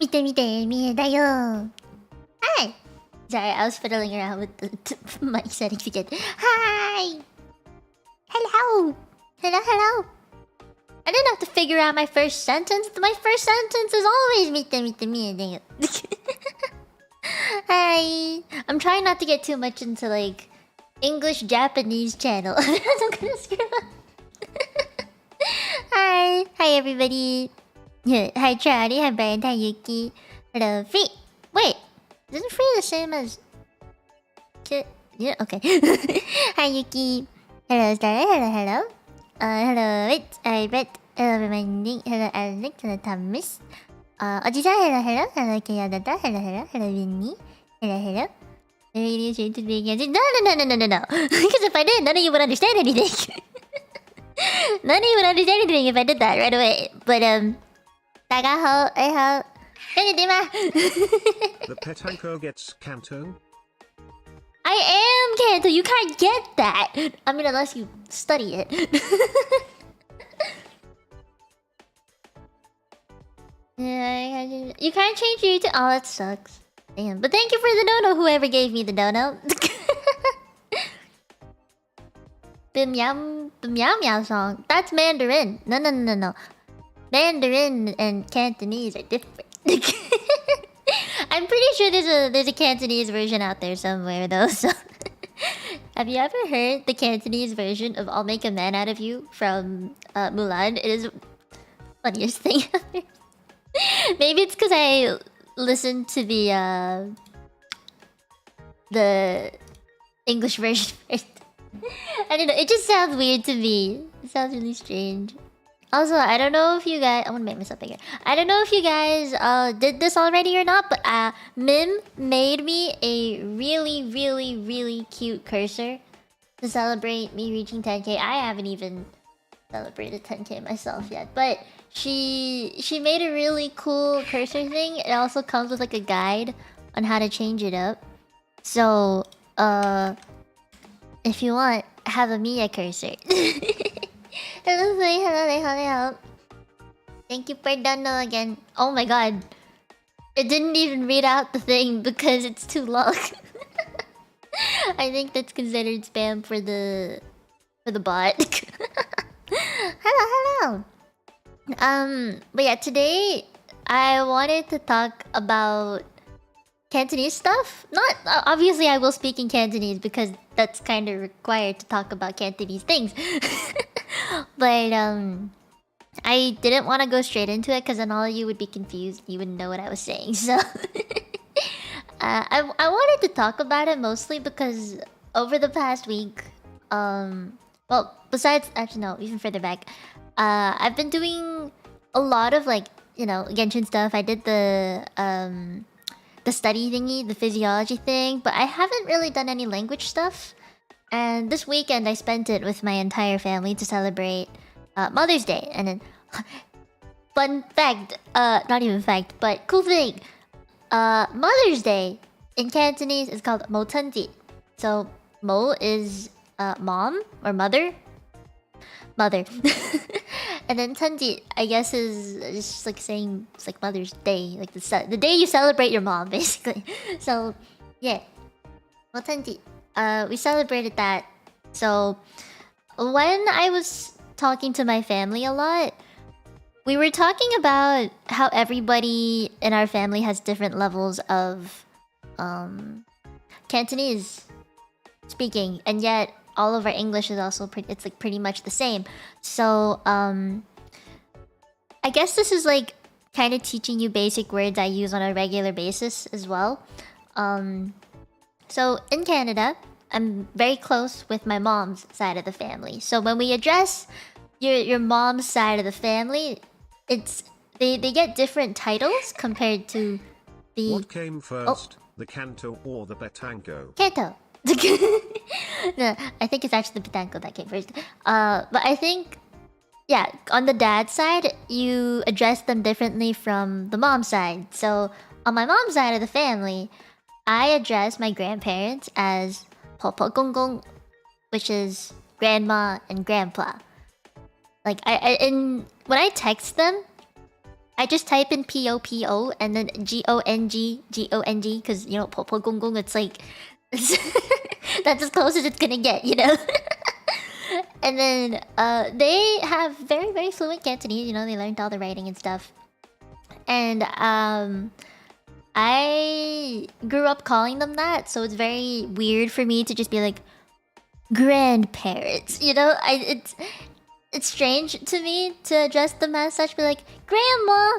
見て見て、見えだよ。Hi! Sorry, I was fiddling around with the mic settings again. Hi! Hello! Hello, hello! I didn't have to figure out my first sentence. My first sentence is always 見て見て、見えだよ. Hi! I'm trying not to get too much into like English Japanese channel. I'm gonna screw up. Hi! Hi everybody! Hi Charlie, hi Brian, hi Yuki. Hello, Free! Wait! Isn't Free the same as... Yeah, okay. Hi Yuki. Hello Starlight, hello. Hello, wait, I bet. Hello, reminding. Hello, Alex. Hello, Thomas. Oji-san, hello. Kayadata, hello, Winnie. Hello. Radio change to being again. No. Because if I did, none of you would understand anything. None of you would understand anything if I did that right away. But, Tagaho, eho. The petanko gets Canto? I am Canto. You can't get that. I mean, unless you study it. Yeah, you can't change your... Oh, that sucks. Damn. But thank you for the dono, whoever gave me the dono. The meow song. That's Mandarin. No. Mandarin and Cantonese are different. I'm pretty sure there's a Cantonese version out there somewhere though. So, have you ever heard the Cantonese version of "I'll Make a Man Out of You" from Mulan? It is the funniest thing ever. Maybe it's because I listened to the English version first. I don't know. It just sounds weird to me. It sounds really strange. Also, I don't know if you guys... I want to make myself bigger. I don't know if you guys did this already or not, but Mim made me a really cute cursor to celebrate me reaching 10k. I haven't even celebrated 10k myself yet, but she made a really cool cursor thing. It also comes with like a guide on how to change it up. So, if you want, have a Mia cursor. Hello. Thank you for dono again. Oh my god. It didn't even read out the thing because it's too long. I think that's considered spam for the bot. Hello. But yeah, today I wanted to talk about Cantonese stuff. Not obviously I will speak in Cantonese because that's kind of required to talk about Cantonese things. But I didn't want to go straight into it because then all of you would be confused. You wouldn't know what I was saying. So I wanted to talk about it mostly because over the past week, well, besides actually no, even further back, I've been doing a lot of like, you know, Genshin stuff. I did the study thingy, the physiology thing, but I haven't really done any language stuff. And this weekend I spent it with my entire family to celebrate Mother's Day. And then fun fact, not even fact, but cool thing. Mother's Day in Cantonese is called Mo Tunti. So Mo is mom or mother. And then Tunti, I guess, is just like saying it's like Mother's Day, like the day you celebrate your mom, basically. So yeah, Mo Tunti. We celebrated that. So when I was talking to my family a lot, we were talking about how everybody in our family has different levels of Cantonese speaking, and yet all of our English is also it's like pretty much the same. So I guess this is like kind of teaching you basic words I use on a regular basis as well. So in Canada, I'm very close with my mom's side of the family. So when we address your mom's side of the family, it's they get different titles compared to the... What came first, the Canto or the Petanko? Canto. No, I think it's actually the Petanko that came first. But I think, yeah, on the dad's side, you address them differently from the mom's side. So on my mom's side of the family, I address my grandparents as Popo Gong Gong, which is grandma and grandpa. Like when I text them, I just type in POPO and then GONG because you know popo gong gong. It's like that's as close as it's gonna get, you know. And then they have very very fluent Cantonese. You know, they learned all the writing and stuff. And I grew up calling them that, so it's very weird for me to just be like grandparents. You know, it's strange to me to address them as such. Be like, Grandma,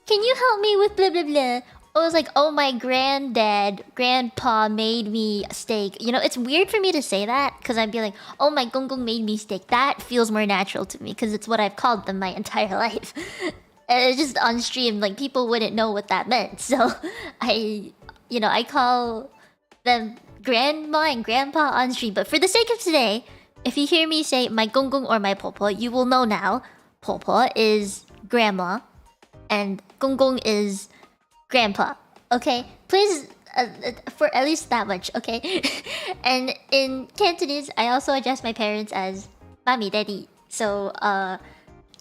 can you help me with blah blah blah? I was like, oh, my grandpa made me a steak. You know, it's weird for me to say that because I'd be like, oh, my gong gong made me steak. That feels more natural to me because it's what I've called them my entire life. And it's just on stream, like people wouldn't know what that meant. So I call them grandma and grandpa on stream. But for the sake of today, if you hear me say my gong gong or my popo, you will know now. Popo is grandma, and gong gong is grandpa. Okay, please for at least that much. Okay, and in Cantonese, I also address my parents as mommy, daddy. So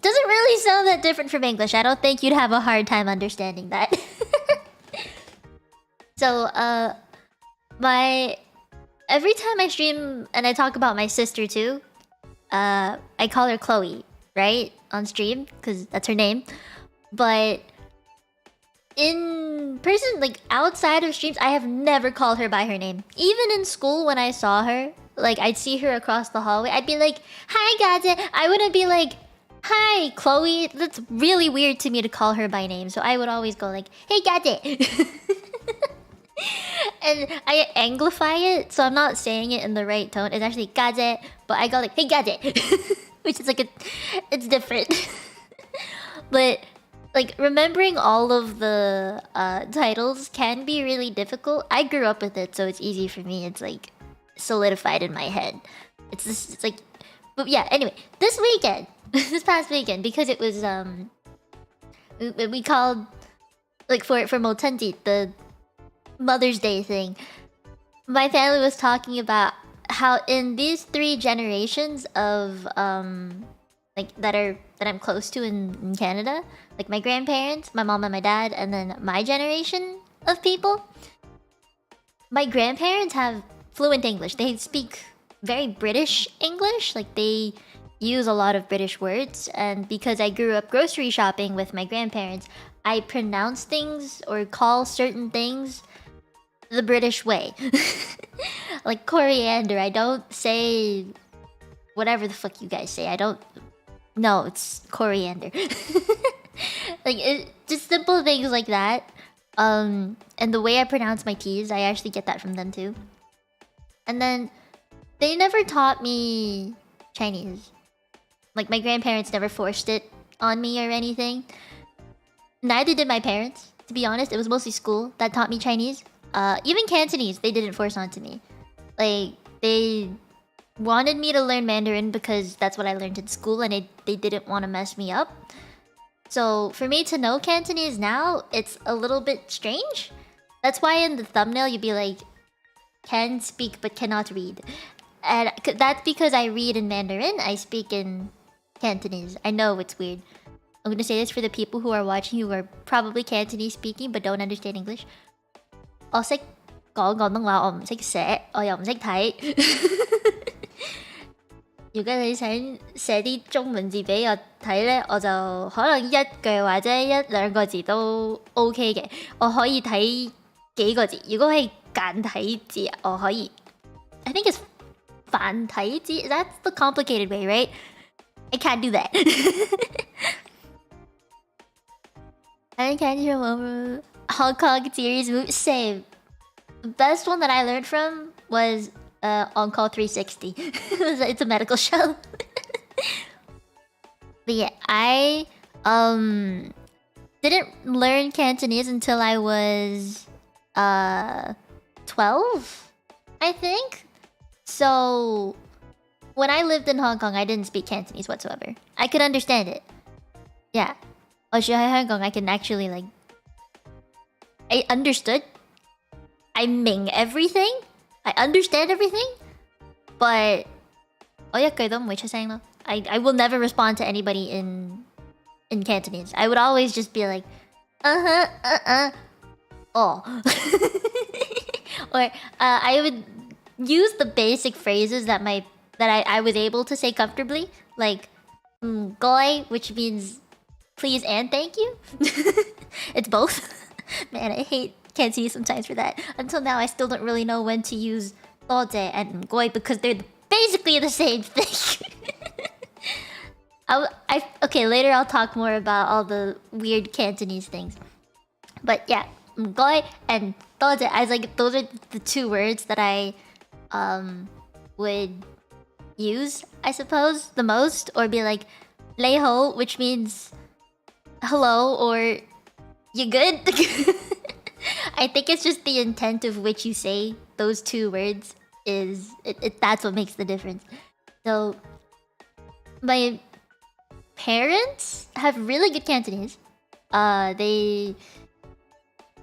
doesn't really sound that different from English. I don't think you'd have a hard time understanding that. So every time I stream and I talk about my sister too, I call her Chloe, right? On stream, because that's her name. But in person, like outside of streams, I have never called her by her name. Even in school when I saw her, like I'd see her across the hallway, I'd be like, hi Gade. I wouldn't be like, hi Chloe. That's really weird to me to call her by name. So I would always go like, hey Gade. And I anglify it, so I'm not saying it in the right tone. It's actually Gade, but I go like, hey Gade. Which is like it's different. But like remembering all of the titles can be really difficult. I grew up with it, so it's easy for me. It's like solidified in my head. It's like, but yeah. Anyway, this weekend, this past weekend, because it was we called like for Motenji, the Mother's Day thing. My family was talking about how in these 3 generations of like that I'm close to in Canada, like my grandparents, my mom and my dad, and then my generation of people. My grandparents have fluent English. They speak very British English, like they use a lot of British words. And because I grew up grocery shopping with my grandparents, I pronounce things or call certain things the British way. Like coriander, I don't say whatever the fuck you guys say. I don't. No, it's coriander. Like just simple things like that. And the way I pronounce my T's, I actually get that from them too. And then they never taught me Chinese. Like my grandparents never forced it on me or anything. Neither did my parents. To be honest, it was mostly school that taught me Chinese. Even Cantonese, they didn't force onto me. Like, they wanted me to learn Mandarin because that's what I learned in school and they didn't want to mess me up. So, for me to know Cantonese now, it's a little bit strange. That's why in the thumbnail you'd be like, can speak but cannot read. And that's because I read in Mandarin, I speak in Cantonese. I know it's weird. I'm gonna say this for the people who are watching who are probably Cantonese speaking but don't understand English. 我識講廣東話，我唔識寫，我又唔識睇。如果你想寫啲中文字俾我睇呢，我就可能一句或者一兩個字都 OK 嘅。我可以睇幾個字。如果係簡體字，我可以。I think it's 繁體字. That's the complicated way, right? I can't do that. I can't remember. Hong Kong series movie. Same. The best one that I learned from was On Call 360. It's a medical show. But yeah, I didn't learn Cantonese until I was 12, I think. So when I lived in Hong Kong, I didn't speak Cantonese whatsoever. I could understand it. Yeah. Oh, Hong Kong, I can actually like. I understood. I ming everything. I understand everything. But I will never respond to anybody in in Cantonese. I would always just be like, oh. Or I would use the basic phrases that I was able to say comfortably, like "goy," which means please and thank you. It's both. Man, I hate Cantonese sometimes for that. Until now, I still don't really know when to use "doje" and "goy" because they're basically the same thing. Okay, later I'll talk more about all the weird Cantonese things. But yeah, "goy" and "doje," I was like, those are the two words that I would use, I suppose, the most, or be like "leiho," which means hello or you good. I think it's just the intent of which you say those two words is that's what makes the difference. So my parents have really good Cantonese. They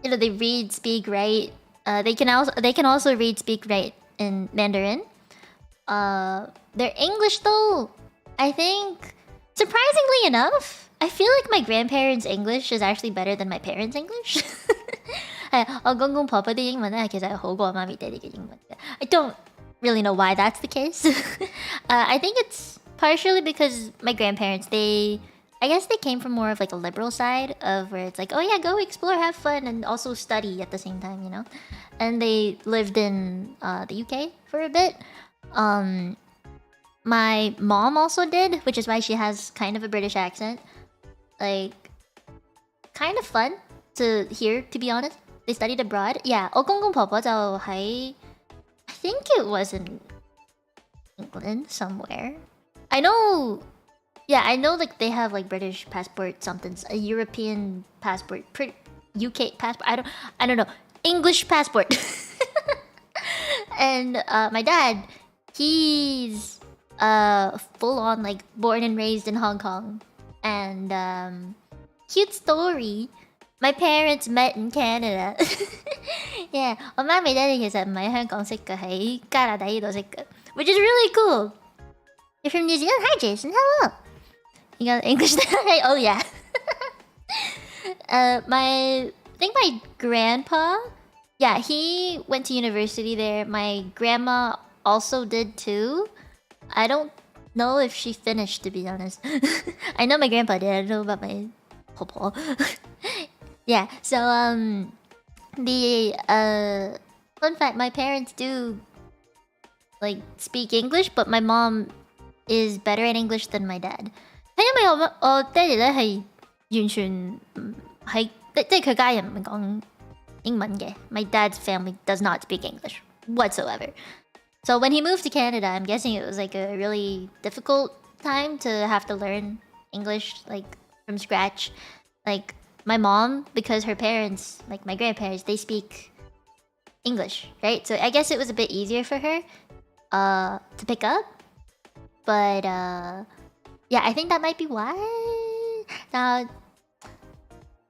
they read, speak, write. They can also read, speak, write in Mandarin. Their English though, I think surprisingly enough, I feel like my grandparents' English is actually better than my parents' English. 公公婆婆啲英文咧，其實係好過媽咪爹哋嘅英文嘅。I don't really know why that's the case. I think it's partially because my grandparents, I guess they came from more of like a liberal side of where it's like, oh yeah, go explore, have fun, and also study at the same time, you know? And they lived in the UK for a bit. My mom also did, which is why she has kind of a British accent. Like, kind of fun to hear, to be honest. They studied abroad. Yeah, 我公公婆婆就喺 I think it was in England somewhere. I know like they have like British passport, something, a European passport, UK passport. I don't know, English passport. And my dad, he's full on like born and raised in Hong Kong. And cute story. My parents met in Canada. Yeah, 我媽咪爹哋其實唔喺香港識嘅，喺加拿大呢度識嘅 which is really cool. You're from New Zealand? Hi Jason, hello. You got English there? Oh yeah. I think my grandpa, yeah, he went to university there. My grandma also did too. I don't know if she finished, to be honest. I know my grandpa did. I don't know about my papa. Yeah, so the fun fact, my parents do like speak English, but my mom is better at English than my dad. 係因為我爹哋咧係完全唔係即係佢家人唔係講英文嘅。 My dad's family does not speak English whatsoever. So when he moved to Canada, I'm guessing it was like a really difficult time to have to learn English like from scratch. Like my mom, because her parents, like my grandparents, they speak English, right? So I guess it was a bit easier for her to pick up. But yeah, I think that might be why. Now,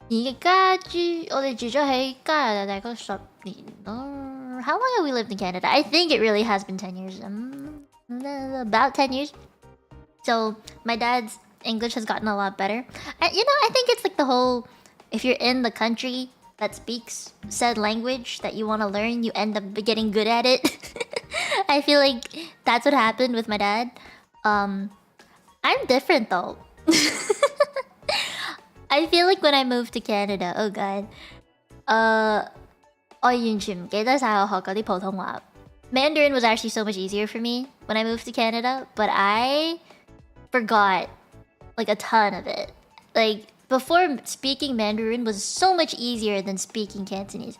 而家我哋住咗喺加拿大大概10年咯。 How long have we lived in Canada? I think it really has been 10 years. About 10 years. So my dad's English has gotten a lot better. I think it's like the whole, if you're in the country that speaks said language that you want to learn, you end up getting good at it. I feel like that's what happened with my dad. I'm different though. I feel like when I moved to Canada, oh god, 我完全唔記得晒我學嗰啲普通話. Mandarin was actually so much easier for me when I moved to Canada, but I forgot like a ton of it. Like before, speaking Mandarin was so much easier than speaking Cantonese.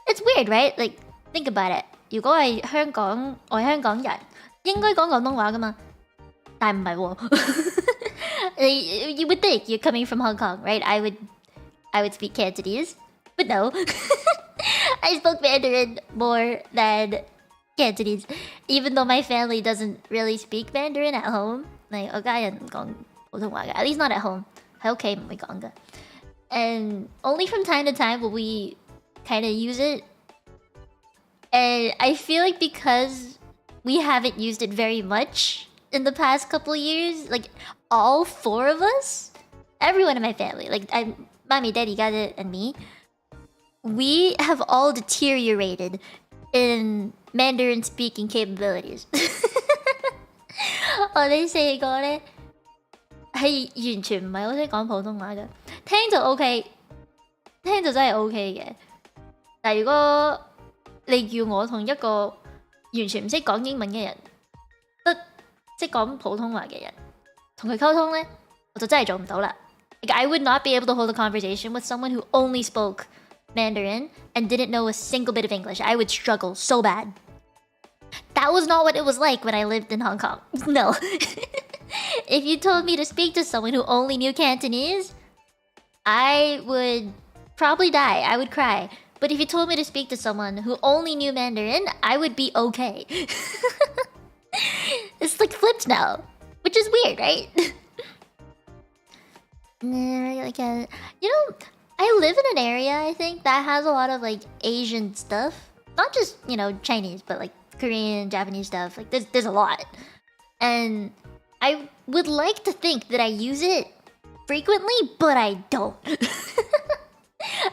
It's weird, right? Like think about it. 如果係香港，我喺香港人，應該講廣東話㗎嘛，但唔係喎。 You would think you're coming from Hong Kong, right? I would speak Cantonese, but no. I spoke Mandarin more than Cantonese, even though my family doesn't really speak Mandarin at home. Like, at least not at home. Okay, and only from time to time will we kind of use it. And I feel like because we haven't used it very much in the past couple years, like all four of us everyone in my family, like mommy, daddy, got it, and me, we have all deteriorated in Mandarin speaking capabilities. They say 個咧係完全唔係好識講普通話嘅，聽就 OK，聽就真係 OK 嘅。但如果你叫我同一個完全唔識講英文嘅人，得識講普通話嘅人，同佢溝通咧，我就真係做唔到啦。Like I would not be able to hold a conversation with someone who only spoke Mandarin and didn't know a single bit of English. I would struggle so bad. That was not what it was like when I lived in Hong Kong. No. If you told me to speak to someone who only knew Cantonese, I would probably die. I would cry. But if you told me to speak to someone who only knew Mandarin, I would be okay. It's like flipped now, which is weird, right? You know, I live in an area, I think, that has a lot of like Asian stuff. Not just, you know, Chinese, but like Korean, Japanese stuff. Like there's a lot. And I would like to think that I use it frequently, but I don't.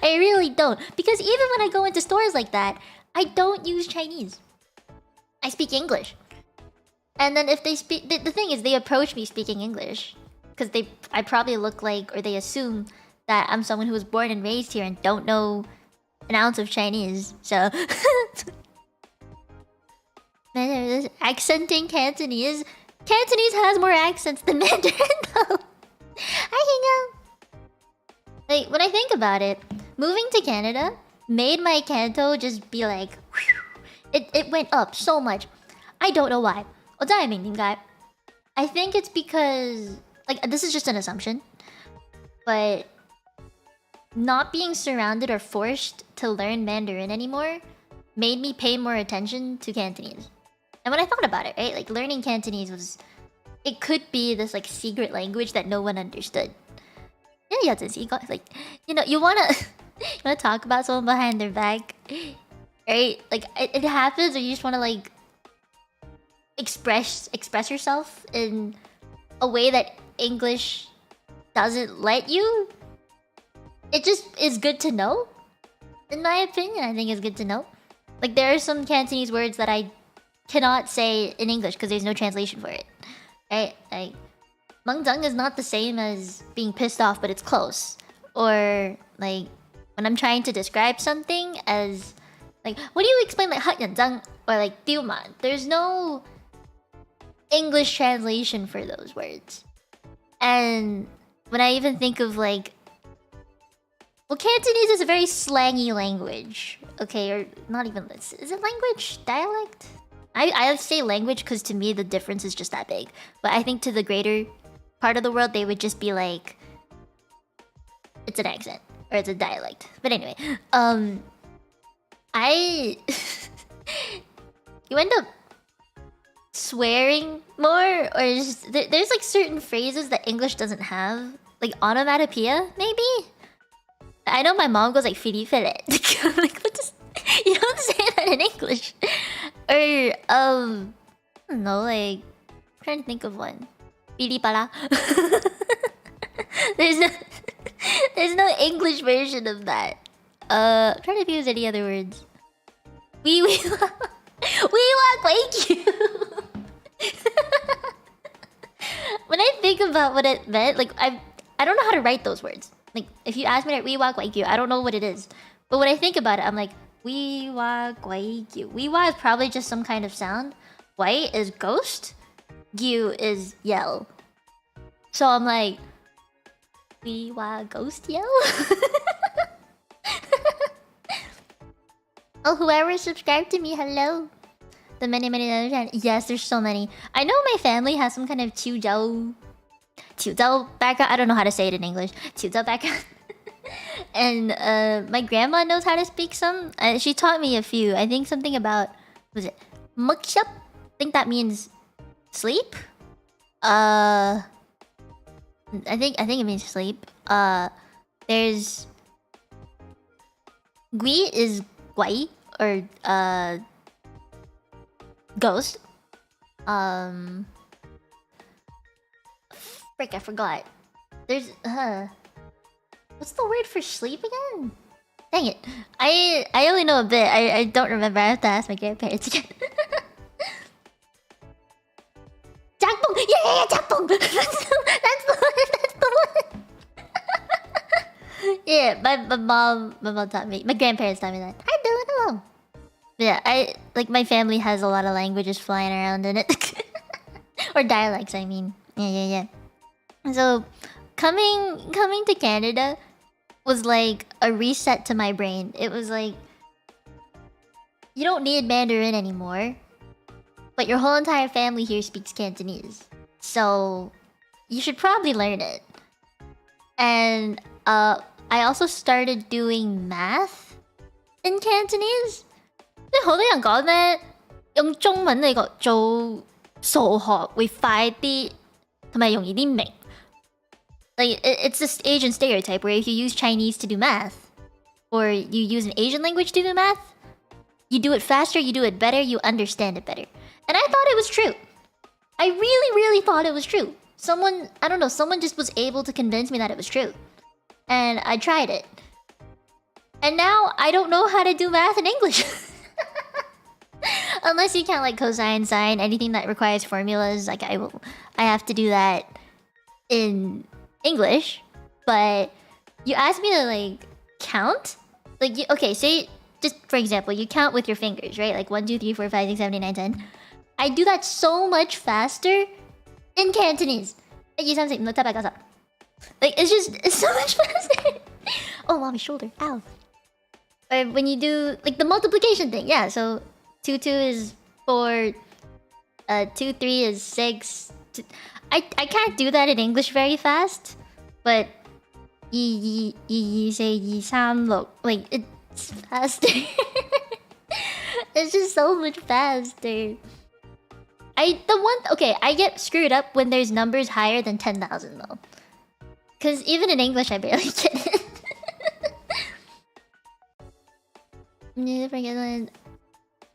I really don't. Because even when I go into stores like that, I don't use Chinese. I speak English. And then if they speak... The thing is, they approach me speaking English. Because I probably look like, or they assume that I'm someone who was born and raised here and don't know an ounce of Chinese. So... Accenting Cantonese. Cantonese has more accents than Mandarin, though. Hi, Hingo. Like, when I think about it, moving to Canada made my Canto just be like... It went up so much. I don't know why. I think it's because... Like, this is just an assumption. But... not being surrounded or forced to learn Mandarin anymore made me pay more attention to Cantonese. And when I thought about it, right? Like, learning Cantonese was... It could be this, like, secret language that no one understood. Like, you know, you wanna... you wanna talk about someone behind their back, right? Like, it happens or you just wanna, like... Express yourself in a way that English doesn't let you. It just is good to know. In my opinion, I think it's good to know. Like, there are some Cantonese words that I cannot say in English because there's no translation for it. Right? Like, Mengzeng is not the same as being pissed off, but it's close. Or, like, when I'm trying to describe something as... Like, what do you explain like Hatyanzang or like Diuman? There's no English translation for those words. And when I even think of like... Well, Cantonese is a very slangy language. Okay, or not even... Is it language? Dialect? I say language because to me the difference is just that big. But I think to the greater part of the world, they would just be like... It's an accent. Or it's a dialect. But anyway, you end up swearing more, or just, there's like certain phrases that English doesn't have, like onomatopoeia, maybe. I know my mom goes like "fili filet." Like, what does... You don't say that in English. Or I don't know, like, I'm trying to think of one. Pili pala. There's no English version of that. I'm trying to use any other words. We walk like you. When I think about what it meant, like I don't know how to write those words. Like if you ask me to we walk like you, I don't know what it is. But when I think about it, I'm like we walk like you. We walk is probably just some kind of sound. White is ghost. You is yell. So I'm like we walk ghost yell. Oh, whoever subscribed to me, hello. The many other channels. Yes, there's so many. I know my family has some kind of Qiuzhou background. I don't know how to say it in English. Qiuzhou background. And my grandma knows how to speak some. She taught me a few. I think something about... Was it? Mukshap? I think that means sleep. I think it means sleep. There's... Gui is guai, or ghost. Frick, I forgot. There's what's the word for sleep again? Dang it. I only know a bit. I don't remember. I have to ask my grandparents again. Jakbong! Yeah, jakbong! That's the one! That's the one! Yeah, my mom taught me. My grandparents taught me that. Hi, Dylan, hello. Yeah, my family has a lot of languages flying around in it. Or dialects, I mean. Yeah. So, coming to Canada was like a reset to my brain. It was like, you don't need Mandarin anymore, but your whole entire family here speaks Cantonese. So, you should probably learn it. And I also started doing math in Cantonese. 即係好多人講咧，用中文嚟講做數學會快啲，同埋容易啲明。Like it's this Asian stereotype where if you use Chinese to do math, or you use an Asian language to do math, you do it faster, you do it better, you understand it better. And I thought it was true. I really thought it was true. Someone just was able to convince me that it was true. And I tried it. And now I don't know how to do math in English. Unless you count like cosine, sine, anything that requires formulas, like I have to do that in English. But you ask me to like count, like okay, say just for example, you count with your fingers, right? Like 1, 2, 3, 4, 5, 6, 7, 8, 9, 10. I do that so much faster in Cantonese. Like it's so much faster. Oh, mommy's shoulder. Ow. Or when you do like the multiplication thing, yeah. So 2, 2 is 4. 2, 3 is 6. I can't do that in English very fast, but you say 2, 3, 6. Like it's faster. It's just so much faster. I get screwed up when there's numbers higher than 10,000 though. Cause even in English I barely get it.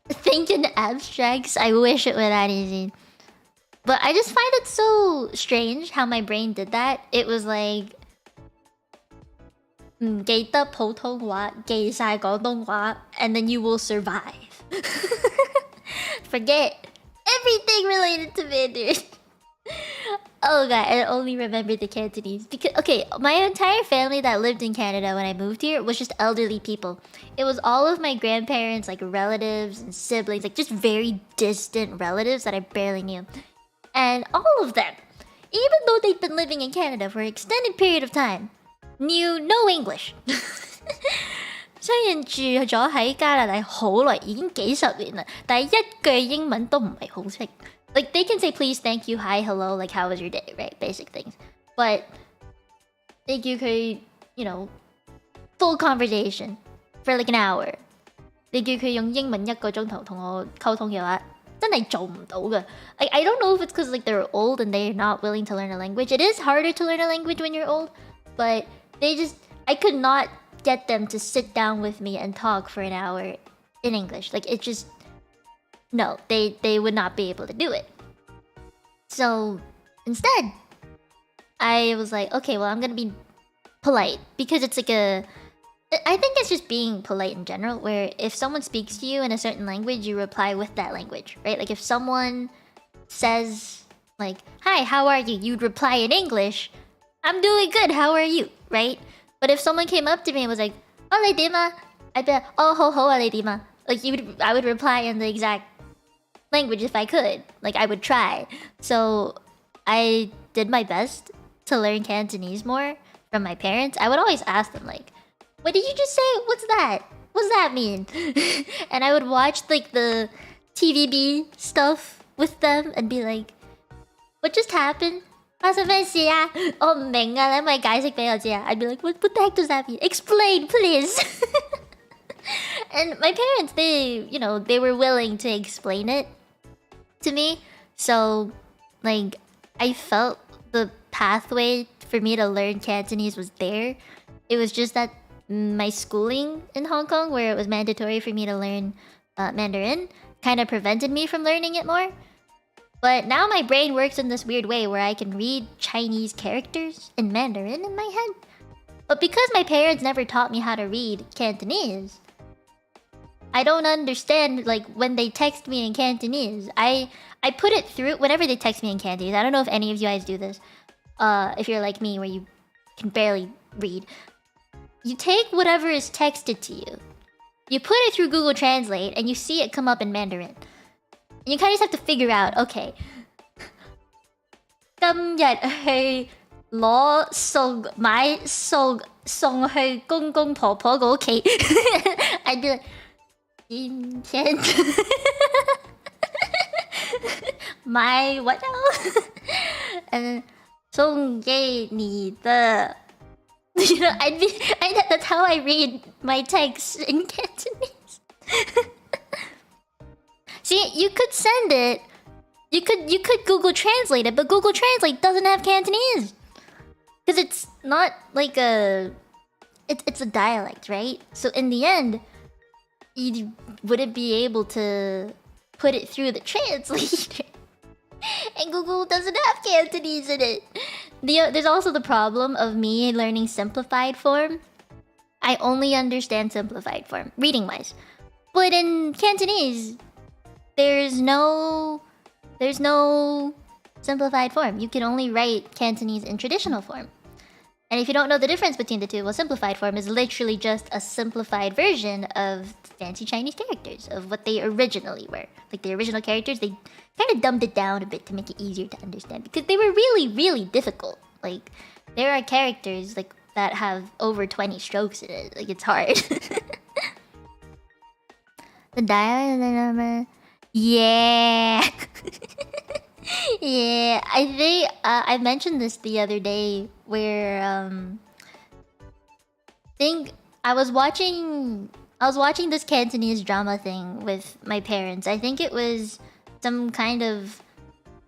Think in abstracts. I wish it were that easy. But I just find it so strange how my brain did that. It was like 唔記得普通話，記晒廣東話, and then you will survive. Forget everything related to Mandarin. Oh god, I only remember the Cantonese. Because, okay, my entire family that lived in Canada when I moved here was just elderly people. It was all of my grandparents, like relatives and siblings, like just very distant relatives that I barely knew. And all of them, even though they'd been living in Canada for an extended period of time, knew no English. 雖然住咗喺加拿大好耐，已經幾十年啦，但係一句英文都唔係好識。Like they can say please, thank you, hi, hello, like how was your day, right? Basic things. But like you could, you know, full conversation for like an hour. Like you could 用英文1個鐘頭同我溝通嘅話，真係做唔到㗎。Like I don't know if it's because like they're old and they're not willing to learn a language. It is harder to learn a language when you're old, but I could not get them to sit down with me and talk for an hour in English. Like it just, no, they would not be able to do it. So instead, I was like, okay, well, I'm gonna be polite because it's like I think it's just being polite in general, where if someone speaks to you in a certain language, you reply with that language, right? Like if someone says like, hi, how are you? You'd reply in English, I'm doing good, how are you, right? But if someone came up to me and was like, oh, 你點啊? I'd be like, oh, ho,你點啊? Like I would reply in the exact language if I could. Like I would try. So I did my best to learn Cantonese more from my parents. I would always ask them like, what did you just say? What's that? What's that mean? And I would watch like the TVB stuff with them and be like, what just happened? 發生咩事啊? 我唔明啊，你可唔可以解釋俾我知啊? I'd be like, what the heck does that mean? Explain, please. And my parents, they were willing to explain it to me. So, like, I felt the pathway for me to learn Cantonese was there. It was just that my schooling in Hong Kong, where it was mandatory for me to learn Mandarin, kind of prevented me from learning it more. But now my brain works in this weird way where I can read Chinese characters in Mandarin in my head. But because my parents never taught me how to read Cantonese, I don't understand, like, when they text me in Cantonese. I put it through whenever they text me in Cantonese. I don't know if any of you guys do this. If you're like me, where you can barely read. You take whatever is texted to you. You put it through Google Translate, and you see it come up in Mandarin. And you kind of just have to figure out, okay. 今日去攞餸買餸送去公公婆婆個屋企。I'd be like, 今天買 what now? And then 送给你的 You know, that's how I read my text in Cantonese. See, you could send it. You could Google Translate it, but Google Translate doesn't have Cantonese. Because it's not like a... It's a dialect, right? So in the end, you wouldn't be able to put it through the translator. And Google doesn't have Cantonese in it. There's also the problem of me learning simplified form. I only understand simplified form, reading-wise. But in Cantonese, there's no simplified form. You can only write Cantonese in traditional form. And if you don't know the difference between the two, well, simplified form is literally just a simplified version of fancy Chinese characters, of what they originally were. Like the original characters, they kind of dumbed it down a bit to make it easier to understand, because they were really, really difficult. Like, there are characters like that have over 20 strokes in it. Like, it's hard. The dialect, the number... Yeah! Yeah, I think I mentioned this the other day where I was watching this Cantonese drama thing with my parents. I think it was some kind of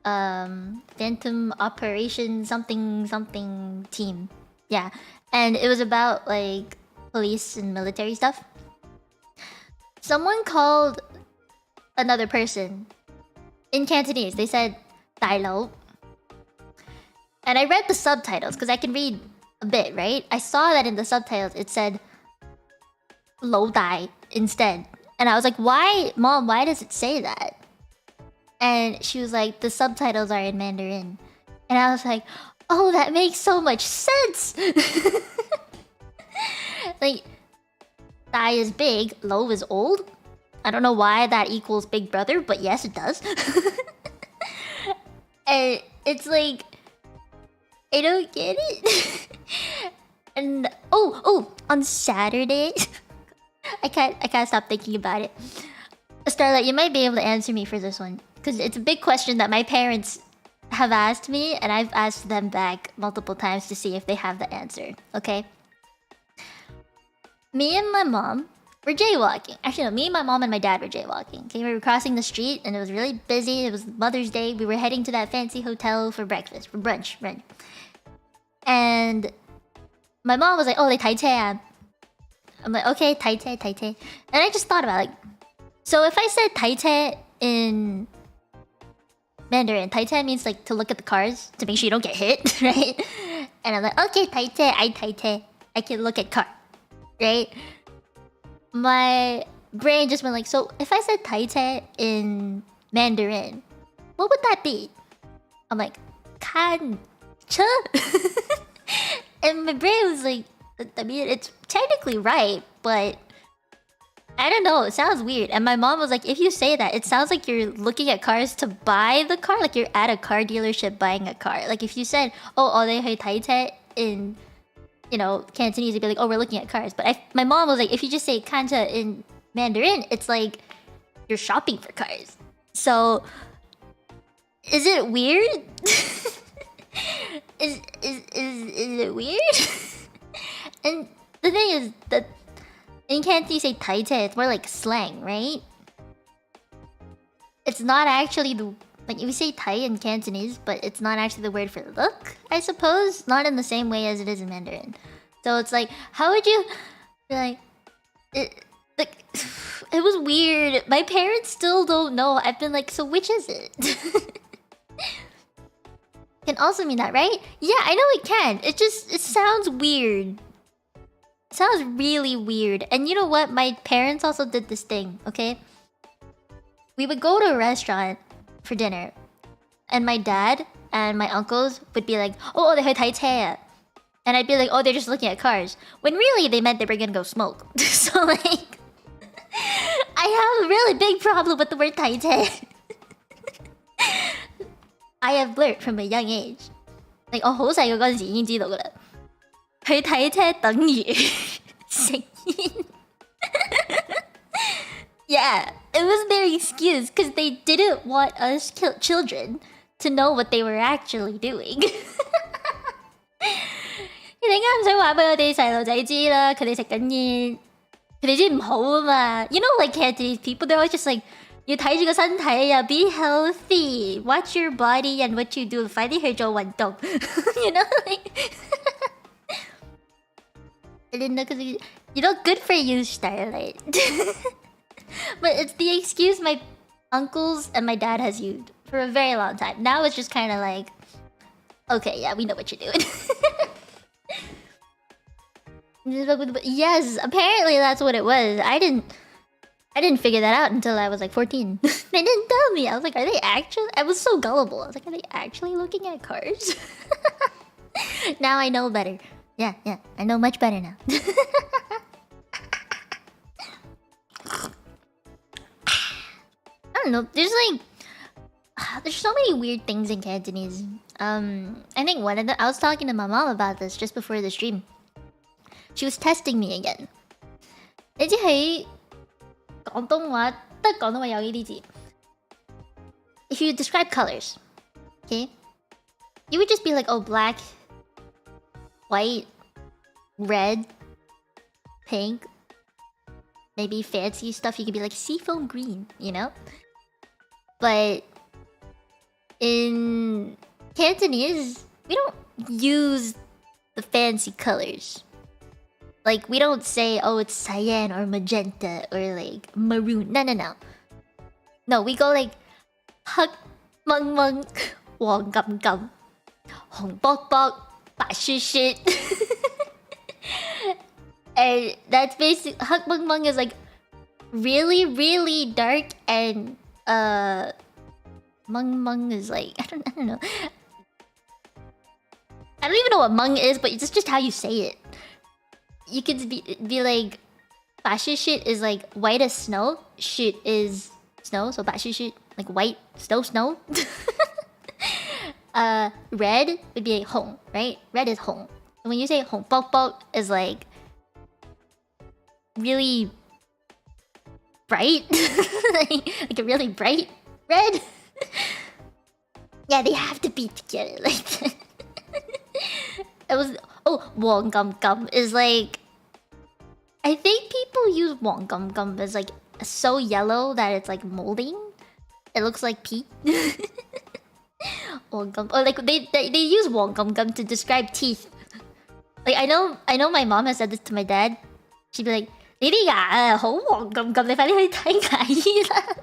Phantom Operation something team. Yeah. And it was about like police and military stuff. Someone called another person in Cantonese. They said "Dai Lo." And I read the subtitles because I can read a bit, right? I saw that in the subtitles it said "Lo Dai" instead. And I was like, "Why, Mom, why does it say that?" And she was like, "The subtitles are in Mandarin." And I was like, "Oh, that makes so much sense." Like, Dai is big, Lo is old. I don't know why that equals big brother, but yes, it does. And it's like, I don't get it. And on Saturday, I can't stop thinking about it. Starlight, you might be able to answer me for this one, because it's a big question that my parents have asked me, and I've asked them back multiple times to see if they have the answer. Okay. Me and my mom were jaywalking. Actually, no, me, my mom, and my dad were jaywalking. Okay, we were crossing the street, and it was really busy. It was Mother's Day. We were heading to that fancy hotel for breakfast, for brunch, right? And my mom was like, "Oh, they tai tai." I'm like, "Okay, tai tai, tai tai." And I just thought about it, like, so if I said tai tai in Mandarin, tai tai means like to look at the cars to make sure you don't get hit, right? And I'm like, "Okay, tai tai, I can look at car." Right? My brain just went like, so if I said tai tai in Mandarin, what would that be? I'm like, kan cha. And my brain was like, I mean, it's technically right, but I don't know, it sounds weird. And my mom was like, if you say that, it sounds like you're looking at cars to buy the car, like you're at a car dealership buying a car. Like if you said, "Oh, they hai tai tai" in, you know, Cantonese, it'd be like, "Oh, we're looking at cars." But my mom was like, if you just say "kanta" in Mandarin, it's like you're shopping for cars. So, is it weird? is it weird? And the thing is that in Cantonese, say "tai tai," it's more like slang, right? It's not actually the... Like, you say "tai" in Cantonese, but it's not actually the word for look, I suppose. Not in the same way as it is in Mandarin. So it's like, how would you... be like... It was weird. My parents still don't know. I've been like, so which is it? can also mean that, right? Yeah, I know it can. It sounds weird. It sounds really weird. And you know what? My parents also did this thing, okay? We would go to a restaurant for dinner, and my dad and my uncles would be like, oh, they're Thai. And I'd be like, oh, they're just looking at cars. When really they meant they were gonna go smoke. So like, I have a really big problem with the word Thai. I have learned from a young age. Like, 我好細個嗰陣時已經知道㗎啦。去睇車等於食煙。Yeah, it was their excuse because they didn't want us children to know what they were actually doing. 你點解唔想話俾我哋細路仔知啦？佢哋食緊煙，佢哋知唔好啊嘛。You know, like Cantonese people, they're always just like, 要睇住個身體啊 be healthy, watch your body and what you do. 快啲去做運動。You know, like I didn't know because you know, good for you, Starlight. But it's the excuse my uncles and my dad has used for a very long time. Now it's just kind of like, okay, yeah, we know what you're doing. Yes, apparently that's what it was. I didn't figure that out until I was like 14. They didn't tell me. I was like, are they actually? I was so gullible. I was like, are they actually looking at cars? Now I know better. Yeah, I know much better now. I don't know. There's so many weird things in Cantonese. I think one of them, I was talking to my mom about this just before the stream. She was testing me again. 你知喺廣東話得廣東話有呢啲字。If you describe colors, okay, you would just be like, oh, black, white, red, pink. Maybe fancy stuff, you could be like seafoam green, you know? But in Cantonese, we don't use the fancy colors. Like, we don't say, oh, it's cyan or magenta or like maroon. No. No, we go like hug mung mung, wong gum gum, hong bok bok, ba shi shit. And that's basically, hug mung mung is like really, really dark, and mung mung is like, I don't know. I don't even know what mung is, but it's just how you say it. You could be like, bashi shit is like white as snow. Shit is snow, so bashi shit, like white snow. Red would be like hong, right? Red is hong. And when you say hong bok bok is like really bright, like a really bright red. Yeah, they have to be together like that. It was, oh, wong gum gum is like, I think people use wong gum gum as like so yellow that it's like molding. It looks like pee. Wong gum, or like they use wong gum gum to describe teeth. Like I know my mom has said this to my dad. She'd be like, 你啲牙好黃咁咁，你快啲去睇牙醫啦。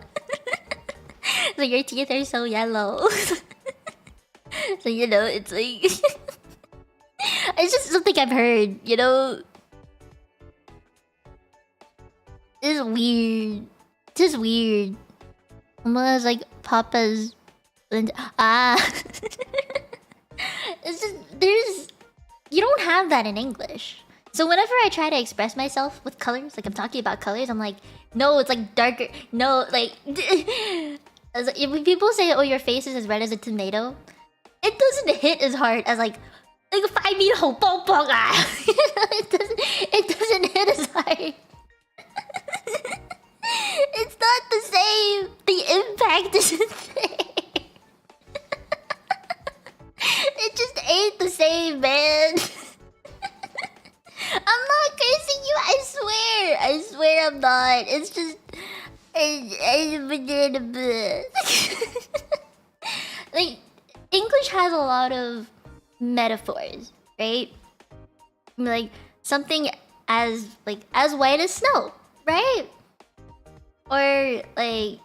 So your teeth are so yellow. So you know, it's like it's just something I've heard, you know. It's weird. Just weird. Almost like Papa's it's just you don't have that in English. So whenever I try to express myself with colors, like I'm talking about colors, I'm like, no, it's like darker. No, like when people say, oh, your face is as red as a tomato, it doesn't hit as hard as like if I mean ho bong bong ah. It doesn't hit as hard. It's not the same. The impact isn't there. It just ain't the same, man. I'm not cursing you, I swear I'm not. It's just like English has a lot of metaphors, right? Like something as white as snow, right? Or like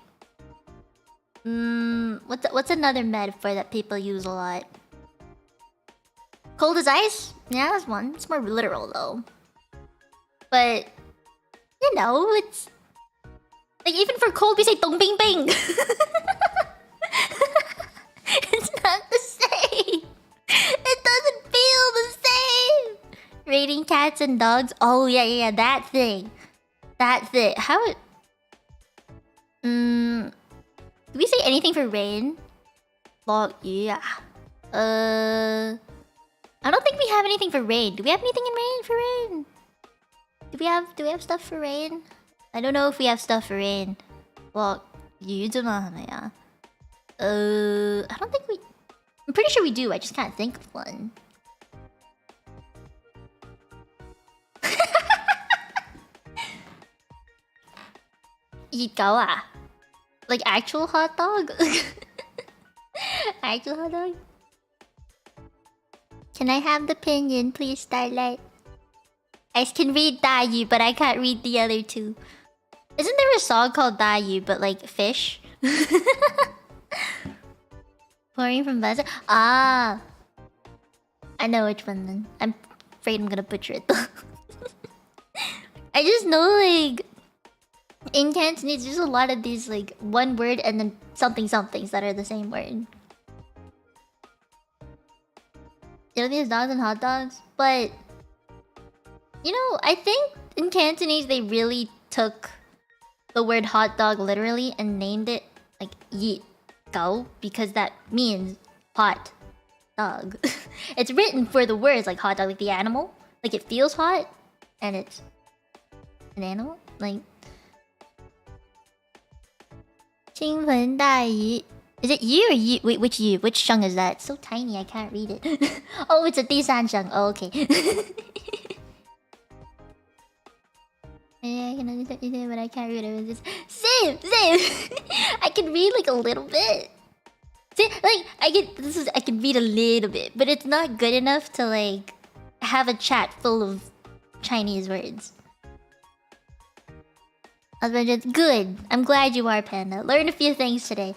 what's another metaphor that people use a lot? Cold as ice? Yeah, that's one. It's more literal though. But you know, it's like even for cold we say dong bing bing. It's not the same. It doesn't feel the same. Rating cats and dogs. Oh yeah, that thing. That thing. How it do we say anything for rain? Well, yeah. I don't think we have anything for rain. Do we have anything in rain for rain? Do we have stuff for rain? I don't know if we have stuff for rain. Well, you don't know, yeah. I don't think we. I'm pretty sure we do. I just can't think of one. Eat kawa. Like actual hot dog? Actual hot dog? Can I have the pinyin, please, Starlight? I can read Dayu, but I can't read the other two. Isn't there a song called Dayu, but like fish? Pouring from vessel? Ah! I know which one then. I'm afraid I'm gonna butcher it though. I just know like... in Cantonese, there's a lot of these like one word and then something somethings that are the same word. You know these dogs and hot dogs? But... you know, I think in Cantonese they really took the word hot dog literally and named it like Yi Gao because that means hot dog. It's written for the words like hot dog, like the animal. Like it feels hot and it's an animal. Like 倾盆大雨. Is it you or you? Wait, which you? Which sheng is that? It's so tiny, I can't read it. Oh, it's a 第三 sheng. Oh, okay. Yeah, I can understand you, but I can't read it. It's just... Same! I can read like a little bit. See, like I can read a little bit, but it's not good enough to like have a chat full of Chinese words. Husband, it's good. I'm glad you are, Panda. Learn a few things today.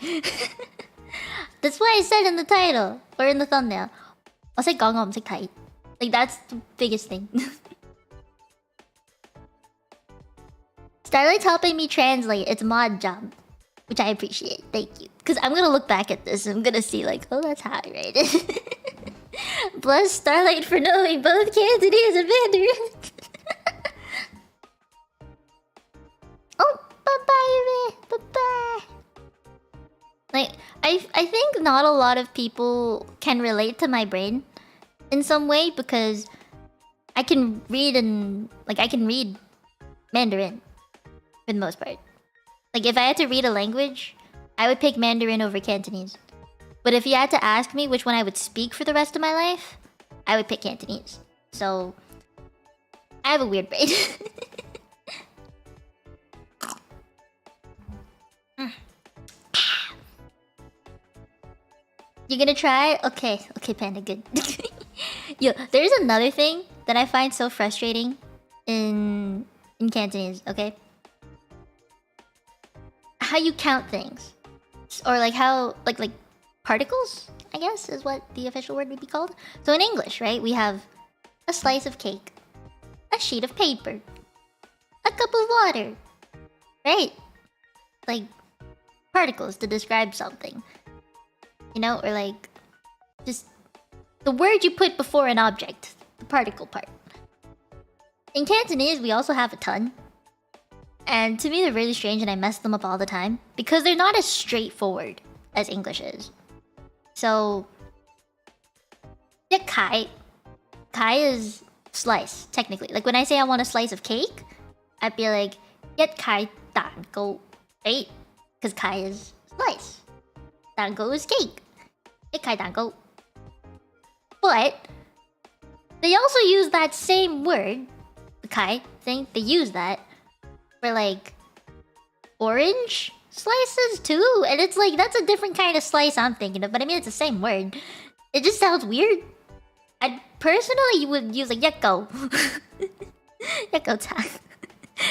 That's why I said in the title or in the thumbnail. I'll say gong om, say tight. Like that's the biggest thing. Starlight's helping me translate. It's mod job, which I appreciate. Thank you. Because I'm gonna look back at this and I'm gonna see like, oh, that's hot, right? Bless Starlight for knowing both Cantonese and Mandarin. Oh, bye-bye, bye-bye. Like, I think not a lot of people can relate to my brain in some way because I can read Mandarin for the most part. Like, if I had to read a language, I would pick Mandarin over Cantonese. But if you had to ask me which one I would speak for the rest of my life, I would pick Cantonese. So, I have a weird brain. You're gonna try? Okay, Panda, good. Yo, there's another thing that I find so frustrating in Cantonese, okay? How you count things. Or like how, like particles, I guess, is what the official word would be called. So in English, right, we have a slice of cake, a sheet of paper, a cup of water, right? Like, particles to describe something. You know, or like, just the word you put before an object, the particle part. In Cantonese, we also have a ton. And to me, they're really strange and I mess them up all the time. Because they're not as straightforward as English is. So, yeah, kai. Kai is slice, technically. Like when I say I want a slice of cake, I'd be like, get kai dan go, right? Because kai is slice. Dango is cake. Ikai dango. But they also use that same word, the kai thing, they use that for like orange slices too. And it's like, that's a different kind of slice I'm thinking of, but I mean it's the same word. It just sounds weird. I personally would use like yakko. Yakko tang.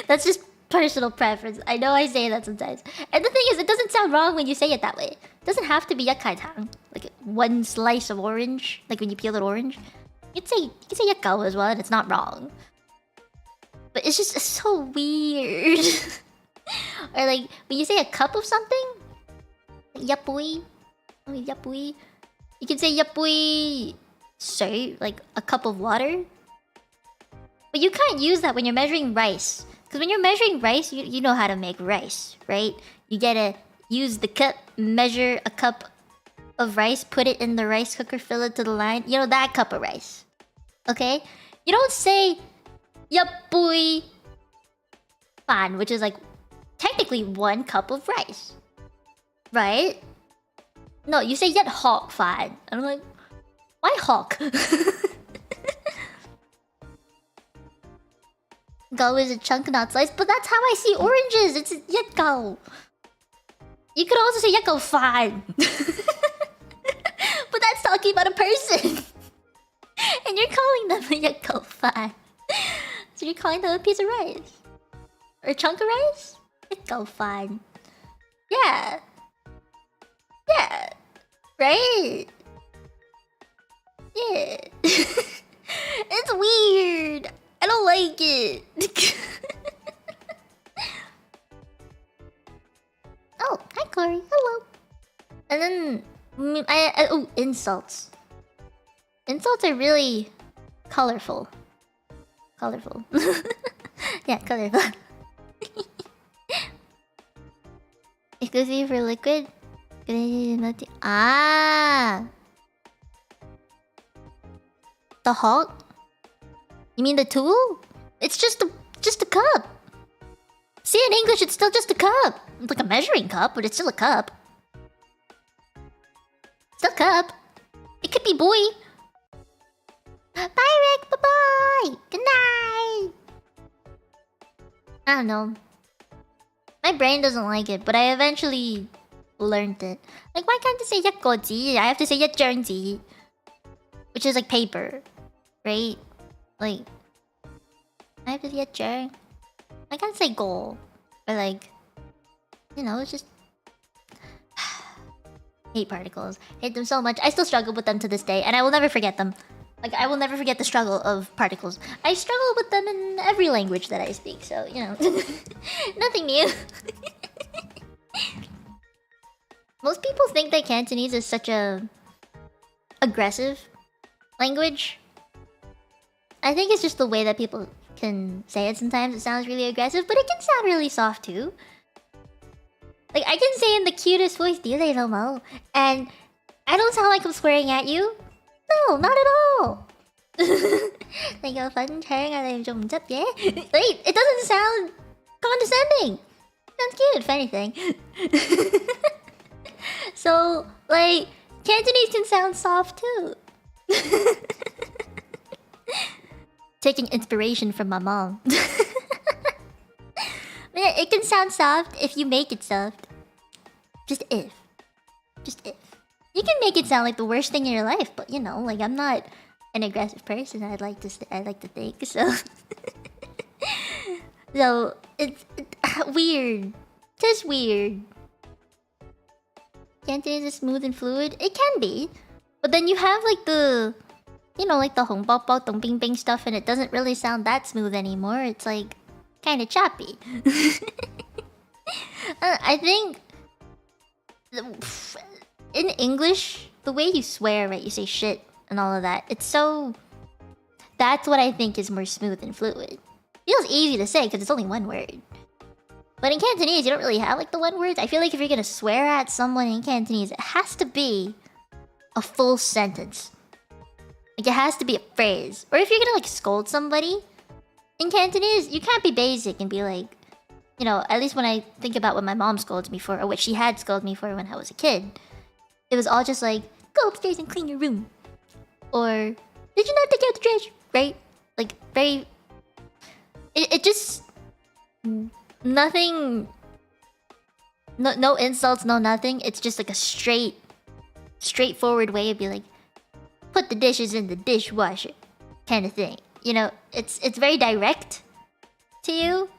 That's just personal preference. I know I say that sometimes. And the thing is, it doesn't sound wrong when you say it that way. It doesn't have to be yakai tang. Like one slice of orange. Like when you peel an orange. say yakao as well, and it's not wrong. But it's just so weird. Or like when you say a cup of something, like yapui. Oh, yapui. You can say yapui, say like a cup of water. But you can't use that when you're measuring rice. Because when you're measuring rice, you know how to make rice, right? You gotta use the cup, measure a cup of rice, put it in the rice cooker, fill it to the line. You know, that cup of rice. Okay? You don't say yapui fan, which is like technically 1 cup of rice. Right? No, you say yet hawk fan. And I'm like, why hawk? Go is a chunk not sliced, but that's how I see oranges. It's yetgao. You could also say yetgao fan. But that's talking about a person. And you're calling them a yetgao fan. So you're calling them a piece of rice. Or a chunk of rice? Yetgao fan. Yeah. Yeah. Right? Yeah. It's weird. I don't like it. Oh, hi Corey. Hello. And then oh, insults. Insults are really colorful. Colorful. Yeah, colorful. Exclusive for liquid. Ah. The Hulk? You mean the tool? It's just a cup. See, in English, it's still just a cup. It's like a measuring cup, but it's still a cup. Still a cup. It could be boy. Bye, Rick. Bye-bye. Good night. I don't know. My brain doesn't like it, but I eventually learned it. Like, why can't I say yakoji? I have to say yatjernji. Which is like paper. Right? Like, I have to get Jern. I can't say goal. Or like, you know, it's just... Hate particles. Hate them so much. I still struggle with them to this day, and I will never forget them. Like, I will never forget the struggle of particles. I struggle with them in every language that I speak, so, you know. Nothing new. Most people think that Cantonese is such a... aggressive language. I think it's just the way that people can say it sometimes. It sounds really aggressive, but it can sound really soft too. Like, I can say in the cutest voice, "Dile Romo," and I don't sound like I'm swearing at you. No, not at all. Like a fun turn yeah. Wait, it doesn't sound condescending. It sounds cute, if anything. So, like, Cantonese can sound soft too. Taking inspiration from my mom. It can sound soft if you make it soft. Just if. Just if. You can make it sound like the worst thing in your life, but you know, like, I'm not an aggressive person. I'd like to think so. So it's weird. Just weird. Cantonese is smooth and fluid. It can be, but then you have like the, you know, like the hong bao bao dong bing bing stuff, and it doesn't really sound that smooth anymore. It's like kind of choppy. I think in English, the way you swear, right? You say shit and all of that. It's so... That's what I think is more smooth and fluid. Feels easy to say because it's only one word. But in Cantonese, you don't really have like the one words. I feel like if you're gonna swear at someone in Cantonese, it has to be a full sentence. Like, it has to be a phrase. Or if you're gonna like scold somebody in Cantonese, you can't be basic and be like, you know, at least when I think about what my mom scolds me for, or what she had scolded me for when I was a kid, it was all just like, go upstairs and clean your room. Or, did you not take out the trash? Right? Like, very... It just... Nothing... No insults, no nothing. It's just like a straightforward way of being like, put the dishes in the dishwasher kind of thing. You know, it's very direct to you.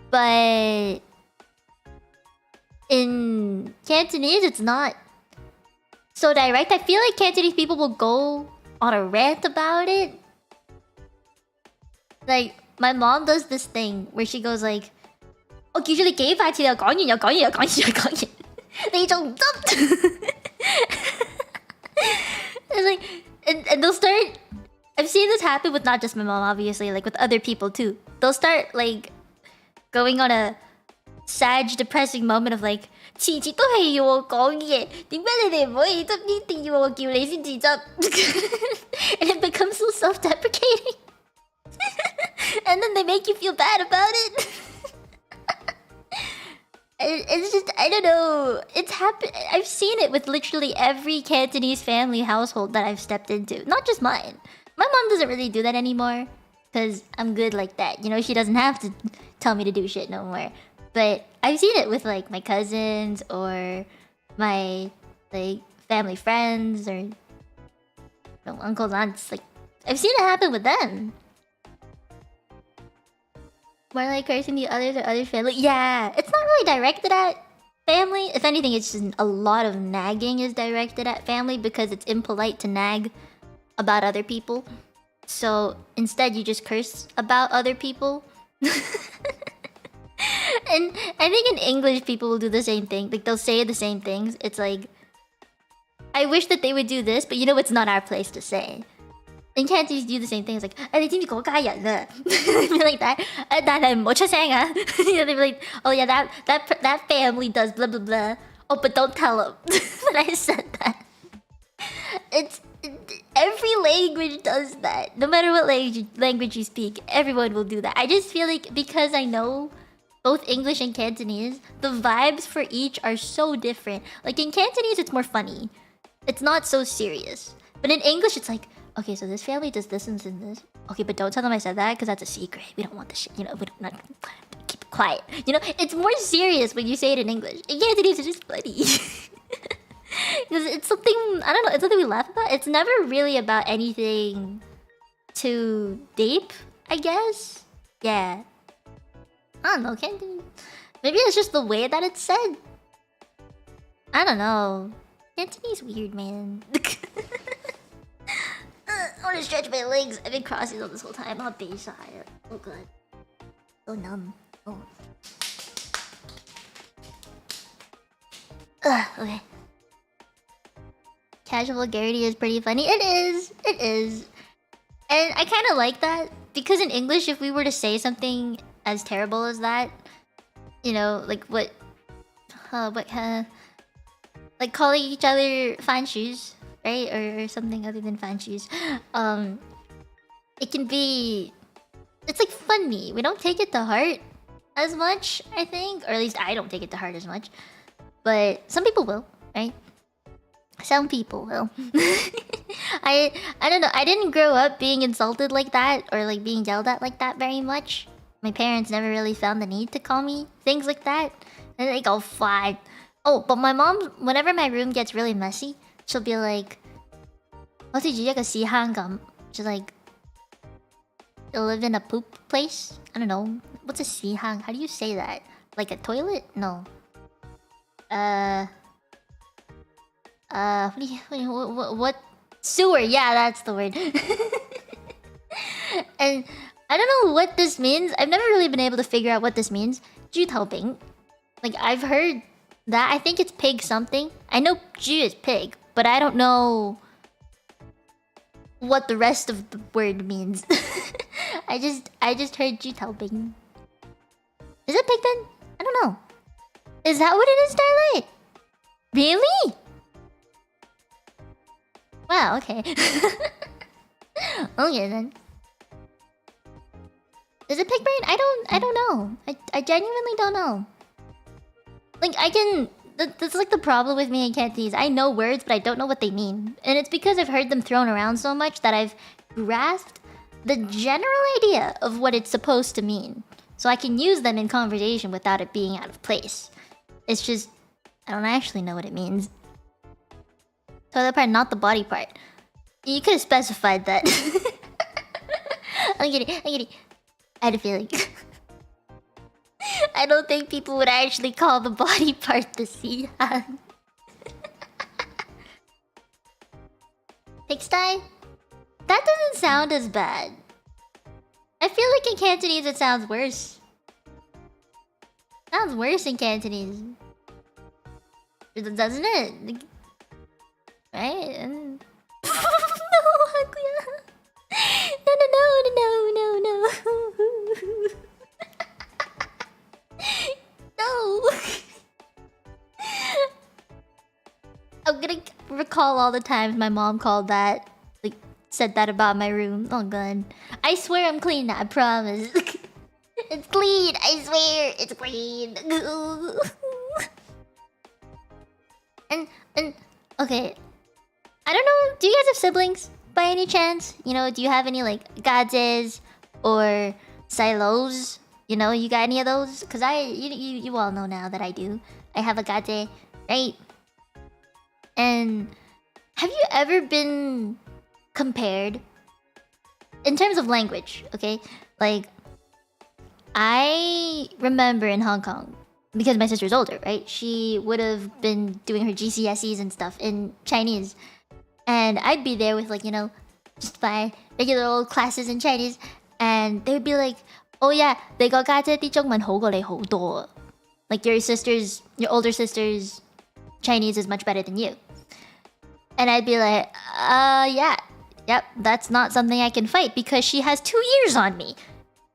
But in Cantonese, it's not so direct. I feel like Cantonese people will go on a rant about it. Like, my mom does this thing where she goes like, "其實你幾快次又講完又講完又講完又講完，你仲唔執？" It's like, and they'll start. I've seen this happen with not just my mom, obviously, like with other people too. They'll start like going on a sad, depressing moment of like, 次次都係要我講嘢，點解你哋唔可以執？一定要我叫你先至執？ And it becomes so self-deprecating. And then they make you feel bad about it. It's just, I don't know. It's happened. I've seen it with literally every Cantonese family household that I've stepped into. Not just mine. My mom doesn't really do that anymore. Because I'm good like that. You know, she doesn't have to tell me to do shit no more. But I've seen it with like my cousins or my like family friends or uncles, aunts. Like, I've seen it happen with them. More like cursing the others or other family. Yeah, it's not really directed at family. If anything, it's just a lot of nagging is directed at family because it's impolite to nag about other people. So instead, you just curse about other people. And I think in English, people will do the same thing. Like, they'll say the same things. It's like, I wish that they would do this, but you know, it's not our place to say. In Cantonese, do the same thing. It's like, 你知唔知嗰家人啊? They'd be like that. 但係唔好出聲啊. You know, they'd be like, oh yeah, that family does blah blah blah. Oh, but don't tell them that I said that. Every language does that. No matter what language you speak, everyone will do that. I just feel like because I know both English and Cantonese, the vibes for each are so different. Like in Cantonese, it's more funny. It's not so serious. But in English, it's like, okay, so this family does this and this. Okay, but don't tell them I said that because that's a secret. We don't want the shit. You know, we don't not keep it quiet. You know, it's more serious when you say it in English. In Cantonese, it's just funny. Because it's something, I don't know, it's something we laugh about. It's never really about anything too deep, I guess. Yeah. I don't know, Cantonese. Maybe it's just the way that it's said. I don't know. Cantonese weird, man. I want to stretch my legs. I've been crossing them this whole time. I'll be shy. Oh god. So numb. Oh. Okay. Casual vulgarity is pretty funny. It is. It is. And I kind of like that. Because in English, if we were to say something as terrible as that, you know, like what... like calling each other fan shoes, right? Or something other than fan shoes. It can be... It's like funny. We don't take it to heart as much, I think. Or at least I don't take it to heart as much. But some people will, right? Some people will. I don't know. I didn't grow up being insulted like that or like being yelled at like that very much. My parents never really found the need to call me things like that. And they go fine. Oh, but my mom, whenever my room gets really messy, she'll be like, "好似住一個屎坑咁." She's like, "You live in a poop place?" I don't know. What's a 屎坑? How do you say that? Like a toilet? No. What? Sewer, yeah, that's the word. And I don't know what this means. I've never really been able to figure out what this means. 豬頭餅. Like, I've heard that. I think it's pig something. I know 豬 is pig, but I don't know what the rest of the word means. I just heard 豬頭餅. Is it pig then? I don't know. Is that what it is, Starlight? Really? Wow, okay. Okay then. Is it pig brain? I don't know. I genuinely don't know. Like, I can... That's like the problem with me in Cantonese. I know words, but I don't know what they mean. And it's because I've heard them thrown around so much that I've grasped the general idea of what it's supposed to mean. So I can use them in conversation without it being out of place. It's just... I don't actually know what it means. Toilet part, not the body part. You could have specified that. I'm kidding. I had a feeling. I don't think people would actually call the body part the sihan. Pigsty? That doesn't sound as bad. I feel like in Cantonese it sounds worse. Sounds worse in Cantonese. Doesn't it? Like, right? No, Hakuya. No. No. I'm gonna recall all the times my mom called that, like, said that about my room. Oh god. I swear I'm clean, I promise. It's clean, I swear, it's clean. and okay. I don't know, do you guys have siblings by any chance? You know, do you have any like gadzes or silos? You know, you got any of those? Cause you all know now that I do. I have a gadze, right? And have you ever been compared in terms of language? Okay, like I remember in Hong Kong, because my sister's older, right? She would have been doing her GCSEs and stuff in Chinese, and I'd be there with, like, you know, just my regular old classes in Chinese, and they would be like, "Oh yeah, they got 家姐啲中文好過你好多." Like your older sister's Chinese is much better than you. And I'd be like, yep, that's not something I can fight because she has 2 years on me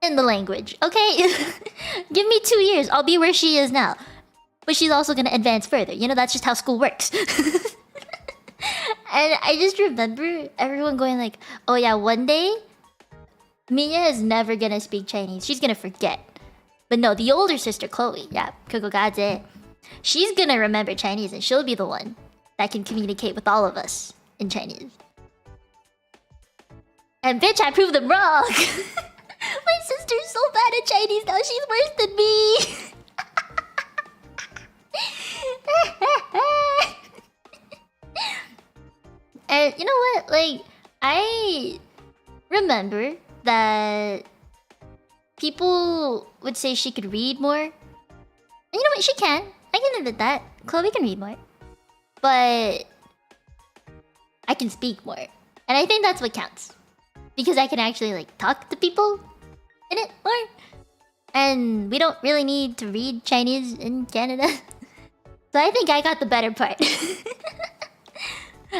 in the language, okay? Give me 2 years, I'll be where she is now. But she's also gonna advance further, you know, that's just how school works. And I just remember everyone going like, oh yeah, one day, Mia is never gonna speak Chinese, she's gonna forget. But no, the older sister, Chloe, yeah, Kokogadze, she's gonna remember Chinese and she'll be the one that can communicate with all of us in Chinese. And bitch, I proved them wrong! My sister's so bad at Chinese now, she's worse than me! And you know what? Like, I remember that people would say she could read more. And you know what? She can. I can admit that. Chloe can read more. But I can speak more. And I think that's what counts. Because I can actually, like, talk to people in it more. And we don't really need to read Chinese in Canada. So I think I got the better part.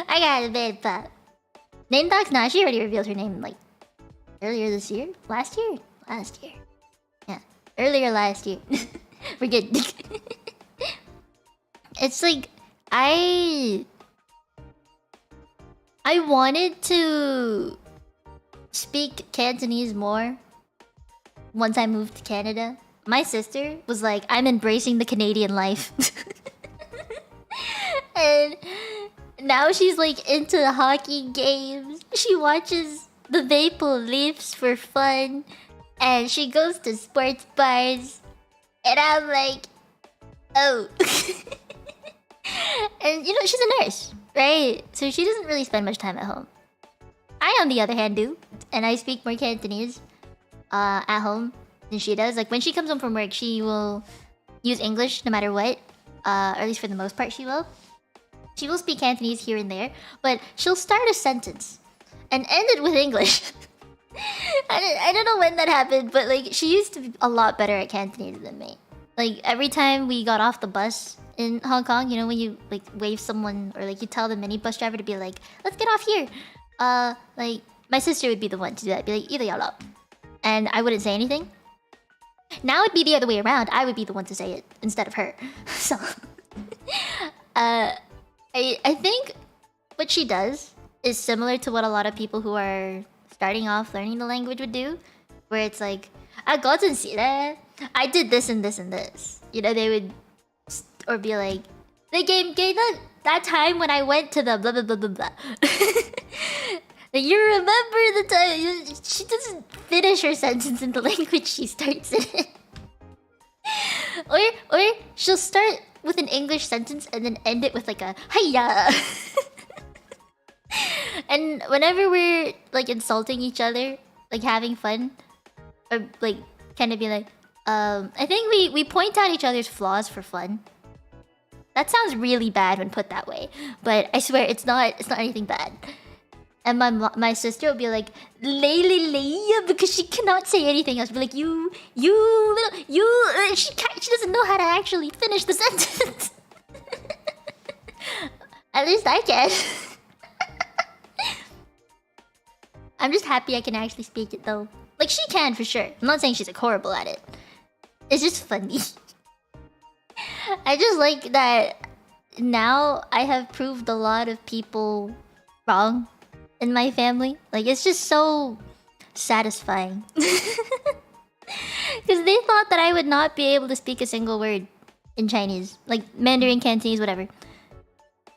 I got the better part. Name Docs? Nah, she already revealed her name, like, earlier this year? Last year? Last year. Yeah. Earlier last year. We're good. It's like, I wanted to speak Cantonese more once I moved to Canada. My sister was like, I'm embracing the Canadian life. And now she's like into hockey games. She watches the Maple Leafs for fun. And she goes to sports bars. And I'm like, oh. And you know, she's a nurse, right? So she doesn't really spend much time at home. I, on the other hand, do. And I speak more Cantonese at home than she does. Like, when she comes home from work, she will use English no matter what. Or at least for the most part, she will. She will speak Cantonese here and there. But she'll start a sentence and end it with English. I don't know when that happened, but like, she used to be a lot better at Cantonese than me. Like, every time we got off the bus in Hong Kong, you know, when you like wave someone or like you tell the minibus driver to be like, let's get off here. Like, my sister would be the one to do that. Be like, "Ida yalo." And I wouldn't say anything. Now it'd be the other way around. I would be the one to say it instead of her. So, I think what she does is similar to what a lot of people who are starting off learning the language would do, where it's like, I got to see that. I did this and this and this. You know, they would, or be like, the game that time when I went to the blah blah blah blah blah. You remember the time? She doesn't finish her sentence in the language she starts it in. Or she'll start with an English sentence and then end it with like a hiya. And whenever we're like insulting each other, like having fun, or like kind of be like, I think we point out each other's flaws for fun. That sounds really bad when put that way, but I swear it's not anything bad. And my sister would be like, Leia, because she cannot say anything else. Be like, you little, she doesn't know how to actually finish the sentence. At least I can. I'm just happy I can actually speak it though. Like, she can for sure. I'm not saying she's like horrible at it. It's just funny. I just like that now I have proved a lot of people wrong in my family. Like, it's just so satisfying. Because they thought that I would not be able to speak a single word in Chinese. Like, Mandarin, Cantonese, whatever.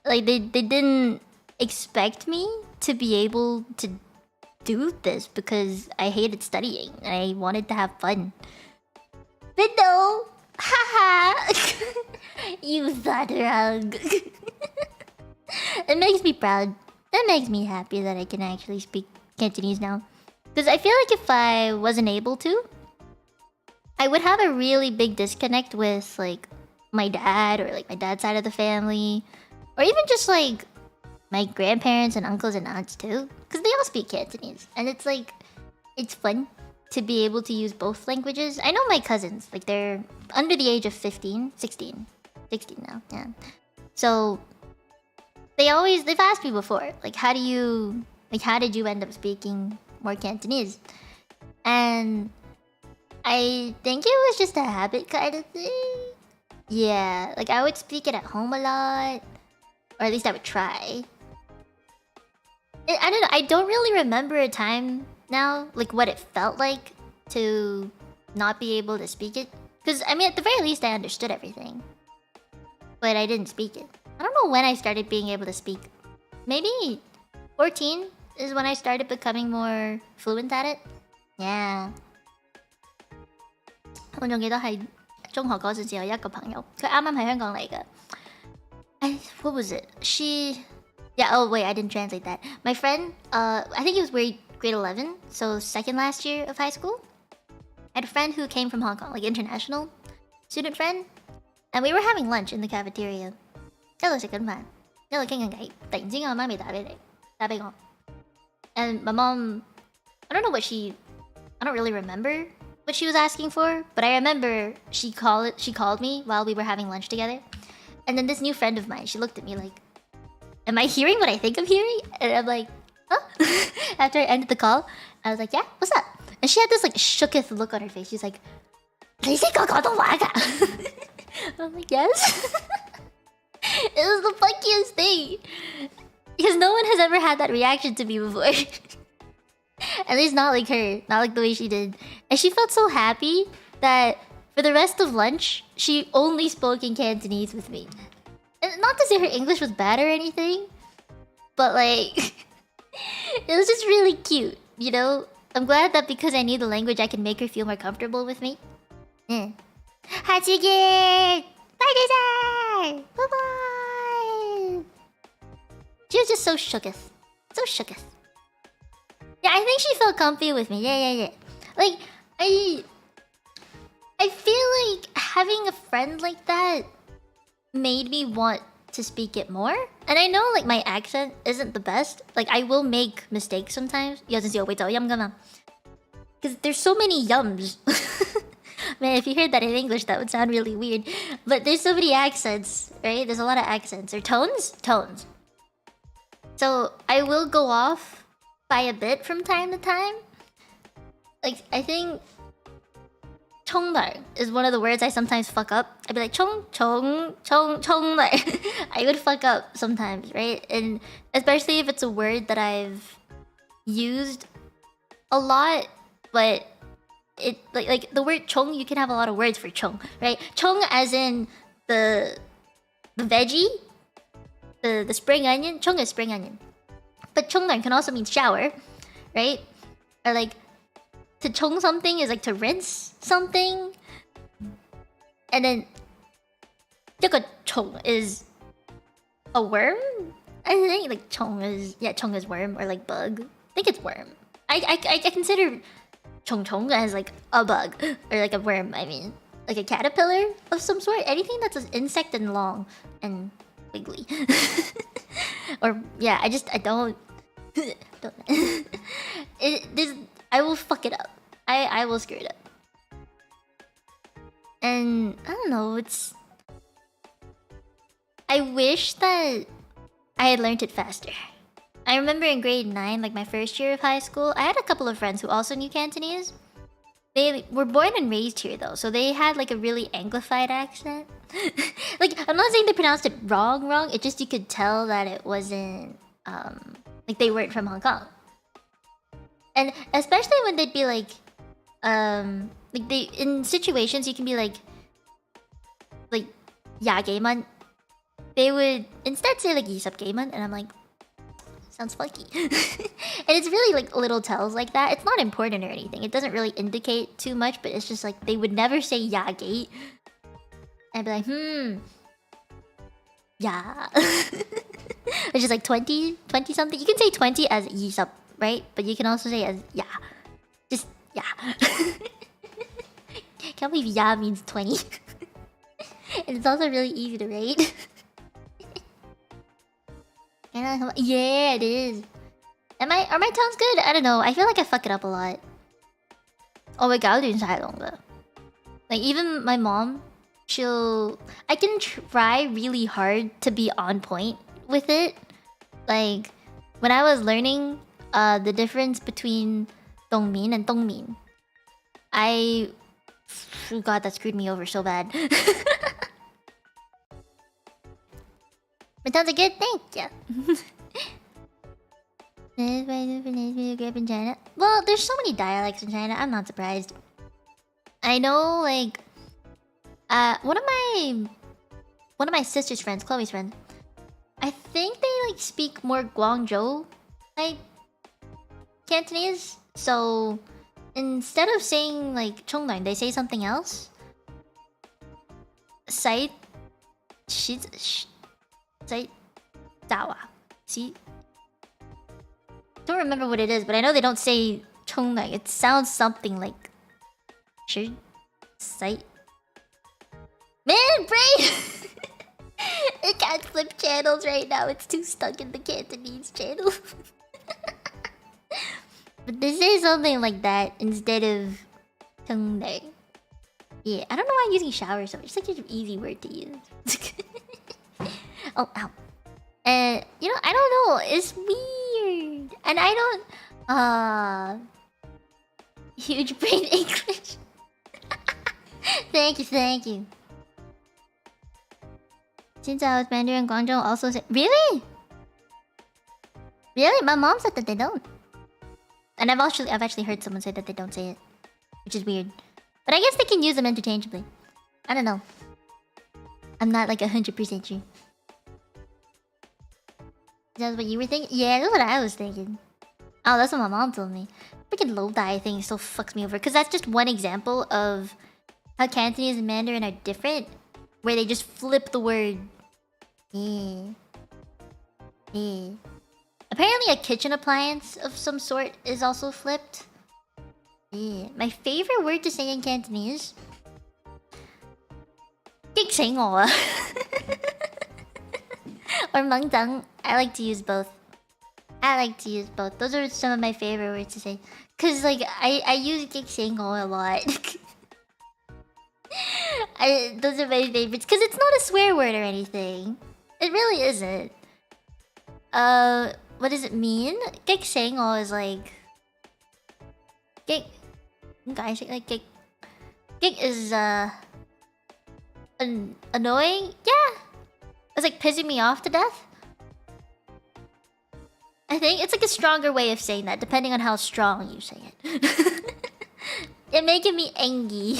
Like, they didn't expect me to be able to do this because I hated studying and I wanted to have fun. But no! Haha! You thought wrong. It makes me proud. It makes me happy that I can actually speak Cantonese now. Because I feel like if I wasn't able to, I would have a really big disconnect with like my dad or like my dad's side of the family. Or even just like my grandparents and uncles and aunts too. Because they all speak Cantonese. And it's like, it's fun to be able to use both languages. I know my cousins, like they're under the age of 16 now, yeah. So they've asked me before, like how did you end up speaking more Cantonese? And I think it was just a habit kind of thing. Yeah, like I would speak it at home a lot. Or at least I would try. I don't know, I don't really remember a time now, like what it felt like to not be able to speak it. Because, I mean, at the very least I understood everything. But I didn't speak it. I don't know when I started being able to speak. Maybe 14 is when I started becoming more fluent at it. Yeah. 我仲記得係中學嗰陣時有一個朋友，佢啱啱喺香港嚟嘅。What was it? Yeah, oh wait, I didn't translate that. My friend, I think he was grade 11, so second last year of high school. I had a friend who came from Hong Kong, like international student friend. And we were having lunch in the cafeteria. 一路食緊飯，一路傾緊偈。突然之間我媽咪打俾我。And my mom, I don't really remember what she was asking for, but I remember she called me while we were having lunch together. And then this new friend of mine, she looked at me like, am I hearing what I think I'm hearing? And I'm like, huh? After I ended the call, I was like, yeah, what's up? And she had this like shooketh look on her face. She's like, 你識講廣東話㗎? I'm like, yes. It was the funkiest thing. Because no one has ever had that reaction to me before. At least not like her. Not like the way she did. And she felt so happy that for the rest of lunch, she only spoke in Cantonese with me. And not to say her English was bad or anything, but like, it was just really cute, you know? I'm glad that because I knew the language, I could make her feel more comfortable with me. Yeah. Hachige! Bye, Daisy! Bye-bye! She was just so shooketh. So shooketh. Yeah, I think she felt comfy with me. Yeah. Like, I feel like having a friend like that made me want to speak it more. And I know like my accent isn't the best. Like I will make mistakes sometimes. Because there's so many yums. Man, if you heard that in English, that would sound really weird. But there's so many accents, right? There's a lot of accents. Or tones? Tones. So I will go off by a bit from time to time. Like, I think 청달 is one of the words I sometimes fuck up. I'd be like, 청달. I would fuck up sometimes, right? And especially if it's a word that I've used a lot, but it like the word 청, you can have a lot of words for 청, right? 청 as in the veggie, the spring onion. 청 is spring onion. But 청달 can also mean shower, right? Or like to 청 something is like to rinse something. And then 这个청 is a worm. I think like 청 is worm or like bug. I think it's worm. I consider 청 as like a bug or like a worm. I mean, like a caterpillar of some sort. Anything that's an insect and long and wiggly. Or yeah, I don't Don't. I will fuck it up. I will screw it up. And I don't know. I wish that I had learned it faster. I remember in grade 9, like my first year of high school, I had a couple of friends who also knew Cantonese. They were born and raised here though, so they had like a really anglified accent. Like, I'm not saying they pronounced it wrong. It just you could tell that it wasn't like they weren't from Hong Kong. And especially when they'd be like they in situations you can be like ya gayman. They would instead say like yisap gayman, and I'm like, sounds funky. And it's really like little tells like that. It's not important or anything. It doesn't really indicate too much, but it's just like they would never say ya gate. And I'd be like, yeah. Which is like 20 something. You can say 20 as yisap, right? But you can also say as ya. Just ya. Can't believe ya means 20. And it's also really easy to rate. Yeah, it is. Are my tones good? I don't know. I feel like I fuck it up a lot. Oh my god, like even my mom, I can try really hard to be on point with it. Like when I was learning the difference between Dongmin and Dongmin, oh god, that screwed me over so bad. My tones are good, thank you. In China. Well, there's so many dialects in China. I'm not surprised. I know, like, one of my sister's friends, Chloe's friend. I think they like speak more Guangzhou like Cantonese. So instead of saying like Chongnan, they say something else. Sai, Sai, Dawa. See. Don't remember what it is, but I know they don't say Chongnai. It sounds something like should sight. Man, brain! It can't flip channels right now. It's too stuck in the Cantonese channel. But they say something like that instead of Chongnai. Yeah, I don't know why I'm using shower so much. It's like such an easy word to use. Oh, ow. And you know, I don't know. It's weird, and I don't. Huge brain English. Thank you. Since I was Mandarin, Guangzhou also say really. My mom said that they don't, and I've actually heard someone say that they don't say it, which is weird. But I guess they can use them interchangeably. I don't know. I'm not like 100% sure. That's what you were thinking? Yeah, that's what I was thinking. Oh, that's what my mom told me. Freaking low-dye thing still fucks me over. Because that's just one example of how Cantonese and Mandarin are different. Where they just flip the word. Yeah. Apparently a kitchen appliance of some sort is also flipped. Yeah. My favorite word to say in Cantonese. Kiksengoa. Or mangdang. I like to use both. Those are some of my favorite words to say. Cause like I use Kiksengo a lot. Those are my favorites. Cause it's not a swear word or anything. It really isn't. What does it mean? Kiksengo is like guys like Kik is annoying? Yeah. It's like pissing me off to death. I think it's like a stronger way of saying that, depending on how strong you say it. It making me angry.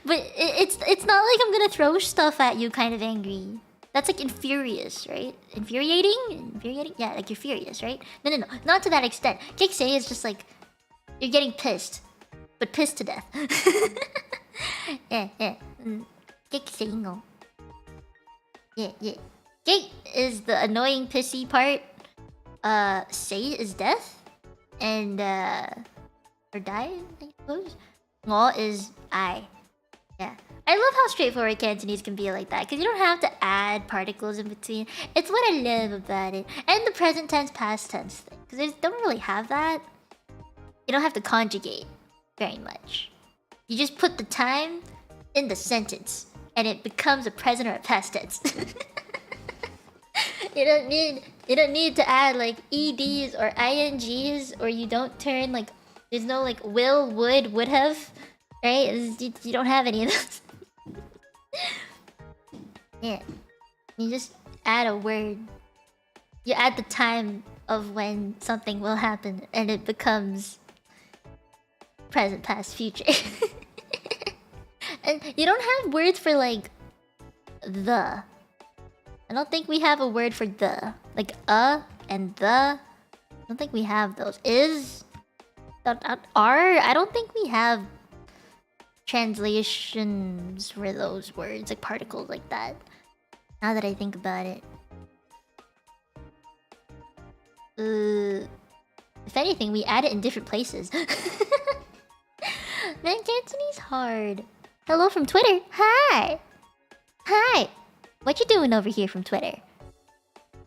But it's not like I'm gonna throw stuff at you kind of angry. That's like infurious, right? Infuriating? Yeah, like you're furious, right? No. Not to that extent. Kiksei is just like you're getting pissed. But pissed to death. Yeah. Kiksei. Yeah. Gate is the annoying pissy part. Say is death. And or die, I suppose. Ngo is I. Yeah. I love how straightforward Cantonese can be like that, because you don't have to add particles in between. It's what I love about it. And the present tense, past tense thing, because they don't really have that. You don't have to conjugate very much. You just put the time in the sentence, and it becomes a present or a past tense. You don't need to add like eds or ings, or you don't turn like, there's no like will, would have, right? You don't have any of those. Yeah, you just add a word. You add the time of when something will happen, and it becomes present, past, future. And you don't have words for like the. I don't think we have a word for the. Like and the. I don't think we have those. Is. Are. I don't think we have translations for those words, like particles like that. Now that I think about it. If anything, we add it in different places. Man, Cantonese hard. Hello from Twitter. Hi. Hi. What you doing over here from Twitter?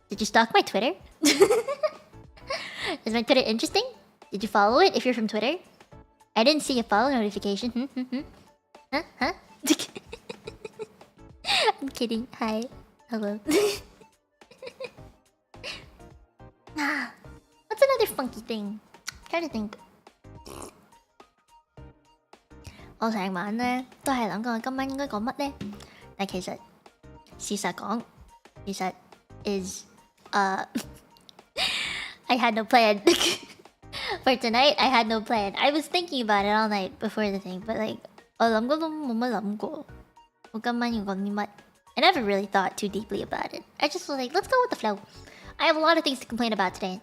Did you stalk my Twitter? Is my Twitter interesting? Did you follow it if you're from Twitter? I didn't see a follow notification. Huh? I'm kidding. Hi. Hello. What's another funky thing? Try to think. 我成晚咧都係諗緊今晚應該講乜咧，但其實事實講，其實 is I had no plan. For tonight, I had no plan. I was thinking about it all night before the thing, but like 我諗過都冇乜諗過，我今晚要講啲乜。I never really thought too deeply about it. I just was like, let's go with the flow. I have a lot of things to complain about today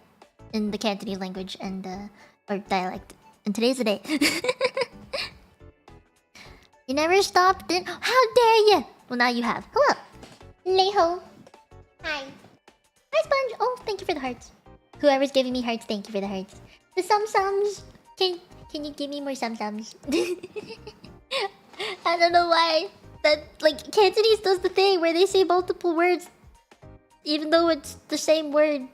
in the Cantonese language and or dialect, and today's the day. You never stopped it. How dare you? Well, now you have. Hello. Leho. Hi. Hi, Sponge. Oh, thank you for the hearts. Whoever's giving me hearts, thank you for the hearts. The sum-sums. Can you give me more sum-sums? I don't know why. That, like, Cantonese does the thing where they say multiple words even though it's the same word.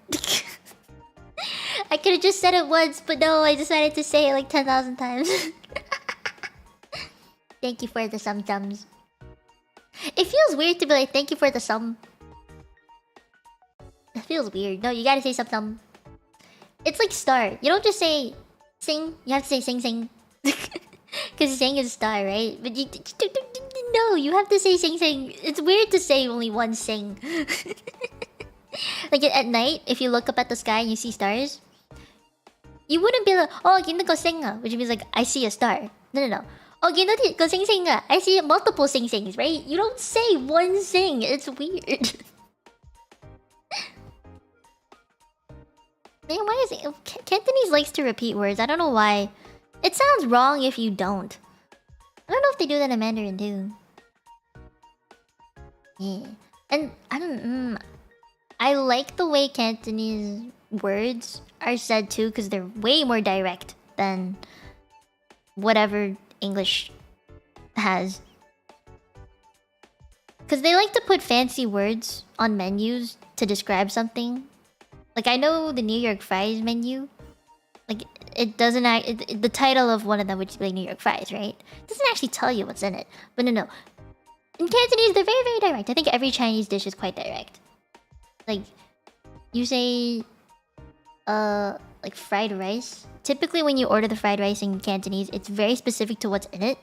I could have just said it once, but no, I decided to say it like 10,000 times. Thank you for the sum-sums. It feels weird to be like, thank you for the sum. It feels weird. No, you gotta say sum-sum. It's like star. You don't just say sing. You have to say sing-sing. Because sing is star, right? But you... No, you have to say sing-sing. It's weird to say only one sing. Like at night, if you look up at the sky and you see stars, you wouldn't be like, oh, gina ko sing ah, which means like, I see a star. No. Oh, gina ko sing sing ah, I see multiple sing-sings, right? You don't say one sing. It's weird. Man, why is it... Cantonese likes to repeat words. I don't know why. It sounds wrong if you don't. I don't know if they do that in Mandarin too. Yeah. And I don't... I like the way Cantonese words are said too, because they're way more direct than whatever English has. Because they like to put fancy words on menus to describe something. Like, I know the New York fries menu. Like, it doesn't the title of one of them would be like New York fries, right? It doesn't actually tell you what's in it. But no. In Cantonese, they're very, very direct. I think every Chinese dish is quite direct. Like, you say, like fried rice. Typically, when you order the fried rice in Cantonese, it's very specific to what's in it.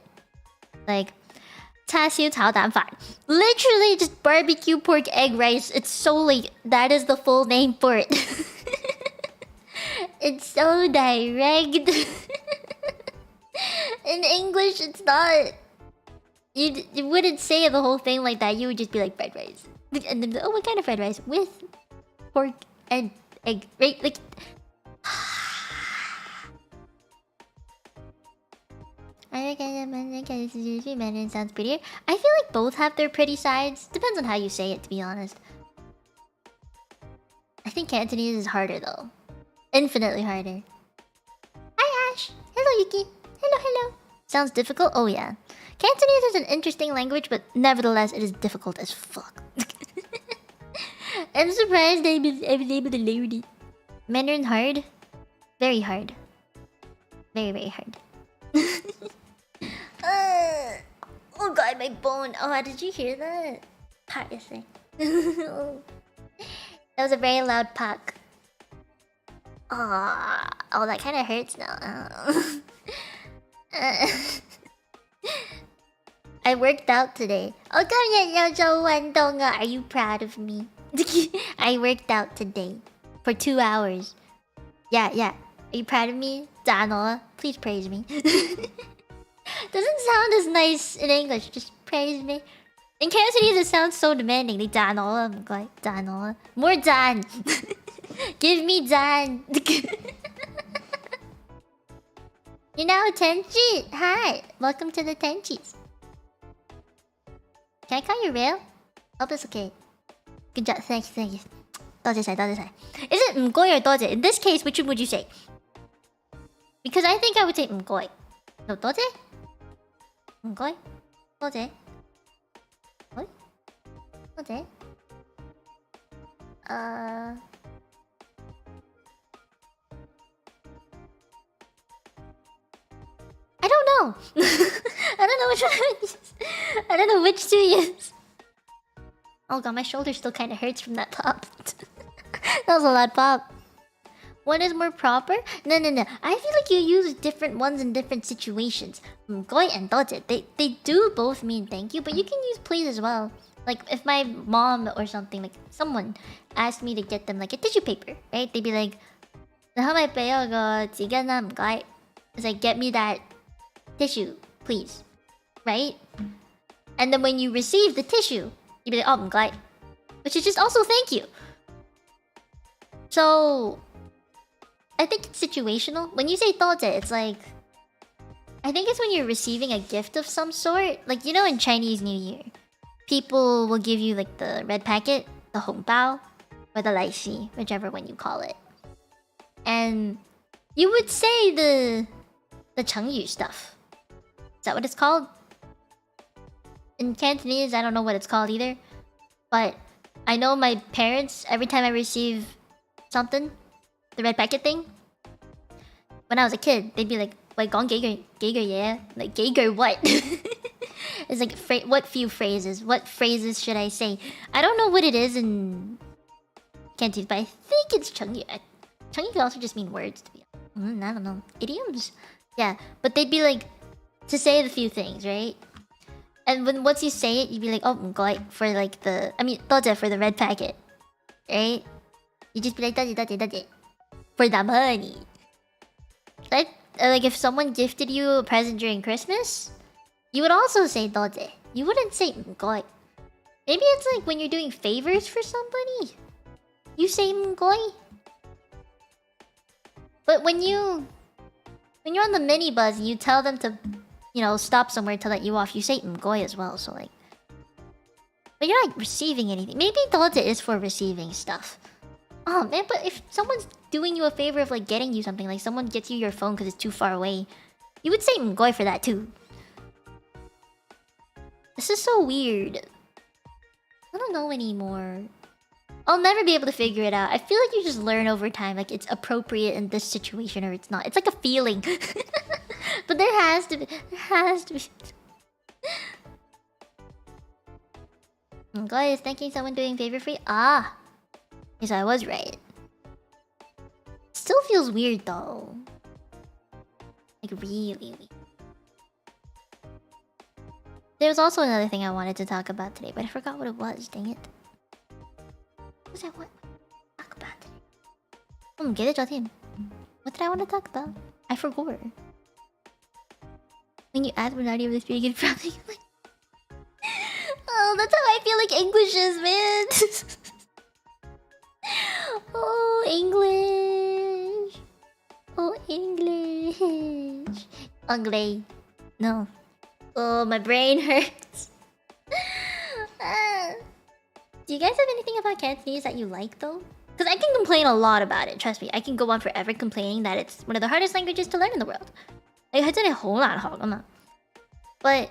Like, char siu cao dan fan. Literally just barbecue pork egg rice. It's so like, that is the full name for it. It's so direct. In English, it's not. You wouldn't say the whole thing like that. You would just be like, fried rice. And then, oh, what kind of fried rice? With pork and egg, right? Like... I think Mandarin sounds prettier. I feel like both have their pretty sides. Depends on how you say it, to be honest. I think Cantonese is harder, though. Infinitely harder. Hi, Ash. Hello, Yuki. Hello. Sounds difficult? Oh, yeah. Cantonese is an interesting language, but nevertheless, it is difficult as fuck. I'm surprised I was able to learn it. Mandarin hard? Very hard. Very, very hard. Oh god, my bone. Oh, did you hear that? Parasite. That was a very loud puck. Oh, that kind of hurts now. I worked out today. Are you proud of me? I worked out today for 2 hours. Yeah. Are you proud of me? Please praise me. Doesn't sound as nice in English. Just praise me. In Cantonese, it sounds so demanding. More Dan. Give me Dan. You're now a Tenchi. Hi. Welcome to the Tenchis. Can I call you real? Oh, that's okay. Good job. Thank you. Is it mgoy or doje? In this case, which one would you say? Because I think I would say mgoy. No, doje? Mgoy? Doje? What? Doje? I don't know. I don't know which one to use. I don't know which to use. Oh god, my shoulder still kind of hurts from that pop. That was a loud pop. One is more proper? No. I feel like you use different ones in different situations. Mgoy and doje, they do both mean thank you, but you can use please as well. Like if my mom or something, like someone asked me to get them like a tissue paper, right? They'd be like, it's like, get me that tissue, please. Right? And then when you receive the tissue, you'd be like, oh, mgoy. Which is just also thank you. So I think it's situational. When you say doje, it's like, I think it's when you're receiving a gift of some sort. Like, you know, in Chinese New Year, people will give you like the red packet, the hongbao, or the laishi, whichever one you call it. And you would say the chengyu stuff. Is that what it's called? In Cantonese, I don't know what it's called either. But I know my parents, every time I receive something, the red packet thing, when I was a kid, they'd be like, "Wait, gong gager, yeah." Like, gager what? It's like, what few phrases? What phrases should I say? I don't know what it is in Cantonese, but I think it's chengyu. Chengyu could also just mean words, to be honest. I don't know. Idioms? Yeah, but they'd be like, to say the few things, right? And once you say it, you'd be like, oh, mgoy, for like doje for the red packet. Right? You just be like, doje. For the money. Like if someone gifted you a present during Christmas, you would also say doje. You wouldn't say mgoy. Maybe it's like when you're doing favors for somebody, you say mgoy. But when you're on the minibus and you tell them to, stop somewhere to let you off, you say mgoy as well, so like... But you're not receiving anything. Maybe doje is for receiving stuff. Oh man, but if someone's doing you a favor of like getting you something, like someone gets you your phone because it's too far away, you would say mgoy for that too. This is so weird. I don't know anymore. I'll never be able to figure it out. I feel like you just learn over time, like it's appropriate in this situation or it's not. It's like a feeling. But there has to be. Mgoy is thanking someone doing favor for you. Ah! Yes, I was right. Still feels weird though. Like really weird. There's also another thing I wanted to talk about today, but I forgot what it was, dang it. What was I want to talk about today? What did I want to talk about? I forgot. When you ask Renati of this pretty good probably like... Oh, that's how I feel like English is, man. Oh, English. Oh, English. Anglais. No. Oh, my brain hurts. Do you guys have anything about Cantonese that you like, though? Because I can complain a lot about it, trust me. I can go on forever complaining that it's one of the hardest languages to learn in the world. But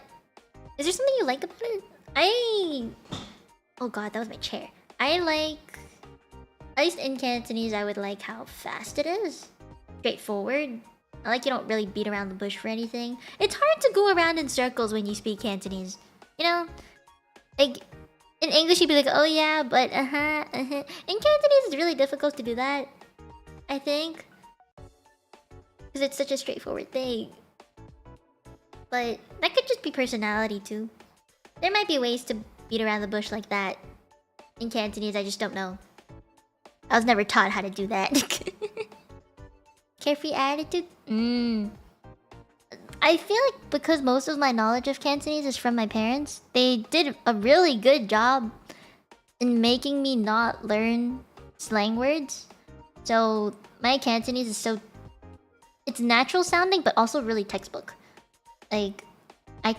Is there something you like about it? Oh god, that was my chair. I like... At least in Cantonese, I would like how fast it is. Straightforward. I like you don't really beat around the bush for anything. It's hard to go around in circles when you speak Cantonese. You know? Like, in English you'd be like, oh yeah, but uh-huh. In Cantonese, it's really difficult to do that. I think. Because it's such a straightforward thing. But that could just be personality too. There might be ways to beat around the bush like that. In Cantonese, I just don't know. I was never taught how to do that. Carefree attitude? I feel like because most of my knowledge of Cantonese is from my parents, they did a really good job in making me not learn slang words. So my Cantonese is so... It's natural sounding, but also really textbook. Like, I'll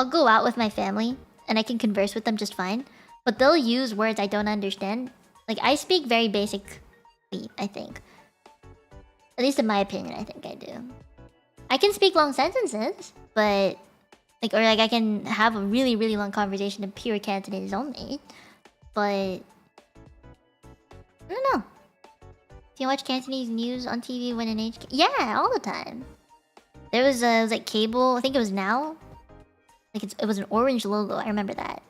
go out with my family, and I can converse with them just fine. But they'll use words I don't understand. Like, I speak very basically, I think. At least in my opinion, I think I do. I can speak long sentences, but... Or I can have a really, really long conversation in pure Cantonese only. But... I don't know. Do you watch Cantonese news on TV when in HK? Yeah, all the time. There was like cable, I think it was Now. Like it was an orange logo, I remember that.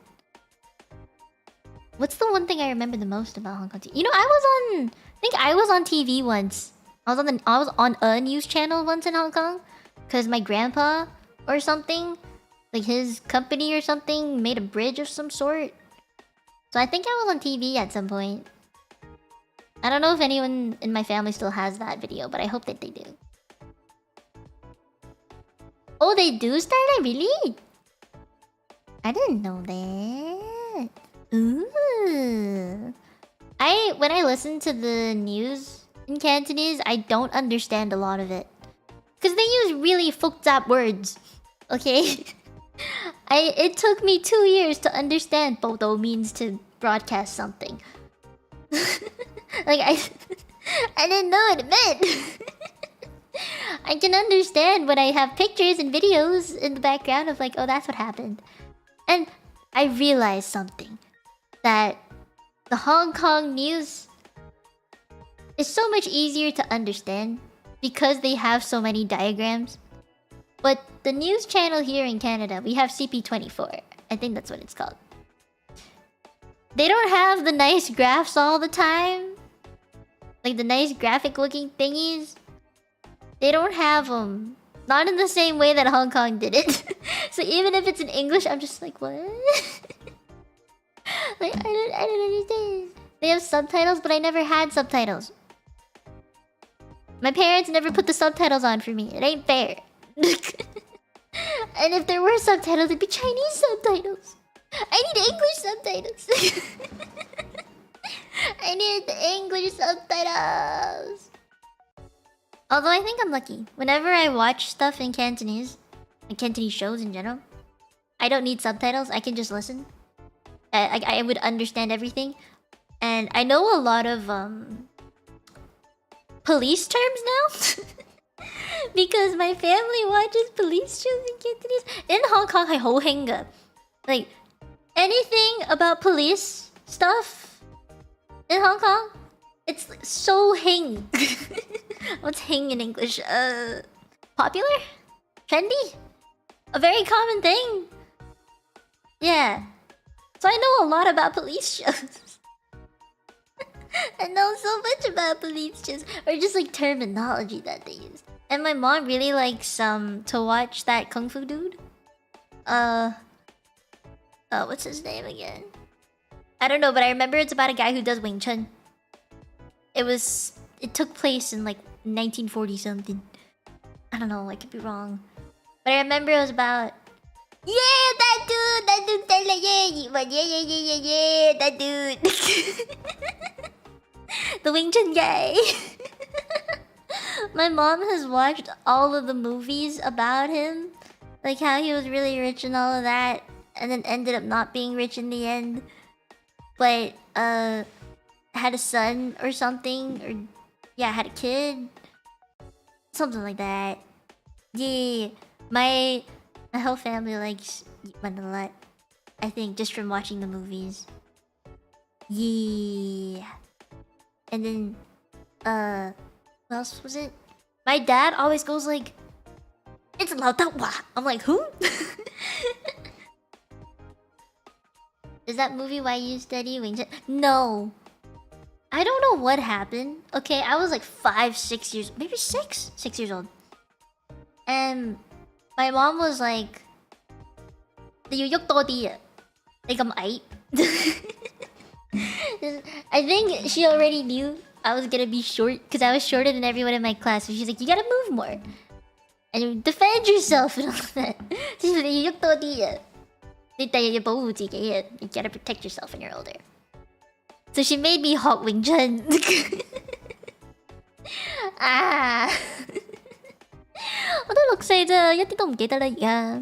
What's the one thing I remember the most about Hong Kong TV? You know, I think I was on TV once. I was on a news channel once in Hong Kong. Cause my grandpa or something, like his company or something, made a bridge of some sort. So I think I was on TV at some point. I don't know if anyone in my family still has that video, but I hope that they do. Oh, they do Starlight? Really? I didn't know that. Ooh. When I listen to the news in Cantonese, I don't understand a lot of it. Because they use really fucked up words. Okay? It took me 2 years to understand Bodo means to broadcast something. Like, I didn't know what it meant. I can understand when I have pictures and videos in the background of like, oh, that's what happened. And I realized something. That the Hong Kong news is so much easier to understand because they have so many diagrams. But the news channel here in Canada, we have CP24. I think that's what it's called. They don't have the nice graphs all the time. Like the nice graphic looking thingies. They don't have them. Not in the same way that Hong Kong did it. So even if it's in English, I'm just like, what? Like, I don't understand. They have subtitles, but I never had subtitles. My parents never put the subtitles on for me. It ain't fair. And if there were subtitles, it'd be Chinese subtitles. I need English subtitles. I need the English subtitles. Although I think I'm lucky. Whenever I watch stuff in Cantonese, like Cantonese shows in general, I don't need subtitles. I can just listen. I would understand everything. And I know a lot of police terms now. Because my family watches police shows in Cantonese. In Hong Kong, I ho henga. Like, anything about police stuff in Hong Kong, it's so heng. What's heng in English? Popular? Trendy? A very common thing. Yeah. So I know a lot about police shows. I know so much about police shows. Or just like terminology that they use. And my mom really likes to watch that Kung Fu dude. What's his name again? I don't know, but I remember it's about a guy who does Wing Chun. It took place in like 1940 something. I don't know, I could be wrong. But I remember it was about... Yeah, that dude, yeah, that dude. The Wing Chun guy. My mom has watched all of the movies about him. Like how he was really rich and all of that. And then ended up not being rich in the end. But, had a son or something. Or, yeah, had a kid. Something like that. Yeah. My My whole family likes Yipman a lot. I think just from watching the movies. Yeah. And then, what else was it? My dad always goes like, "It's Lao Wa." I'm like, who? Is that movie why you study Wing Chun? No. I don't know what happened. Okay, I was like 5, 6 years, maybe 6 years old. And my mom was like, "You look todi." Like I'm eight. I think she already knew I was gonna be short because I was shorter than everyone in my class. So she's like, "You gotta move more and you defend yourself and all that." She's like, "You look todi." You gotta protect yourself when you're older. So she made me hot Wing Chun. Ah. 我都6歲咋，一啲都唔記得啦而家。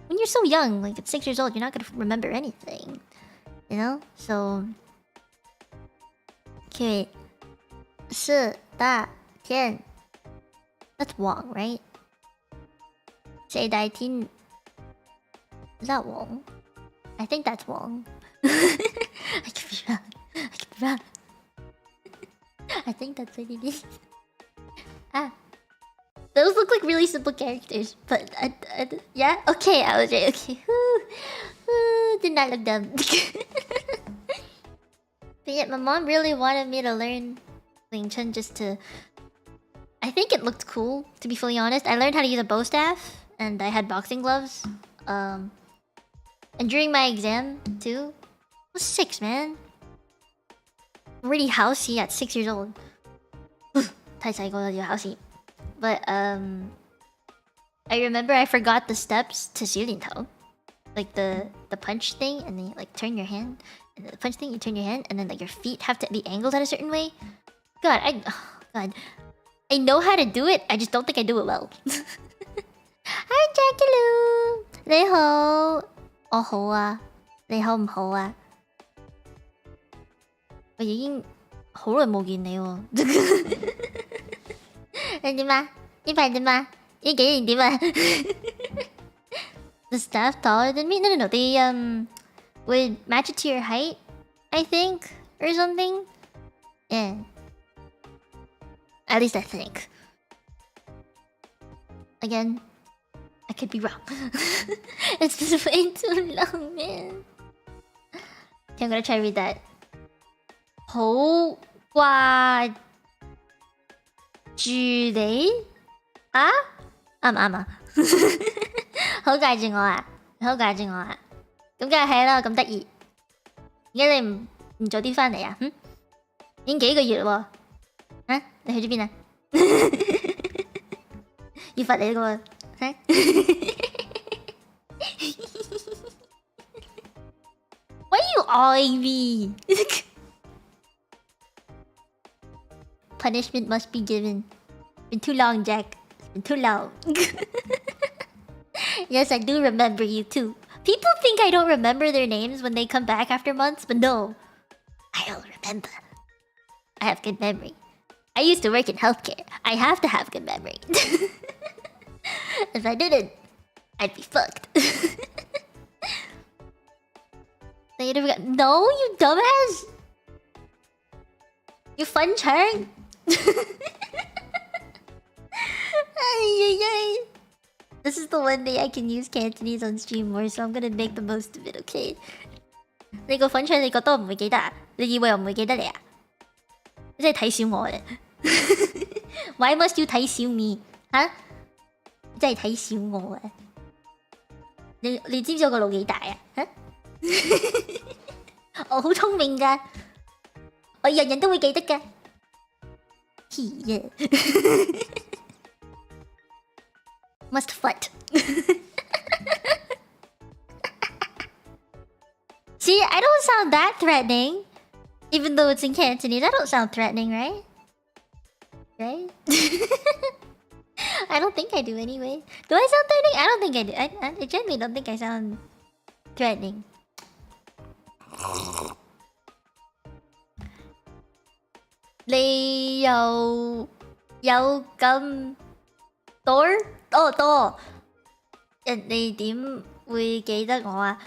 When you're so young, like at 6 years old, you're not gonna remember anything, you know? So, okay, 四大天 that's Wong, right? 四大天 is that Wong? I think that's Wong. I could be wrong. I could be wrong. I think that's what it is. Ah. Those look like really simple characters, but yeah? Okay, I was right, okay. Did not look dumb. But yet, my mom really wanted me to learn Wing Chun just to... I think it looked cool, to be fully honest. I learned how to use a bow staff, and I had boxing gloves. And during my exam, too... I was 6, man. Really housey at 6 years old. But I remember I forgot the steps to Xiulintao. Like the punch thing, and then you like turn your hand, and the punch thing you turn your hand, and then like your feet have to be angled at a certain way. God, I know how to do it. I just don't think I do it well. Hi, Jackaloo. 你好，我好啊，你好唔好啊？我已經好耐冇見你喎。你點啊？呢排點啊？呢幾年點啊？ The staff taller than me? No. They would match it to your height, I think, or something. Yeah. At least I think. Again, I could be wrong. It's been way too long, man. Okay, I'm gonna try to read that. 好掛住你啊？啱唔啱啊？好掛住我啊！好掛住我啊！咁梗係啦，咁得意。點解你唔早啲翻嚟啊？已經幾個月啦喎！啊，你去咗邊啊？要罰你個喎！ Why are you eyeing me? Punishment must be given. Been too long, Jack. Been too long. Yes, I do remember you too. People think I don't remember their names when they come back after months, but no. I'll remember. I have good memory. I used to work in healthcare. I have to have good memory. If I didn't, I'd be fucked. No, you dumbass! You fun churn! This is the one day I can use Cantonese on stream more, so I'm gonna make the most of it, okay? 你個粉腸你覺得我唔會記得啊？你以為我唔會記得你啊？你真係睇小我咧！Why must you 睇小 me？ 嚇？你真係睇小我啊！你知唔知我個腦幾大啊？嚇？我好聰明㗎，我人人都會記得㗎。Must foot. See, I don't sound that threatening. Even though it's in Cantonese, I don't sound threatening, right? Right? I don't think I do anyway. Do I sound threatening? I don't think I do. I genuinely don't think I sound threatening. Leo, yo, gum, door? Oh, door. 你點會記得我啊？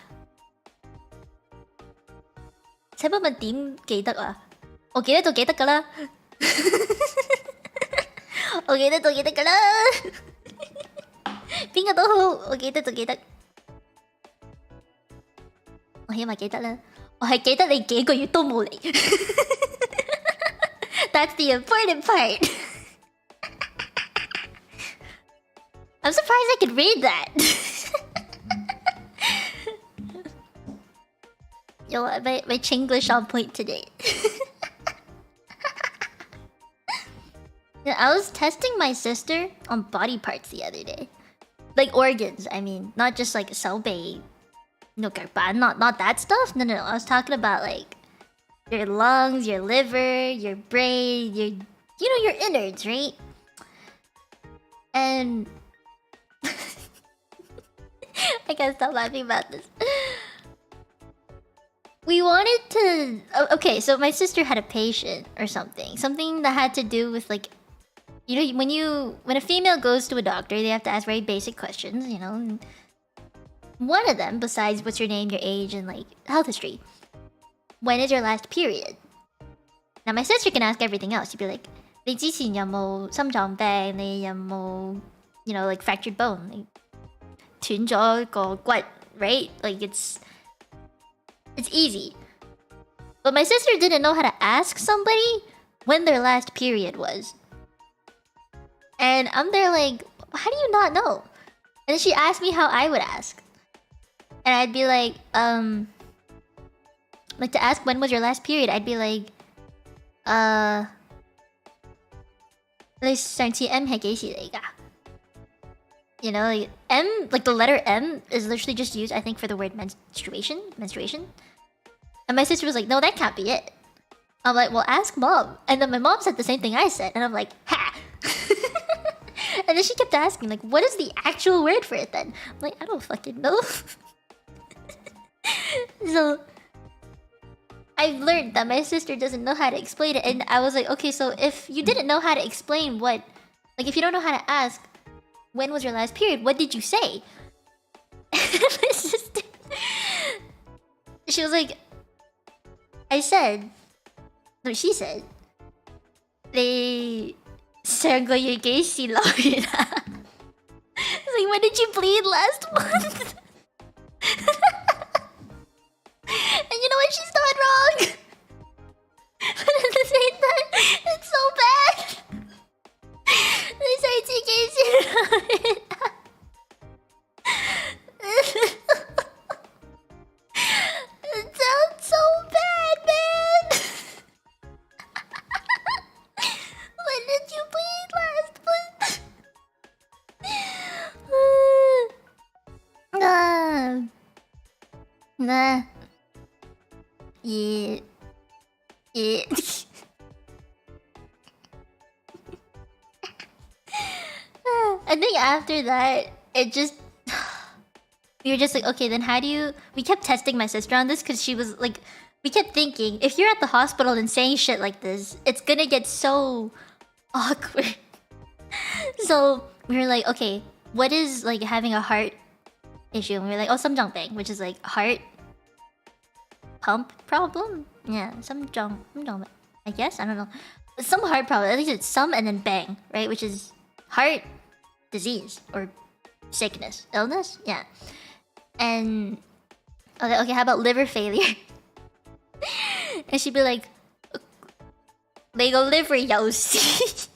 使乜問點記得啊？我記得就記得㗎啦，我記得就記得㗎啦，邊個都好，我記得就記得。我起碼記得啦，我係記得你幾個月都冇嚟。That's the important part. I'm surprised I could read that. Yo, my Chinglish on point today. Yeah, I was testing my sister on body parts the other day. Like organs, I mean. Not just like saubei. No, not that stuff. No. I was talking about like your lungs, your liver, your brain, your innards, right? And I can't stop laughing about this. We wanted to... Okay, so my sister had a patient or something. Something that had to do with like... You know, when a female goes to a doctor, they have to ask very basic questions, you know. One of them, besides what's your name, your age, and like health history. When is your last period? Now my sister can ask everything else. She'd be like, 你之前有冇心臟病？你有冇 you know, like fractured bone? Like, 斷咗個骨, right? Like it's easy. But my sister didn't know how to ask somebody when their last period was. And I'm there like, how do you not know? And then she asked me how I would ask. And I'd be like to ask when was your last period, I'd be like, 你上次 M 係幾時嚟㗎? You know, like M, like the letter M is literally just used, I think, for the word menstruation. And my sister was like, no, that can't be it. I'm like, well, ask mom. And then my mom said the same thing I said. And I'm like, ha! And then she kept asking, like, what is the actual word for it then? I'm like, I don't fucking know. So I've learned that my sister doesn't know how to explain it. And I was like, okay, so if you didn't know how to explain what... Like, if you don't know how to ask, when was your last period? What did you say? My sister... She was like... I said... No, she said... 你上個月幾時來啊? It's like, when did you bleed last month? And you know what? She's not wrong. But at the same time, it's so bad. They say it. It sounds so bad, man. When did you bleed last month? Nah. Yeah. I think after that, it just... We were just like, okay, then how do you... We kept testing my sister on this because she was like... We kept thinking, if you're at the hospital and saying shit like this, it's gonna get so awkward. So we were like, okay, what is like having a heart issue? And we were like, oh, samjang, which is like heart pump problem? Yeah, samjang, I guess? I don't know. Some heart problem. At least it's some and then bang, right? Which is heart disease or sickness. Illness? Yeah. And... Okay, how about liver failure? And she'd be like... They go liver yosi.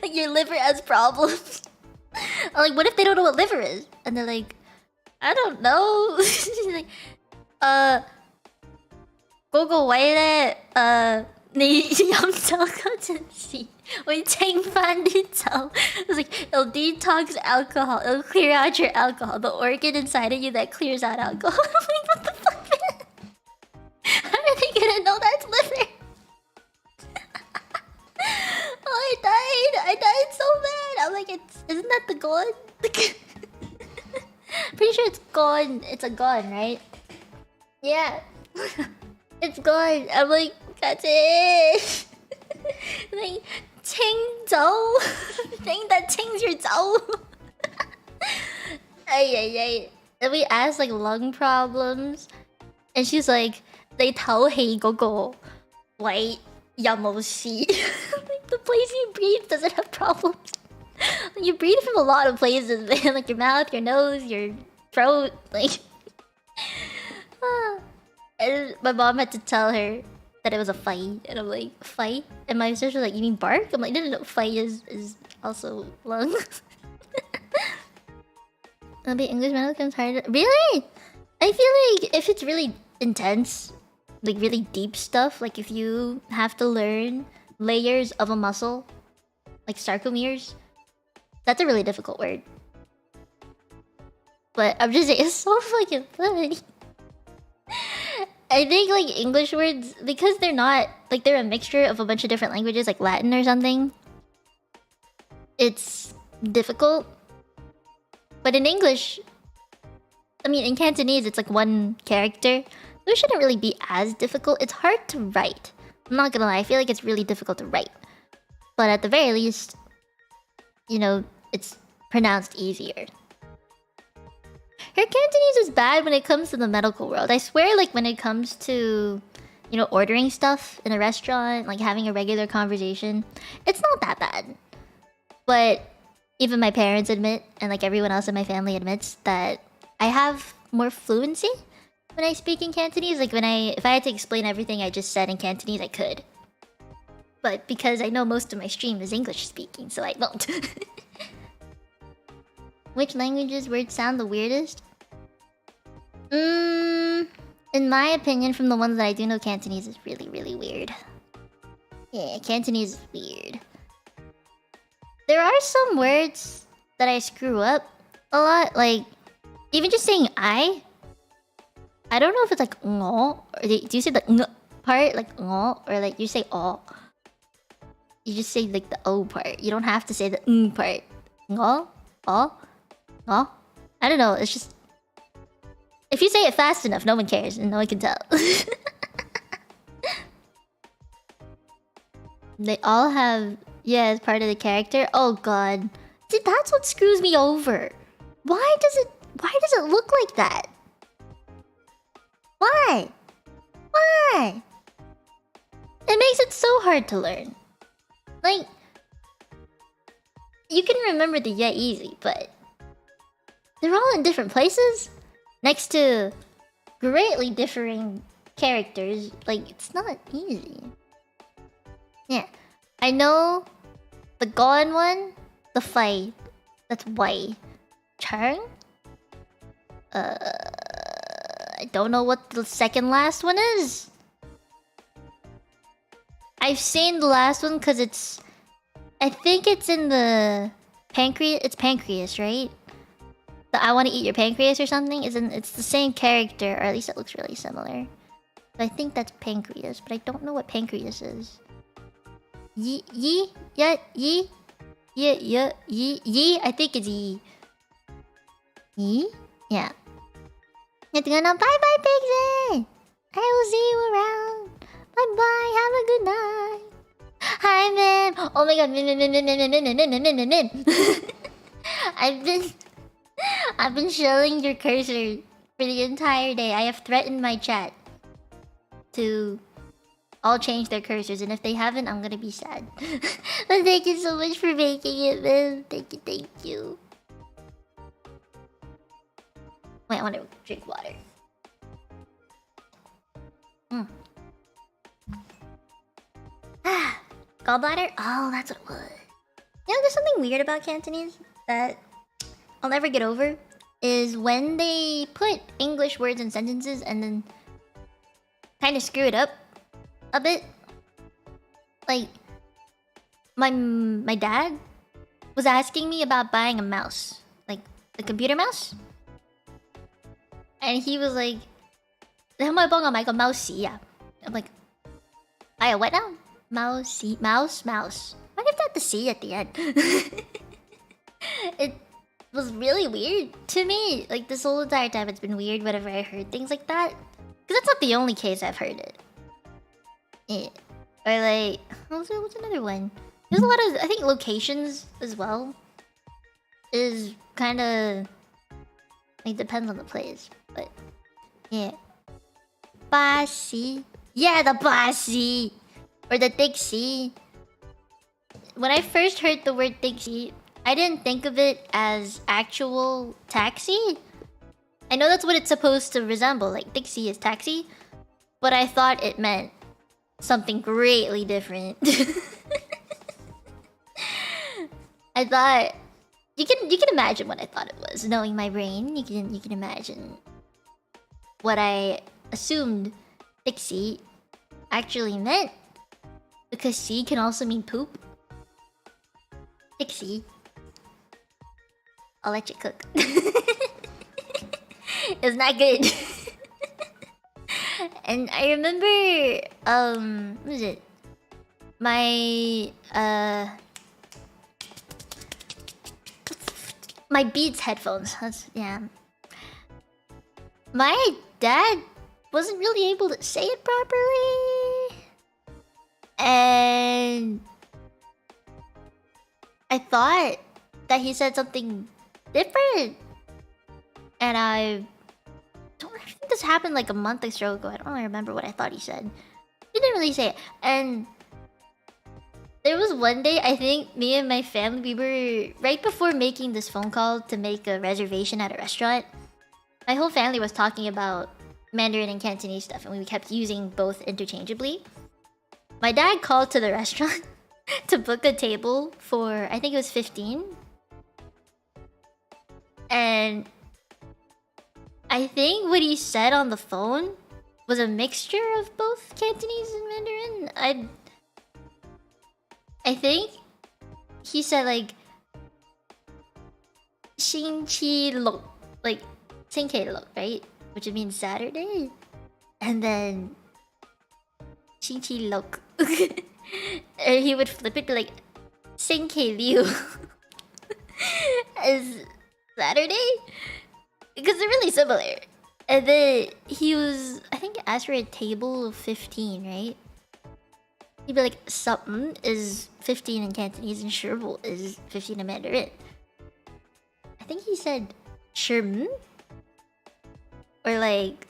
Like your liver has problems. I'm like, what if they don't know what liver is? And they're like, I don't know. She's like, 嗰個位呢，你飲酒嗰陣時會清返啲酒。It's like, it'll detox alcohol, it'll clear out your alcohol, the organ inside of you that clears out alcohol. I'm like, what the fuck, man? How are they gonna know that's liver? Oh, I died so bad. I'm like, isn't that the gun? Pretty sure it's gone. It's a gun, right? Yeah. It's gone. I'm like, that's it. Like, 清酒. Thing that tings your 酒. Ay, ay, ay. And we asked like lung problems, and she's like, "they tell hey go go, white yamoshi." Like the place you breathe doesn't have problems. You breathe from a lot of places, man. Like your mouth, your nose, your throat. Like, and my mom had to tell her that it was a fight, and I'm like, fight? And my sister was like, you mean bark? I'm like, no, no, no. Fight is also lung. The English metal comes harder. Really? I feel like if it's really intense, like really deep stuff, like if you have to learn layers of a muscle, like sarcomeres, that's a really difficult word. But I'm just saying, it's so fucking funny. I think like English words, because they're not, like they're a mixture of a bunch of different languages, like Latin or something, it's difficult. But in English, I mean, in Cantonese, it's like one character. So it shouldn't really be as difficult. It's hard to write. I'm not gonna lie, I feel like it's really difficult to write. But at the very least, you know, it's pronounced easier. Her Cantonese is bad when it comes to the medical world. I swear, like, when it comes to, you know, ordering stuff in a restaurant, like having a regular conversation, it's not that bad. But even my parents admit, and like everyone else in my family admits, that I have more fluency when I speak in Cantonese. Like if I had to explain everything I just said in Cantonese, I could. But because I know most of my stream is English speaking, so I won't. Which languages words sound the weirdest? In my opinion, from the ones that I do know, Cantonese is really, really weird. Yeah, Cantonese is weird. There are some words that I screw up a lot, like even just saying I don't know if it's like ngo, or do you say the ng part like ngo, or like you say o. You just say like the o part. You don't have to say the ng part. Ngo, o, ngo. I don't know. It's just if you say it fast enough, no one cares and no one can tell. They all have, yeah, as part of the character. Oh god, see, that's what screws me over. Why does it look like that? Why? Why? It makes it so hard to learn. Like, you can remember the yeah easy, but they're all in different places next to greatly differing characters. Like, it's not easy. Yeah, I know the Gohan one, the fight. That's Wai. Chang? I don't know what the second last one is. I've seen the last one because it's... I think it's in the... Pancreas? It's Pancreas, right? The I want to eat your pancreas or something? It's the same character, or at least it looks really similar. But I think that's Pancreas, but I don't know what Pancreas is. Yi? Yeah, Yi? Yeah, Yi? I think it's Yi. Yi? Yeah. It's gonna bye-bye, Pixie! I will see you around. Bye-bye, have a good night. Hi, Mim! Oh my god, Mim. I've been shelling your cursor for the entire day. I have threatened my chat to all change their cursors, and if they haven't, I'm gonna be sad. But thank you so much for making it, Mim. Thank you. Wait, I want to drink water. Gallbladder? Oh, that's what it was. You know, there's something weird about Cantonese that I'll never get over. Is when they put English words in sentences and then kind of screw it up a bit. Like, my dad was asking me about buying a mouse. Like, a computer mouse. And he was like, I'm like, I'm like, buy a what now? Mouse. Why did that the C at the end? It was really weird to me. Like, this whole entire time it's been weird whenever I heard things like that. Because that's not the only case I've heard it. Yeah. Or like, what's another one? There's a lot of, I think, locations as well is kind of It depends on the place, but yeah. Basi. Yeah, the basi. Or the taxi. When I first heard the word taxi, I didn't think of it as actual taxi. I know that's what it's supposed to resemble, like taxi is taxi, but I thought it meant something greatly different. I thought you can imagine what I thought it was. Knowing my brain, you can imagine what I assumed taxi actually meant, because "si" can also mean poop. Taxi. I'll let you cook. It's not good. And I remember, what was it? My Beats headphones. Yeah. My dad wasn't really able to say it properly, and I thought that he said something different, and I think this happened like a month or so ago. I don't really remember what I thought he said. He didn't really say it. And there was one day, I think me and my family, we were right before making this phone call to make a reservation at a restaurant. My whole family was talking about Mandarin and Cantonese stuff, and we kept using both interchangeably. My dad called to the restaurant to book a table for, I think it was 15. And I think what he said on the phone was a mixture of both Cantonese and Mandarin. I think he said like 星期六, like 星期六, right? Which means Saturday. And then 星期六. And he would flip it to like 星期六 as Saturday, because they're really similar. And then he was, I think, asked for a table of 15, right? He'd be like, something is 15 in Cantonese and sherbo is 15 in Mandarin. I think he said sherm, or like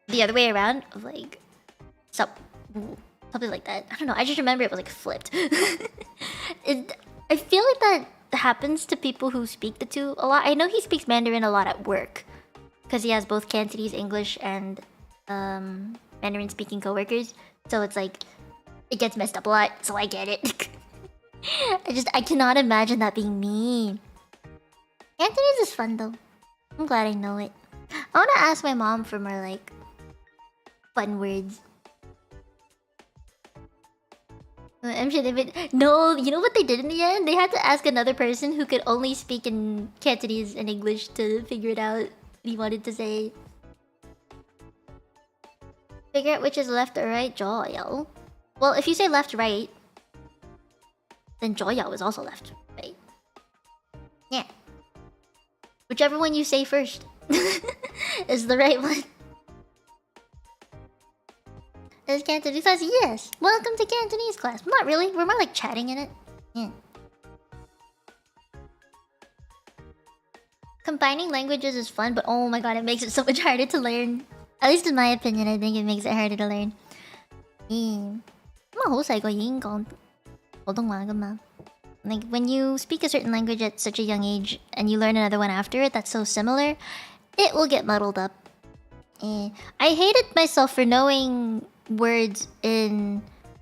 the other way around, of like something like that. I don't know. I just remember it was like flipped. I feel like that happens to people who speak the two a lot. I know he speaks Mandarin a lot at work, because he has both Cantonese, English, and Mandarin speaking coworkers. So it's like, it gets messed up a lot, so I get it. I cannot imagine that being me. Cantonese is fun though. I'm glad I know it. I want to ask my mom for more like fun words. I'm sure they would. No, you know what they did in the end? They had to ask another person who could only speak in Cantonese and English to figure it out what he wanted to say. Figure out which is left or right jaw, yo. Well, if you say left, right, then jaw is also left, right? Yeah. Whichever one you say first is the right one. Is Cantonese class? Yes. Welcome to Cantonese class. Not really. We're more like chatting in it. Yeah. Combining languages is fun, but oh my god, it makes it so much harder to learn. At least in my opinion, I think it makes it harder to learn. Like when you speak a certain language at such a young age and you learn another one after it that's so similar, it will get muddled up. I hated myself for knowing words in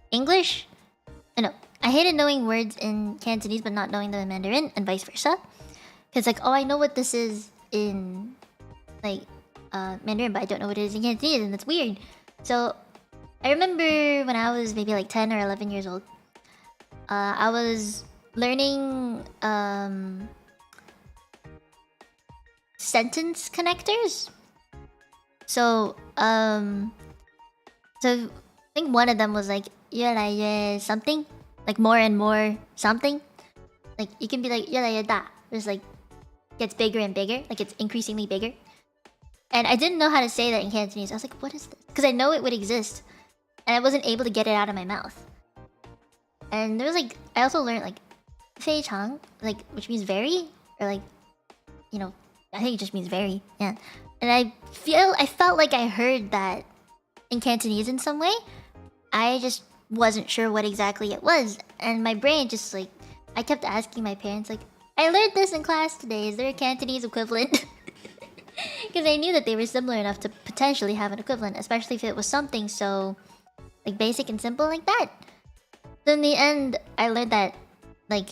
English. No, I hated knowing words in Cantonese but not knowing them in Mandarin, and vice versa. Because like, oh, I know what this is in like Mandarin, but I don't know what it is in Cantonese, and that's weird. So I remember when I was maybe like 10 or 11 years old, I was learning sentence connectors. So I think one of them was like 越来越 something, like more and more something. Like you can be like 越来越大, it's like gets bigger and bigger, like it's increasingly bigger. And I didn't know how to say that in Cantonese. I was like, what is this? Because I know it would exist, and I wasn't able to get it out of my mouth. And there was like, I also learned like 非常, like which means very, or like, you know, I think it just means very. Yeah. And I felt like I heard that in Cantonese in some way. I just wasn't sure what exactly it was. And my brain just like, I kept asking my parents like, I learned this in class today. Is there a Cantonese equivalent? Because I knew that they were similar enough to potentially have an equivalent, especially if it was something so like basic and simple like that. So in the end, I learned that like,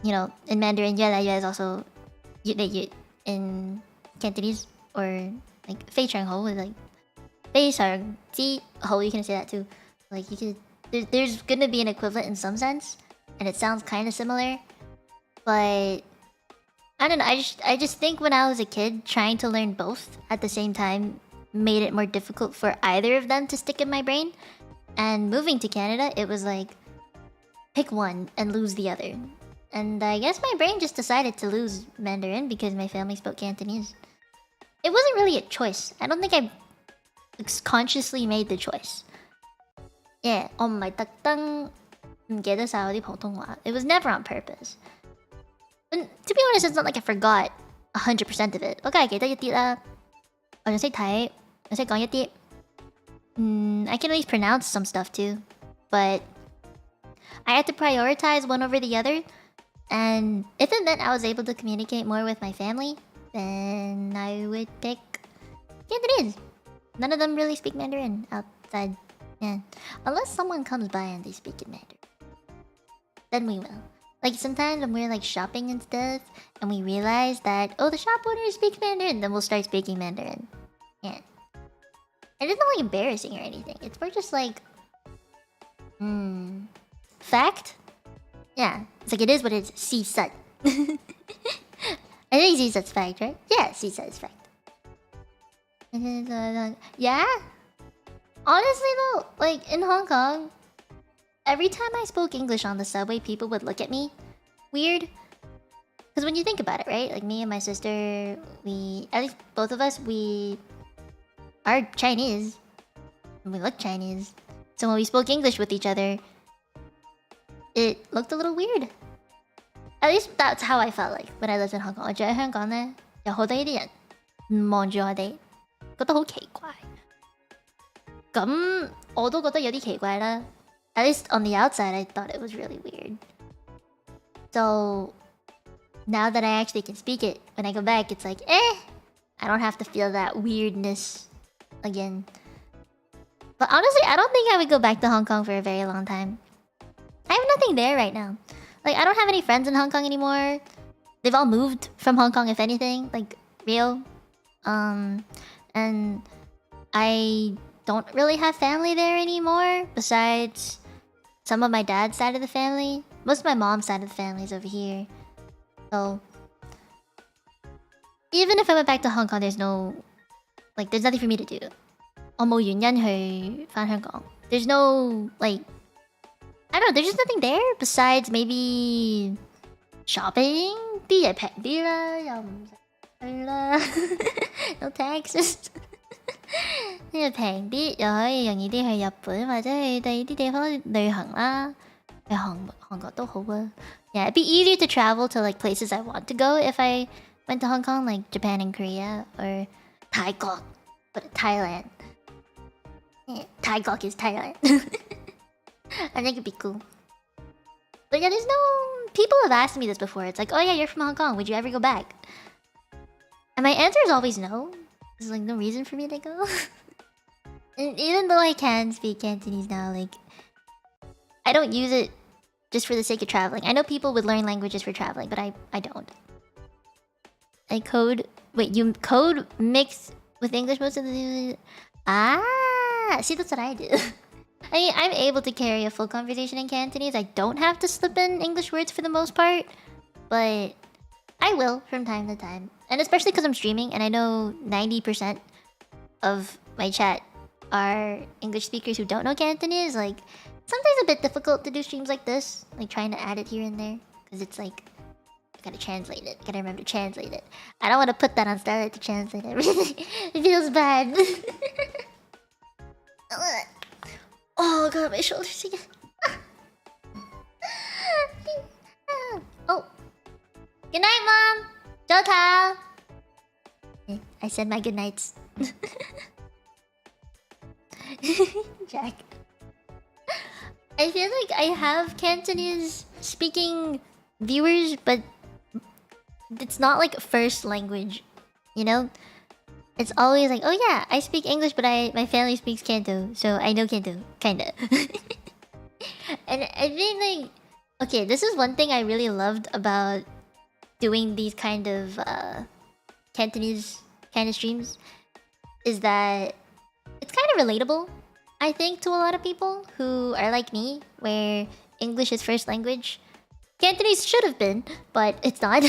you know, in Mandarin, yeah, is also in Cantonese or like Fei Chang Ho is like Fei Chang Ji Ho. You can say that too. Like you could, there's gonna be an equivalent in some sense, and it sounds kind of similar, but I don't know. I just think when I was a kid, trying to learn both at the same time made it more difficult for either of them to stick in my brain. And moving to Canada, it was like pick one and lose the other. And I guess my brain just decided to lose Mandarin because my family spoke Cantonese. It wasn't really a choice. I don't think I consciously made the choice. Yeah, on my takdang it was never on purpose. And to be honest, it's not like I forgot 100% of it. Okay, I can at least pronounce some stuff too, but I had to prioritize one over the other. And if it meant I was able to communicate more with my family, then I would pick Cantonese. None of them really speak Mandarin outside. Yeah. Unless someone comes by and they speak in Mandarin. Then we will. Like sometimes when we're like shopping and stuff, and we realize that, oh, the shop owner speaks Mandarin, then we'll start speaking Mandarin. Yeah. And it's not like embarrassing or anything. It's more just like, fact? Yeah. It's like it is what it is. Si sat. I think si sat's fact, right? Yeah, si sat is fact. Yeah? Honestly though, like in Hong Kong, every time I spoke English on the subway, people would look at me weird. Because when you think about it, right? Like me and my sister, at least both of us, we are Chinese. And we look Chinese. So when we spoke English with each other, it looked a little weird. At least that's how I felt like when I lived in Hong Kong. 我住喺香港呢，有好多呢啲人望住我哋，覺得好奇怪。咁我都覺得有啲奇怪啦。At least on the outside, I thought it was really weird. So now that I actually can speak it, when I go back, it's like, I don't have to feel that weirdness again. But honestly, I don't think I would go back to Hong Kong for a very long time. I have nothing there right now. Like, I don't have any friends in Hong Kong anymore. They've all moved from Hong Kong, if anything. Like, real. And I don't really have family there anymore. Besides some of my dad's side of the family. Most of my mom's side of the family is over here. So even if I went back to Hong Kong, there's nothing for me to do. 我冇原因去返香港. There's no, like, I don't know, there's just nothing there besides maybe shopping. 啲嘢平啲啦，又唔使去啦。No taxes. 呢個平啲，又可以容易啲去日本或者去第二啲地方旅行啦。去韓國都好啊。Yeah, it'd be easier to travel to like places I want to go if I went to Hong Kong, like Japan and Korea, or Thailand. But Thailand. Yeah, Thailand is Thailand. I think it'd be cool. But yeah, there's no... People have asked me this before. It's like, oh yeah, you're from Hong Kong. Would you ever go back? And my answer is always no. There's like no reason for me to go. And even though I can speak Cantonese now, like, I don't use it just for the sake of traveling. I know people would learn languages for traveling, but I don't. I code... Wait, you code mix with English most of the... Ah! See, that's what I do. I mean, I'm able to carry a full conversation in Cantonese. I don't have to slip in English words for the most part. But I will from time to time. And especially because I'm streaming and I know 90% of my chat are English speakers who don't know Cantonese. Like, sometimes a bit difficult to do streams like this. Like, trying to add it here and there. Because it's like, I gotta translate it. I gotta remember to translate it. I don't want to put that on Starlight to translate everything. It feels bad. Oh god, my shoulders again. Oh. Good night, Mom. Jota. I said my good nights. Jack. I feel like I have Cantonese speaking viewers, but it's not like first language, you know? It's always like, oh yeah, I speak English, but my family speaks Canto, so I know Canto, kinda. And I mean, like, okay, this is one thing I really loved about doing these kind of Cantonese kind of streams, is that it's kind of relatable, I think, to a lot of people who are like me, where English is first language. Cantonese should have been, but it's not.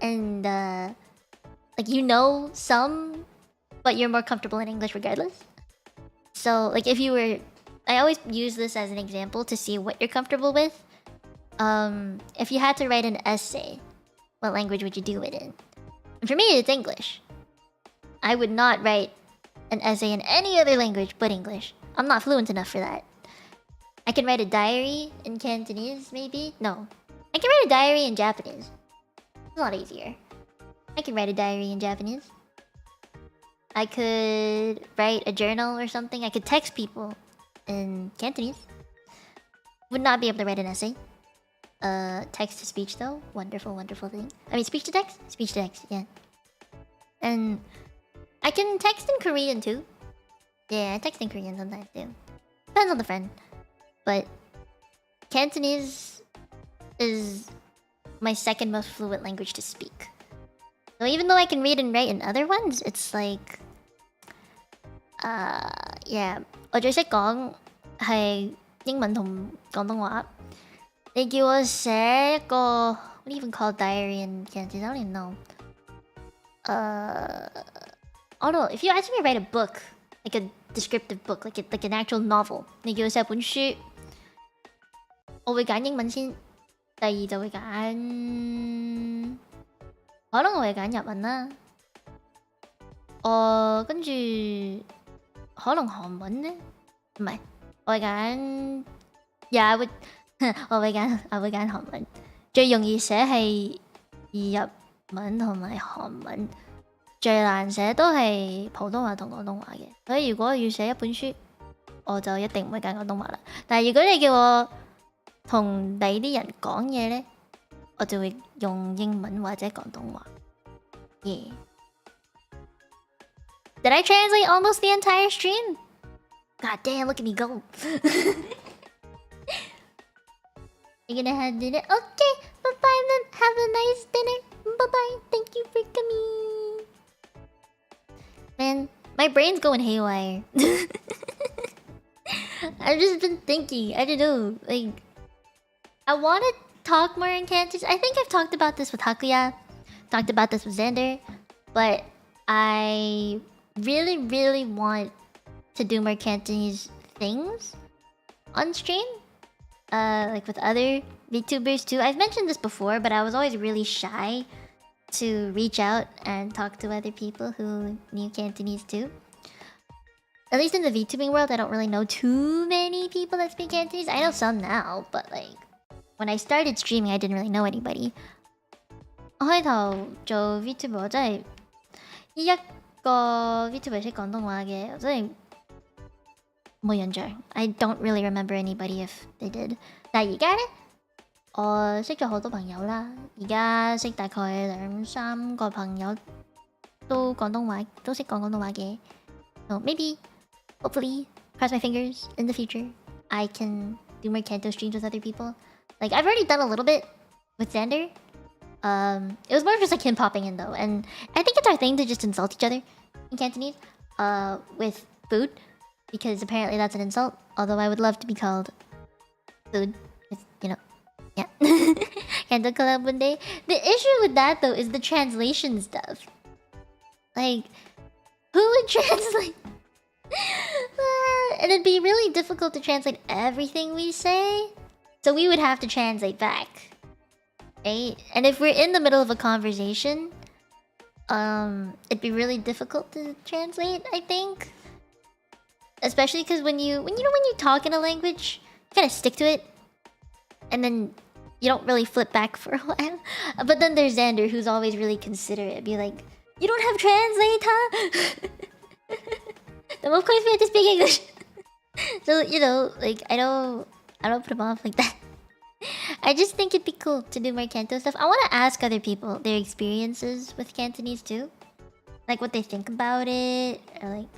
And like, you know some, but you're more comfortable in English regardless. So like, if you were, I always use this as an example to see what you're comfortable with. If you had to write an essay, what language would you do it in? And for me, it's English. I would not write an essay in any other language but English. I'm not fluent enough for that. I can write a diary in Cantonese, maybe? No. I can write a diary in Japanese. It's a lot easier. I can write a diary in Japanese. I could write a journal or something. I could text people in Cantonese. Would not be able to write an essay. Text to speech though. Wonderful, wonderful thing. I mean, speech to text? Speech to text, yeah. And I can text in Korean too. Yeah, I text in Korean sometimes too. Depends on the friend. But Cantonese is my second most fluent language to speak. So even though I can read and write in other ones, it's like... yeah. 我最識講係英文同廣東話。你叫我寫一個 what do you even call diary in Cantonese? I don't even know. Oh no, if you ask me to write a book, like a descriptive book, like an actual novel, 你叫我寫一本書，我會揀英文先，第二就會揀，可能我會揀日文啦。跟住可能韓文呢？唔係，我會揀，yeah, 我會揀韓文。最容易寫係日文同埋韓文，最難寫都係普通話同廣東話嘅。所以如果要寫一本書，我就一定唔會揀廣東話啦。但係如果你叫我同第啲人講嘢呢，我就會用英文或者廣東話。Yeah. Did I translate almost the entire stream? God damn, look at me go. You're gonna have dinner? Okay, bye-bye then. Have a nice dinner. Bye-bye. Thank you for coming. Man, my brain's going haywire. I've just been thinking. I don't know. Like, I want to talk more in Cantonese. I think I've talked about this with Hakuya. Talked about this with Xander. But I really, really want to do more Cantonese things on stream. Like with other VTubers too. I've mentioned this before, but I was always really shy to reach out and talk to other people who knew Cantonese too. At least in the VTubing world, I don't really know too many people that speak Cantonese. I know some now, but like when I started streaming, I didn't really know anybody. 我開頭做 VTuber 我真係一個 VTuber 識廣東話嘅，我真係冇印象。I don't really remember anybody if they did。但係而家呢，我識咗好多朋友啦。而家識大概2、3個朋友都廣東話，都識講廣東話嘅。So maybe, hopefully, cross my fingers, in the future, I can do more Kanto streams with other people. Like, I've already done a little bit with Xander. It was more just like him popping in though. And I think it's our thing to just insult each other in Cantonese with food. Because apparently that's an insult. Although I would love to be called food. It's, you know, yeah. Kanto collab one day. The issue with that though is the translation stuff. Like, who would translate? And it'd be really difficult to translate everything we say. So we would have to translate back. Right? And if we're in the middle of a conversation, it'd be really difficult to translate, I think. Especially because when you talk in a language, you kind of stick to it, and then you don't really flip back for a while. But then there's Xander, who's always really considerate. Be like, You don't have translator. Then of course we have to speak English. So you know, like I don't put them off like that. I just think it'd be cool to do more Canto stuff. I want to ask other people their experiences with Cantonese too, like what they think about it, or like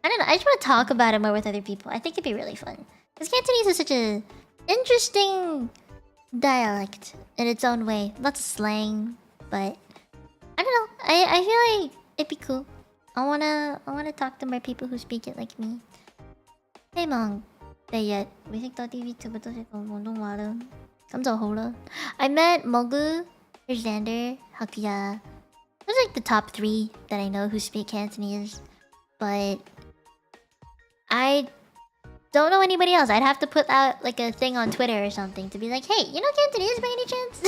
I don't know. I just want to talk about it more with other people. I think it'd be really fun because Cantonese is such a interesting dialect in its own way. Lots of slang, but I don't know. I feel like it'd be cool. I wanna talk to more people who speak it like me. Hey Mong, yet we think that TV to but I met Mogu, Xander, Hakuya. Those are like the top 3 that I know who speak Cantonese, but I don't know anybody else. I'd have to put out like a thing on Twitter or something to be like, hey, you know Cantonese by any chance?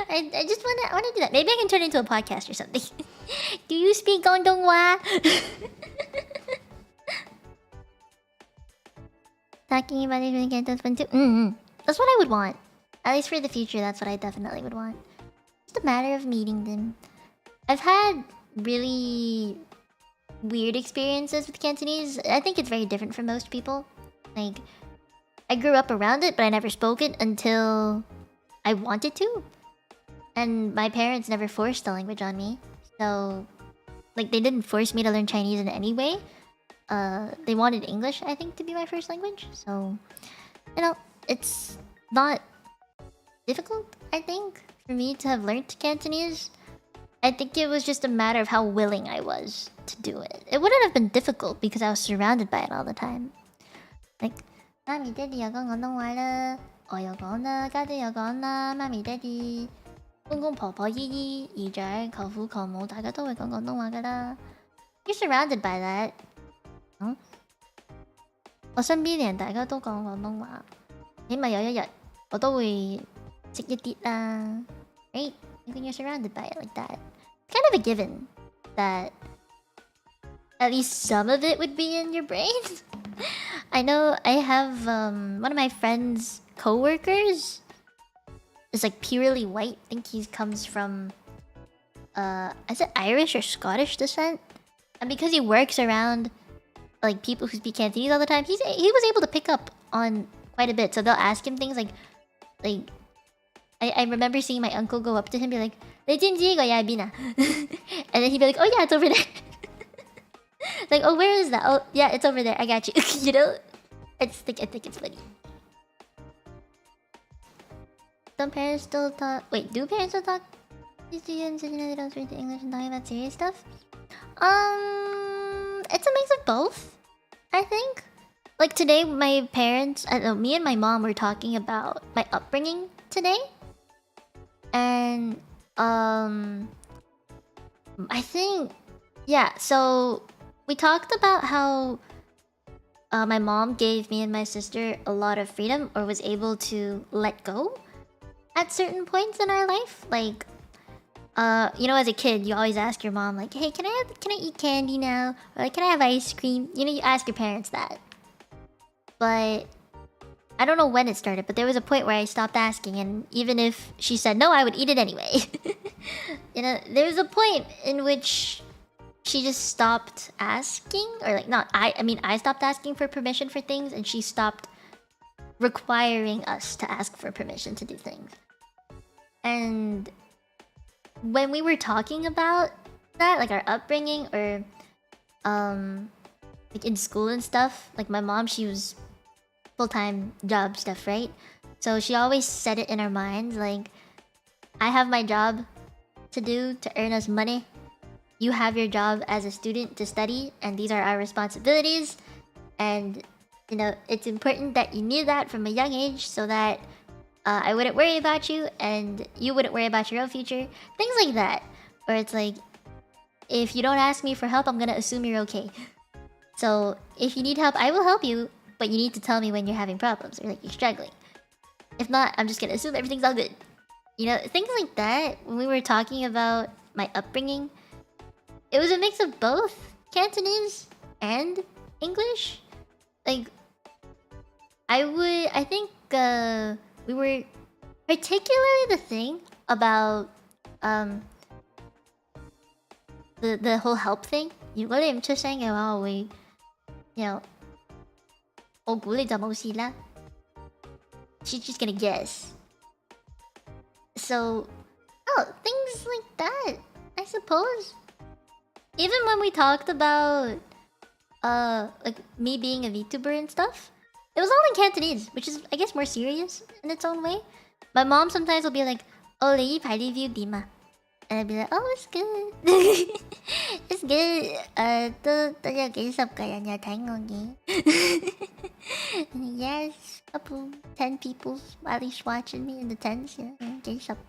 I just wanna do that. Maybe I can turn it into a podcast or something. Do you speak Gongdonghua? Talking about it Cantonese fun too. That's what I would want. At least for the future, that's what I definitely would want. Just a matter of meeting them. I've had really weird experiences with Cantonese. I think it's very different from most people. Like, I grew up around it, but I never spoke it until I wanted to. And my parents never forced the language on me. So, like, they didn't force me to learn Chinese in any way. They wanted English, I think, to be my first language. So, you know, it's not difficult, I think, for me to have learned Cantonese. I think it was just a matter of how willing I was to do it. It wouldn't have been difficult because I was surrounded by it all the time. Like, Mommy, Daddy, I got no water. Oh, you're gonna, Daddy, you're gonna, Mommy, Daddy. 公公婆婆、姨姨、姨仔、舅父、舅母，大家都會講廣東話㗎啦。You're surrounded by that. 我身邊嘅人大家都講廣東話，起碼有一日我都會識一啲啦。Right? When you're surrounded by it like that, it's kind of a given that at least some of it would be in your brain. I know I have one of my friend's co-workers is like purely white. I think he comes from is it Irish or Scottish descent? And because he works around like people who speak Cantonese all the time, he was able to pick up on quite a bit. So they'll ask him things like I remember seeing my uncle go up to him and be like, and then he'd be like, oh yeah, it's over there. Like, oh, where is that? Oh yeah, it's over there. I got you. You know? I think it's funny. Some parents still talk. Wait, do parents still talk? These students said they don't speak English and talking about serious stuff. It's a mix of both, I think. Like today, my parents, me and my mom were talking about my upbringing today, and I think so we talked about how my mom gave me and my sister a lot of freedom, or was able to let go at certain points in our life. Like, you know, as a kid, you always ask your mom, like, hey, can I eat candy now? Or like, can I have ice cream? You know, you ask your parents that. But I don't know when it started, but there was a point where I stopped asking, and even if she said no, I would eat it anyway. You know, there was a point in which she just stopped asking, or like, I stopped asking for permission for things, and she stopped requiring us to ask for permission to do things. And when we were talking about that, like our upbringing, or like in school and stuff, like my mom, she was full-time job stuff, right? So she always said it in her mind, like, I have my job to do to earn us money. You have your job as a student to study, and these are our responsibilities. And you know, it's important that you knew that from a young age, so that I wouldn't worry about you, and you wouldn't worry about your own future. Things like that. Where it's like, if you don't ask me for help, I'm gonna assume you're okay. So if you need help, I will help you, but you need to tell me when you're having problems, or like you're struggling. If not, I'm just gonna assume everything's all good. You know, things like that. When we were talking about my upbringing, it was a mix of both Cantonese and English. Like, I think we were particularly the thing about the whole help thing. 如果你唔出聲嘅話，我會 you know 我估你就冇事啦。She's just gonna guess. So, oh, things like that, I suppose. Even when we talked about, like me being a VTuber and stuff, it was all in Cantonese, which is, I guess, more serious in its own way. My mom sometimes will be like, "Oh, 你排啲 view 點啊?" And I'd be like, "Oh, it's good." It's good. 都有幾十個人有睇我嘅。Yes, couple 10 people at least watching me in the tens. Yeah,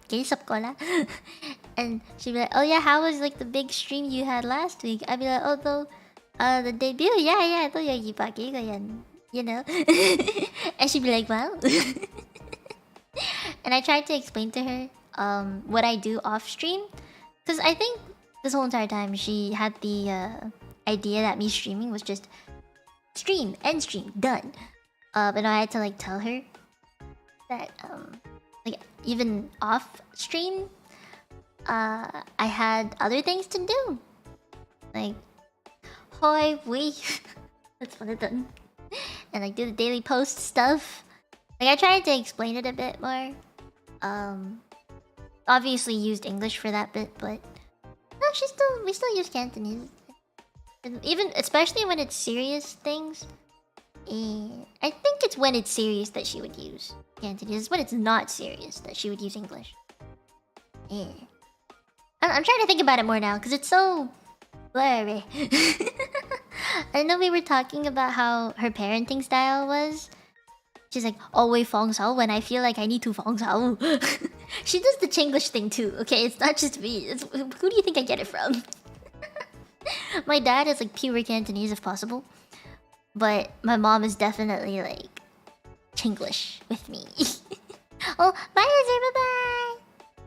幾十個啦。And she'd be like, "Oh yeah, how was like the big stream you had last week?" I'd be like, "Oh, the debut, yeah, 都有200幾個人, you know." And she'd be like, "Wow." And I tried to explain to her what I do off stream, because I think this whole entire time she had the idea that me streaming was just stream, end stream, done. But I had to like tell her that like even off stream, I had other things to do, like hoi we. That's one of them, and like do the daily post stuff. Like I tried to explain it a bit more. Obviously used English for that bit, but no, we still use Cantonese. And even especially when it's serious things. I think it's when it's serious that she would use Cantonese. It's when it's not serious that she would use English. I'm trying to think about it more now because it's so blurry. I know we were talking about how her parenting style was. She's like, always 放手 when I feel like I need to 放手. She does the Chinglish thing too, okay? It's not just me. Who do you think I get it from? My dad is like pure Cantonese if possible. But my mom is definitely like Chinglish with me. Oh, bye, Azir, bye-bye!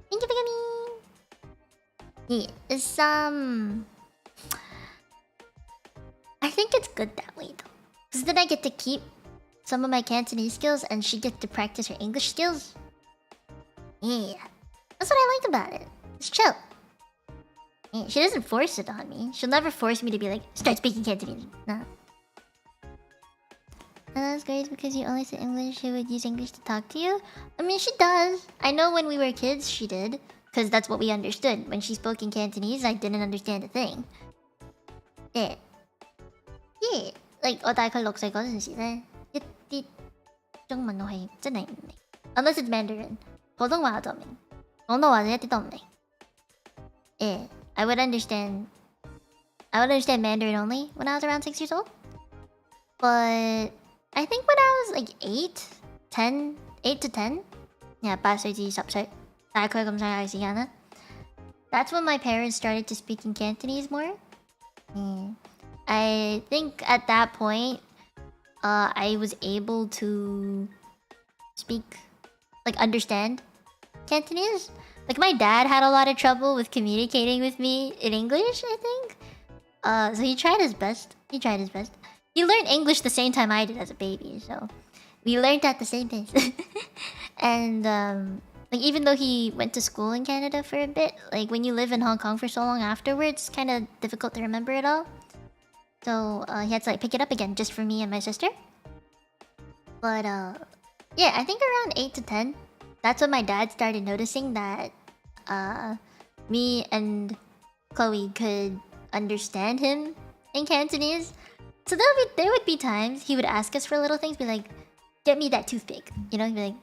Thank you for coming! Yeah, it's, I think it's good that way though. Because then I get to keep some of my Cantonese skills and she gets to practice her English skills. Yeah. That's what I like about it. It's chill. Yeah, she doesn't force it on me. She'll never force me to be like, start speaking Cantonese. No. That's great because you only speak English. She would use English to talk to you. I mean, she does. I know when we were kids, she did. Because that's what we understood. When she spoke in Cantonese, I didn't understand a thing. Yeah. Yeah. Like, 我大概6歲嗰陣時呢，一啲中文我係真係唔明。Unless it's Mandarin. 普通話我就明。廣東話就一啲都唔明。Yeah. I would understand Mandarin only when I was around 6 years old. But I think when I was like 8 to 10, yeah, 8歲至10歲，大概咁上下嘅時間啦。That's when my parents started to speak in Cantonese more. I think at that point, I was able to speak, like understand Cantonese. Like my dad had a lot of trouble with communicating with me in English, I think. So he tried his best. He learned English the same time I did as a baby, so we learned at the same pace. And like even though he went to school in Canada for a bit, like when you live in Hong Kong for so long afterwards, it's kind of difficult to remember it all. So he had to like pick it up again just for me and my sister. But yeah, I think around 8 to 10, that's when my dad started noticing that me and Chloe could understand him in Cantonese. So there would be times he would ask us for little things, be like, "Get me that toothpick," you know, he'd be like,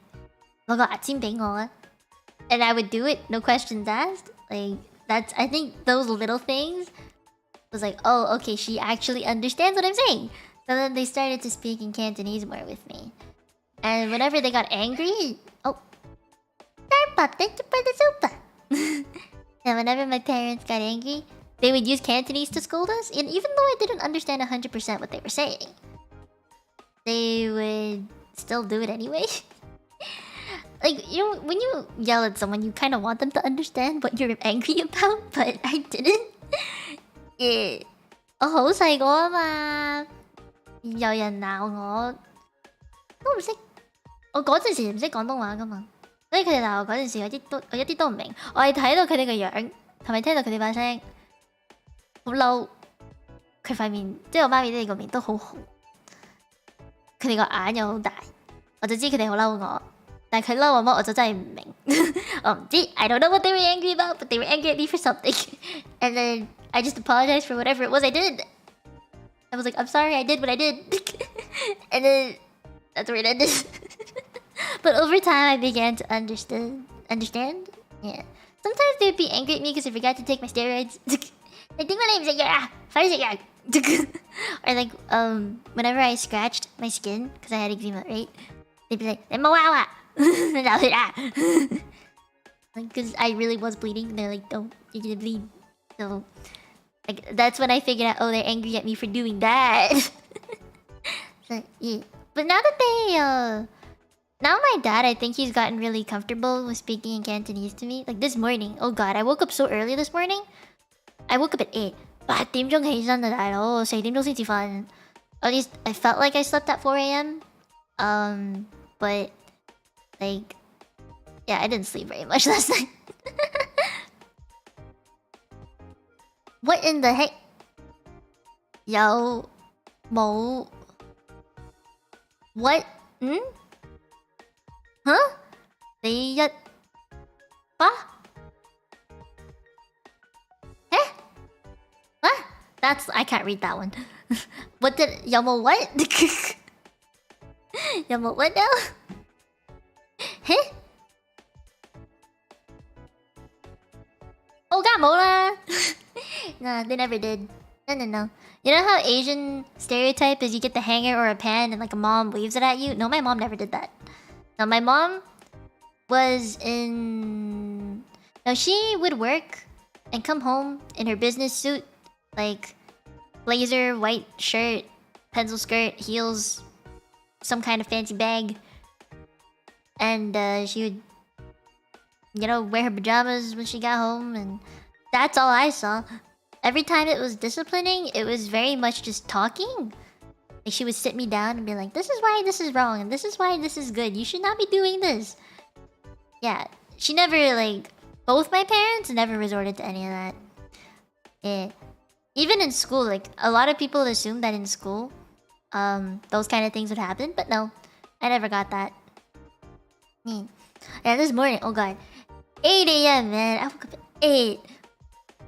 "먹어 아침 뱅어," and I would do it, no questions asked. Like I think those little things was like, oh, okay, she actually understands what I'm saying. So then they started to speak in Cantonese more with me, and whenever they got angry, oh, Starpop, thank you for the super. And whenever my parents got angry, they would use Cantonese to scold us, and even though I didn't understand 100% what they were saying, they would still do it anyway. Like, you know, when you yell at someone, you kind of want them to understand what you're angry about, but I didn't. Yeah. 我好細個啊嘛，有人鬧我，都唔識。我嗰陣時唔識廣東話噶嘛，所以佢哋鬧我嗰陣時，我一啲都唔明。我係睇到佢哋個樣，同埋聽到佢哋把聲。好嬲。佢塊面，即係我媽咪呢個面都好紅，佢哋個眼又好大，我就知佢哋好嬲我。但係佢嬲我乜，我就真係唔明。我唔知 I don't know what they were angry about, but they were angry at me for something. And then I just apologized for whatever it was I did. I was like, I'm sorry I did what I did. And then that's where it ended. But over time I began to understand. Yeah. Sometimes they'd be angry at me because I forgot to take my steroids. I think my name's like, or like, whenever I scratched my skin, because I had eczema, right? They'd be like, because I really was bleeding. They're like, don't, you're gonna bleed. So, like, that's when I figured out, oh, they're angry at me for doing that. So, yeah. But now that they, now my dad, I think he's gotten really comfortable with speaking in Cantonese to me. Like this morning, oh god, I woke up so early this morning. I woke up at 8. 8點鐘起身啊，大佬，4點鐘先至瞓。At least I felt like I slept at 4 a.m. But like, yeah, I didn't sleep very much last night. What in the heck? 有冇 What? Huh? 你一巴？ That's I can't read that one. What did Yamo what? Yamo what now? Huh? Oh god, Mola. Nah, they never did. No. You know how Asian stereotype is you get the hanger or a pan and like a mom waves it at you? No, my mom never did that. No, my mom was in... No, she would work and come home in her business suit. Like, blazer, white shirt, pencil skirt, heels, some kind of fancy bag. And she would, you know, wear her pajamas when she got home. And that's all I saw. Every time it was disciplining, it was very much just talking. Like, she would sit me down and be like, this is why this is wrong, and this is why this is good. You should not be doing this. Yeah, she never, like... Both my parents never resorted to any of that. Yeah. Even in school, like, a lot of people assume that in school, those kind of things would happen. But no, I never got that. Yeah, this morning, oh god. 8 a.m, man. I woke up at 8.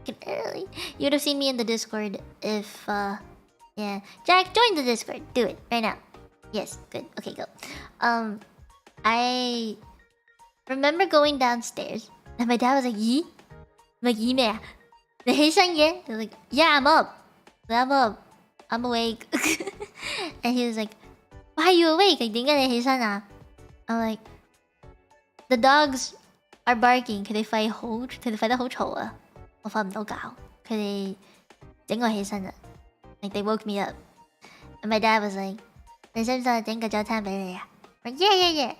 Fucking early. You would have seen me in the Discord if, yeah. Jack, join the Discord. Do it, right now. Yes, good. Okay, go. I remember going downstairs, and my dad was like, Yi? I'm like, Yi meh? They're like, yeah, I'm up. I'm awake. And he was like, why are you awake? I'm like, the dogs are barking. Could they fight the whole choa? Like, they woke me up. And my dad was like, like, yeah.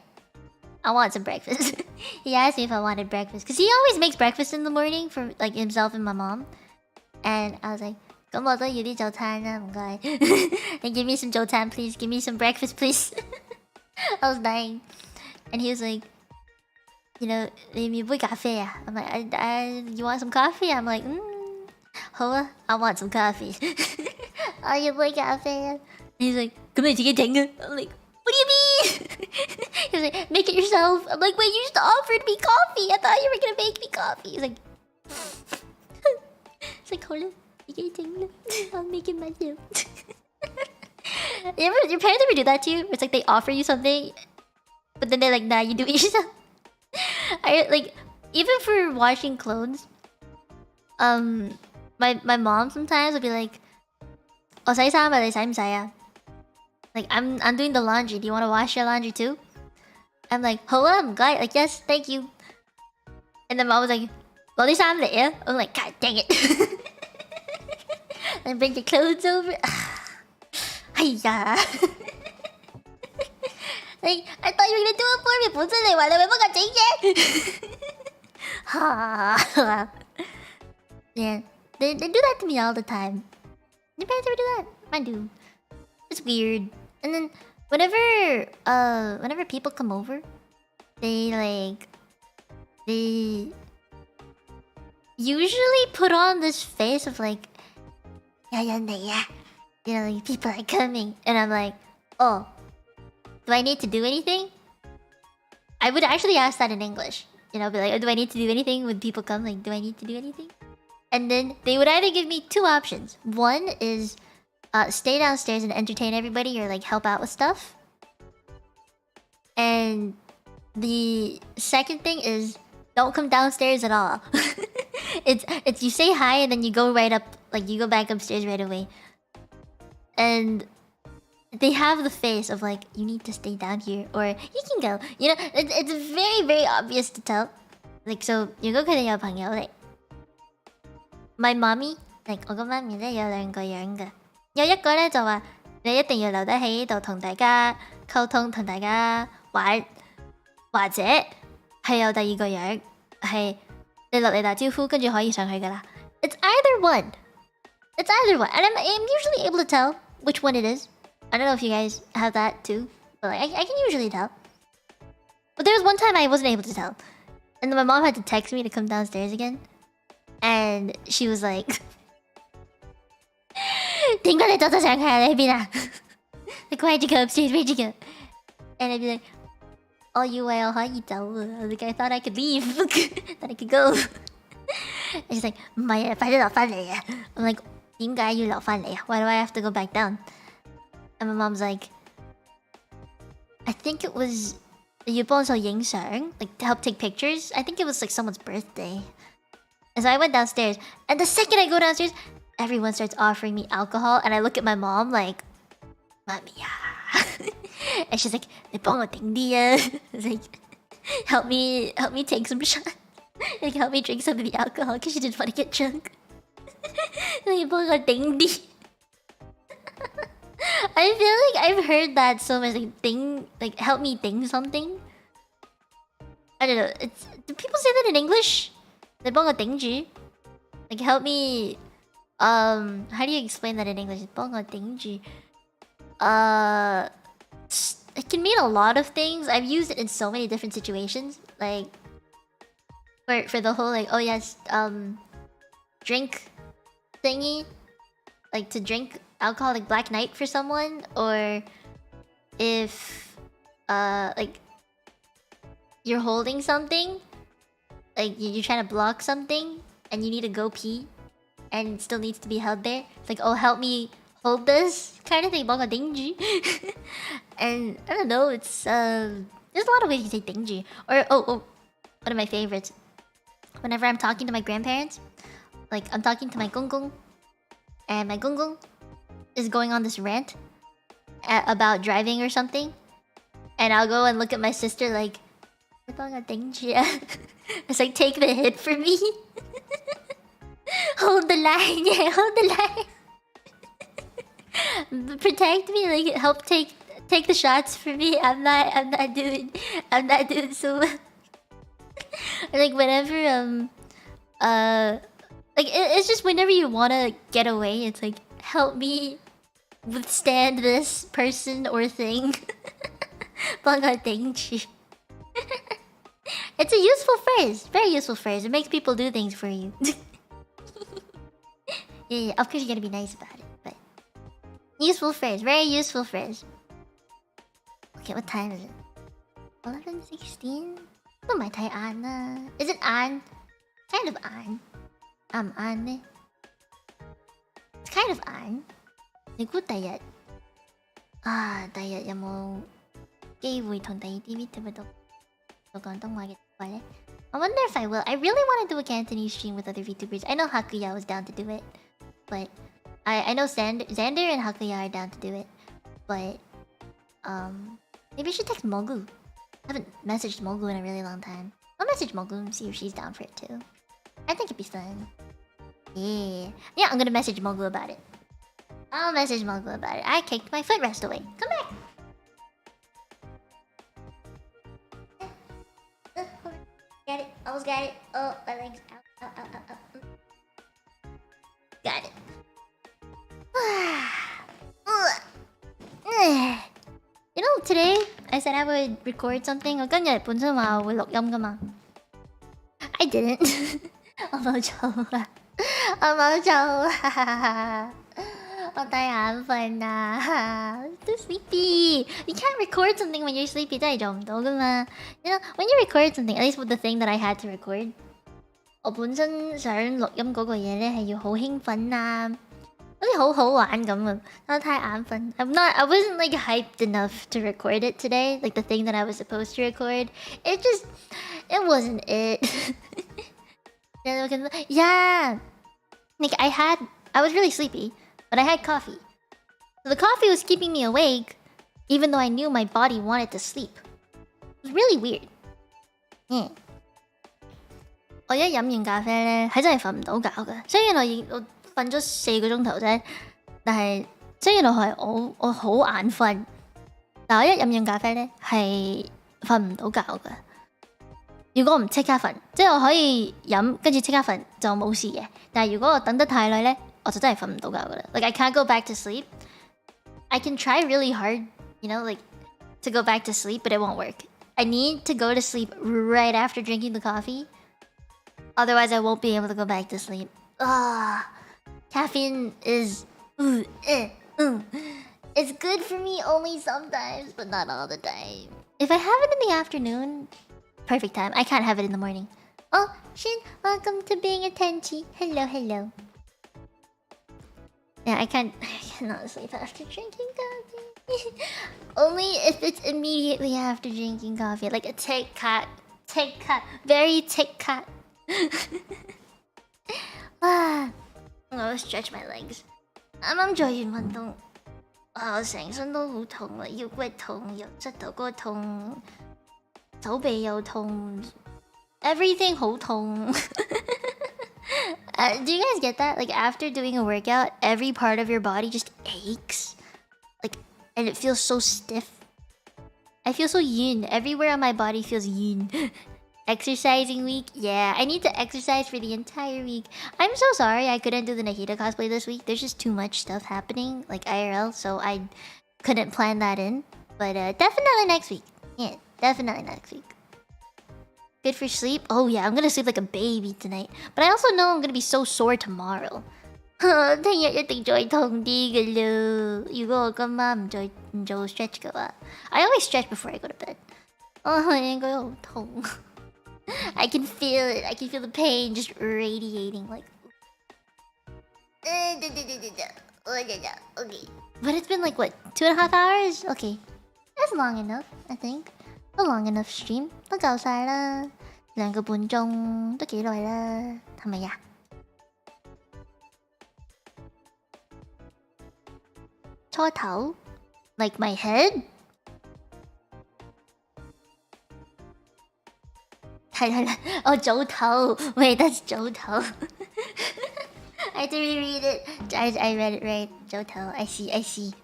I want some breakfast. He asked me if I wanted breakfast, because he always makes breakfast in the morning for like himself and my mom. And I was like, and give me some 早餐 please. Give me some breakfast please. I was dying. And he was like, you know, I'm like, you want some coffee? I'm like, Hoa, I want some coffee. Oh, you boy cafe? He's like, I'm like, what do you mean? He's like, make it yourself. I'm like, wait, you just offered me coffee. I thought you were gonna make me coffee. He's like, it's like, hold on, I'll make it myself. Your parents ever do that to you? It's like they offer you something, but then they're like, nah, you do it yourself. I like, even for washing clothes, my mom sometimes would be like, oh, say saya. Like, I'm doing the laundry. Do you want to wash your laundry too? I'm like, hello, I'm glad. Like, yes, thank you. And then mom was like, I'm like, god dang it. And bring the clothes over. Hiya. Like, I thought you were gonna do it for me. 不是你話你咪幫我整啫。Yeah, they do that to me all the time. Your parents ever do that? Mine do. It's weird. And then whenever people come over, they usually put on this face of like, yeah. You know, like, people are coming. And I'm like, oh, do I need to do anything? I would actually ask that in English. You know, be like, oh, do I need to do anything when people come? Like, do I need to do anything? And then they would either give me two options. One is stay downstairs and entertain everybody or like help out with stuff. And the second thing is don't come downstairs at all. it's you say hi and then you go right up, like you go back upstairs right away. And they have the face of like, you need to stay down here or you can go. You know, it's very very obvious to tell. Like, so you go to your朋友 like my mommy like 我個媽咪咧有兩個樣嘅，有一個咧就話你一定要留低喺呢度同大家溝通，同大家玩，或者係有第二個樣係你落嚟打招呼，跟住可以上去噶啦。It's either one. It's either one, and I'm usually able to tell which one it is. I don't know if you guys have that too, but like, I can usually tell. But there was one time I wasn't able to tell, and then my mom had to text me to come downstairs again, and she was like, 點解你走咗上去啊？你喺邊啊？ Like, why'd you go upstairs? Where'd you go? And I'd be like, oh, you will,可以走啊。 Like, I thought I could leave. That I could go. And she's like, 唔係啊，快啲落返嚟啊。 I'm like, 點解要落返嚟啊？ Why do I have to go back down? And my mom's like, I think it was 要幫手影相 like to help take pictures. I think it was like someone's birthday. And so I went downstairs, and the second I go downstairs, everyone starts offering me alcohol, and I look at my mom like, Mamiya. And she's like, 你幫我頂啲啊. Like, help me take some shots. Like, help me drink some of the alcohol because she didn't want to get drunk. Like, 幫我頂啲. I feel like I've heard that so much. Like help me ding something. I don't know. Do people say that in English? 你幫我頂住. Like, help me. How do you explain that in English? 幫我頂住. It can mean a lot of things. I've used it in so many different situations. Like, for the whole like, oh yes, drink thingy. Like to drink alcoholic black night for someone, or if like you're holding something, like you're trying to block something and you need to go pee and it still needs to be held there. It's like, oh, help me hold this kind of thing. And I don't know, it's there's a lot of ways you say dingy. Or oh, one of my favorites, whenever I'm talking to my grandparents, like I'm talking to my gung, and my gung is going on this rant about driving or something, and I'll go and look at my sister like, it's like, take the hit for me. Hold the line, yeah, hold the line. Protect me, like help take the shots for me. I'm not doing so well. Like whenever like it's just whenever you wanna get away, it's like, help me withstand this person or thing. It's a useful phrase, very useful phrase. It makes people do things for you. Yeah, of course you gotta be nice about it, but useful phrase, very useful phrase. Okay, what time is it? 11:16? 都唔係太晏啦. Is it 晏? Kind of 晏. 唔晏咩? It's kind of 晏. 你估第日有冇機會同第二啲 VTuber 讀廣東話嘅話呢? I wonder if I will. I really want to do a Cantonese stream with other VTubers. I know Hakuya was down to do it, but I know Xander and Hakuya are down to do it. But maybe I should text Mogu. I haven't messaged Mogu in a really long time. I'll message Mogu and see if she's down for it too. I think it'd be fun. Yeah, I'm gonna message Mogu about it. I'll message Mogu about it. I kicked my footrest away. Come back. Got it. Almost got it. Oh, my legs. Ow. Got it. You know, today I said I would record something. 我今日本身話會錄音㗎嘛. I didn't. 我冇做啊.太眼瞓啦 too sleepy. You can't record something when you're sleepy. 真係做唔到㗎嘛 You know, when you record something, at least with the thing that I had to record, 我本身想錄音嗰個嘢咧係要好興奮啊，好似好好玩咁啊，但係太眼瞓。I wasn't like hyped enough to record it today, like the thing that I was supposed to record. It wasn't it. Yeah. Like I was really sleepy, but I had coffee. So the coffee was keeping me awake, even though I knew my body wanted to sleep. It was really weird. Yeah. 我一飲完咖啡咧，係真係瞓唔到覺嘅。雖然我瞓咗4個鐘頭啫，但係雖然我好眼瞓，但我一飲完咖啡咧係瞓唔到覺嘅。如果我唔即刻瞓，即係我可以飲跟住即刻瞓就冇事嘅。但係如果我等得太耐咧，我就真係瞓唔到覺噶啦。Like I can't go back to sleep. I can try really hard, you know, like to go back to sleep, but it won't work. I need to go to sleep right after drinking the coffee. Otherwise, I won't be able to go back to sleep. Caffeine is... It's good for me only sometimes, but not all the time. If I have it in the afternoon, perfect time. I can't have it in the morning. Oh, Shin, welcome to being a Tenchi. Hello, hello. Yeah, I cannot sleep after drinking coffee. Only if it's immediately after drinking coffee. Like a tic-cat. Very tic-cat. I'm gonna stretch my legs. 啱啱做完運動，我成身都好痛啊，腰骨痛，又膝頭哥痛，手臂又痛 ，everything 好痛。Do you guys get that? Like after doing a workout, every part of your body just aches, like, and it feels so stiff. I feel so yin. Everywhere on my body feels yin. Exercising week? Yeah, I need to exercise for the entire week. I'm so sorry I couldn't do the Nikita cosplay this week. There's just too much stuff happening, like IRL, so I couldn't plan that in. But definitely next week. Yeah, definitely next week. Good for sleep? Oh yeah, I'm gonna sleep like a baby tonight. But I also know I'm gonna be so sore tomorrow. 聽日一定再痛啲㗎咯。如果我今晚唔做 stretch 嘅話 I always stretch before I go to bed. 應該好痛。I can feel it. I can feel the pain just radiating like. Okay. But it's been like what, 2.5 hours? Okay. That's long enough, I think. A long enough stream. 都夠晒啦，2個半鐘都幾耐啦，係咪呀？初頭 like my head? 係，早頭 Wait, that's 早頭 I had to reread it. I read it right. 早頭 I see.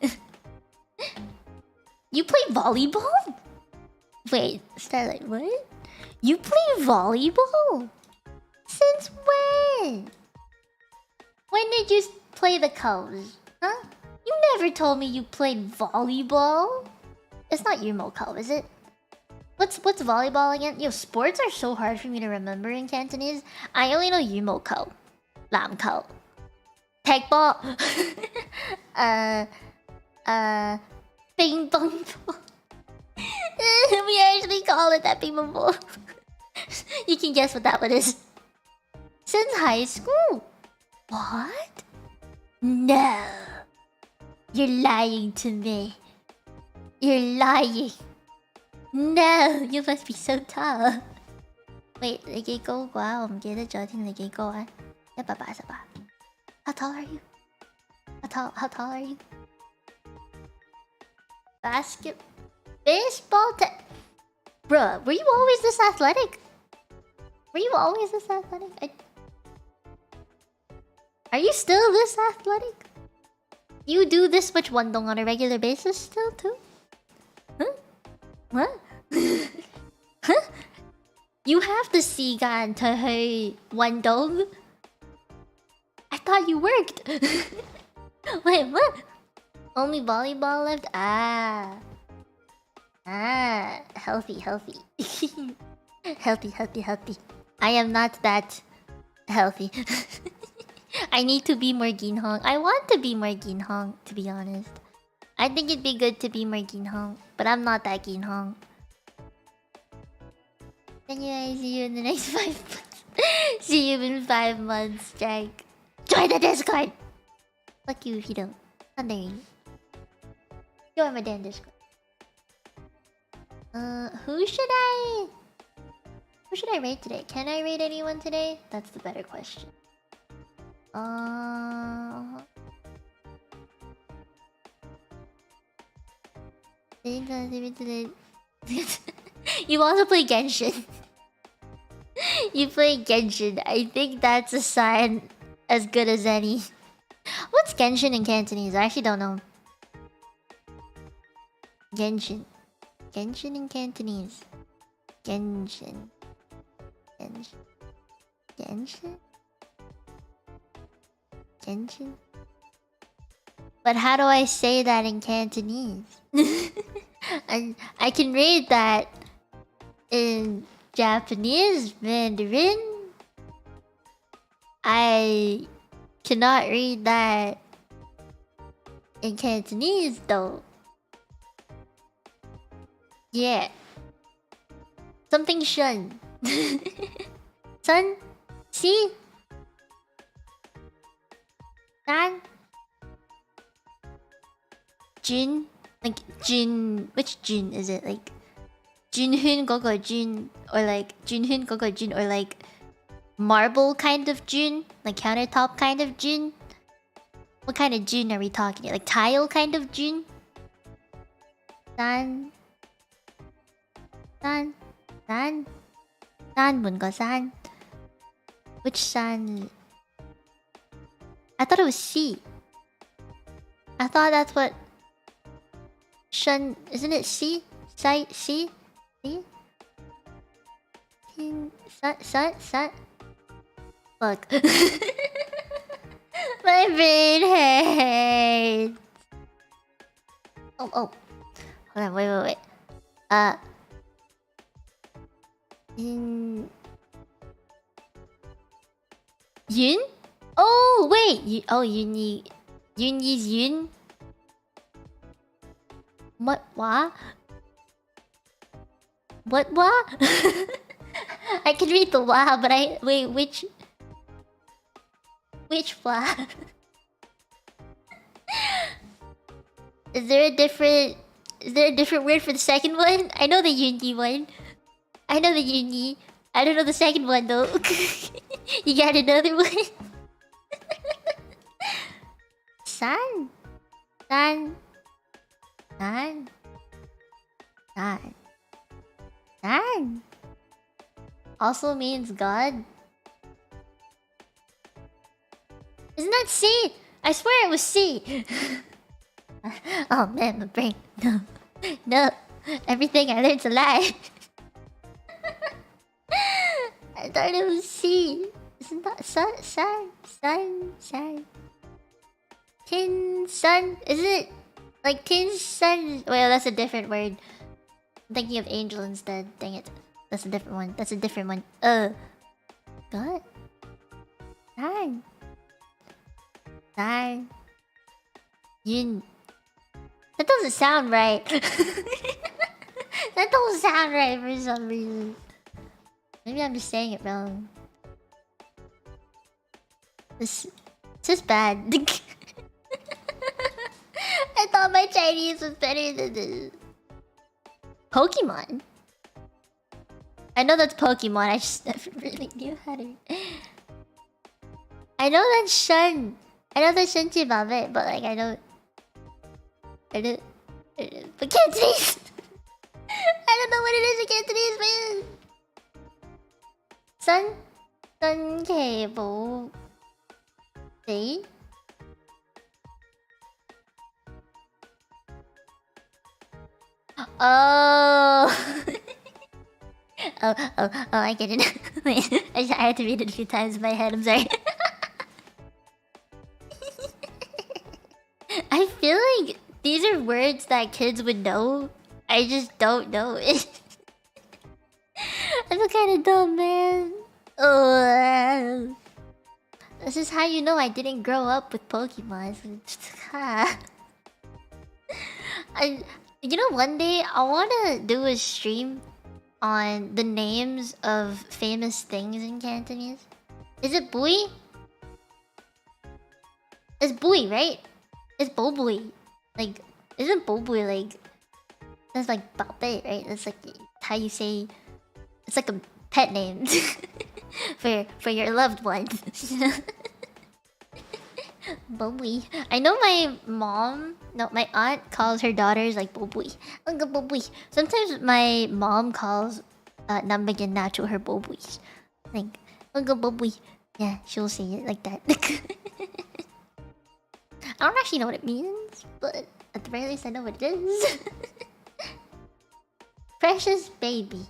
You play volleyball? Wait, Starlight, what? You play volleyball? Since when? When did you play the Cubs? Huh? You never told me you played volleyball. It's not Yumo-ko, is it? What's volleyball again? Yo, sports are so hard for me to remember in Cantonese. I only know Yumo-ko, Lam-ko, Peg-ball, Ping pong ball. We actually call it that ping pong ball. You can guess what that one is. Since high school? What? No. You're lying to me. You're lying. No, you must be so tall. Wait, 你幾高啩？我唔記得咗添，你幾高啊？188。How tall are you? How tall are you? Baseball Bruh, were you always this athletic? Are you still this athletic? You do this much wandong on a regular basis still too? Huh? What? Huh? You have the sigan to hey wandong? I thought you worked. Wait, what? Only volleyball left? Healthy. Healthy. I am not that healthy. I need to be more ginhong. I want to be more ginhong, to be honest. I think it'd be good to be more ginhong, but I'm not that ginhong. Anyway, see you in the next 5 months. See you in 5 months, Jack. Join the Discord! Fuck you if you don't. How dare you. Join my damn Discord. Who should I rate today? Can I rate anyone today? That's the better question. You also play Genshin. You play Genshin. I think that's a sign as good as any. What's Genshin in Cantonese? I actually don't know. Genshin. Genshin in Cantonese. Genshin. Genshin. Genshin? Genshin? But how do I say that in Cantonese? I can read that in Japanese, Mandarin. I cannot read that in Cantonese though. Yeah. Something shun. Sun? See? San? Jin? Like Jin. Which Jin is it? Like Jinhun Gogo Jin, or like Jinhun Gogo Jin, or like marble kind of Jin, like countertop kind of Jin. What kind of Jin are we talking? Like tile kind of Jin? San? San? San? San bunga san? Which san? I thought it was C. I thought that's what shun, isn't it C? Sai C? C? Sun? Fuck. My brain hurts. Oh. Hold on, wait. Yun? Oh, wait. Yunyi's Yun? What? Wa? What? Wa? I can read the wa, but wait, which wa? Is there a different word for the second one? I know the Yunyi one. I know the Yunyi. I don't know the second one though. You got another one? San also means God. Isn't that C? I swear it was C. Oh man, my brain. No. Everything I learned's a lie. I thought it was C. Isn't that sun? Tin sun? Is it like tin sun? Well, that's a different word. I'm thinking of angel instead. Dang it. That's a different one. God? San. Yun. That doesn't sound right. That don't sound right for some reason. Maybe I'm just saying it wrong. This is bad. I thought my Chinese was better than this. Pokemon? I know that's Pokemon, I just never really knew how to... I know that's Shun. I know that's Shun Chibabe, but like I don't... But Cantonese! I don't know what it is in Cantonese, man! Sun cable... See? Oh! I get it. Wait, I had to read it a few times in my head, I'm sorry. I feel like these are words that kids would know. I just don't know it. I'm kind of dumb, man. Oh, This is how you know I didn't grow up with Pokemon. You know, one day I wanna do a stream on the names of famous things in Cantonese. Is it Bui? It's Bui, right? It's Bobui. Like, isn't Bobui like... That's like Babe, right? That's like how you say... It's like a pet name. for your loved one. Bobui. I know my mom... No, my aunt calls her daughters like Bobui. Uncle Bobui. Sometimes my mom calls Nambag and Nacho her Bobuis. Like, Uncle Bobui. Yeah, she'll say it like that. I don't actually know what it means, but at the very least I know what it is. Precious baby.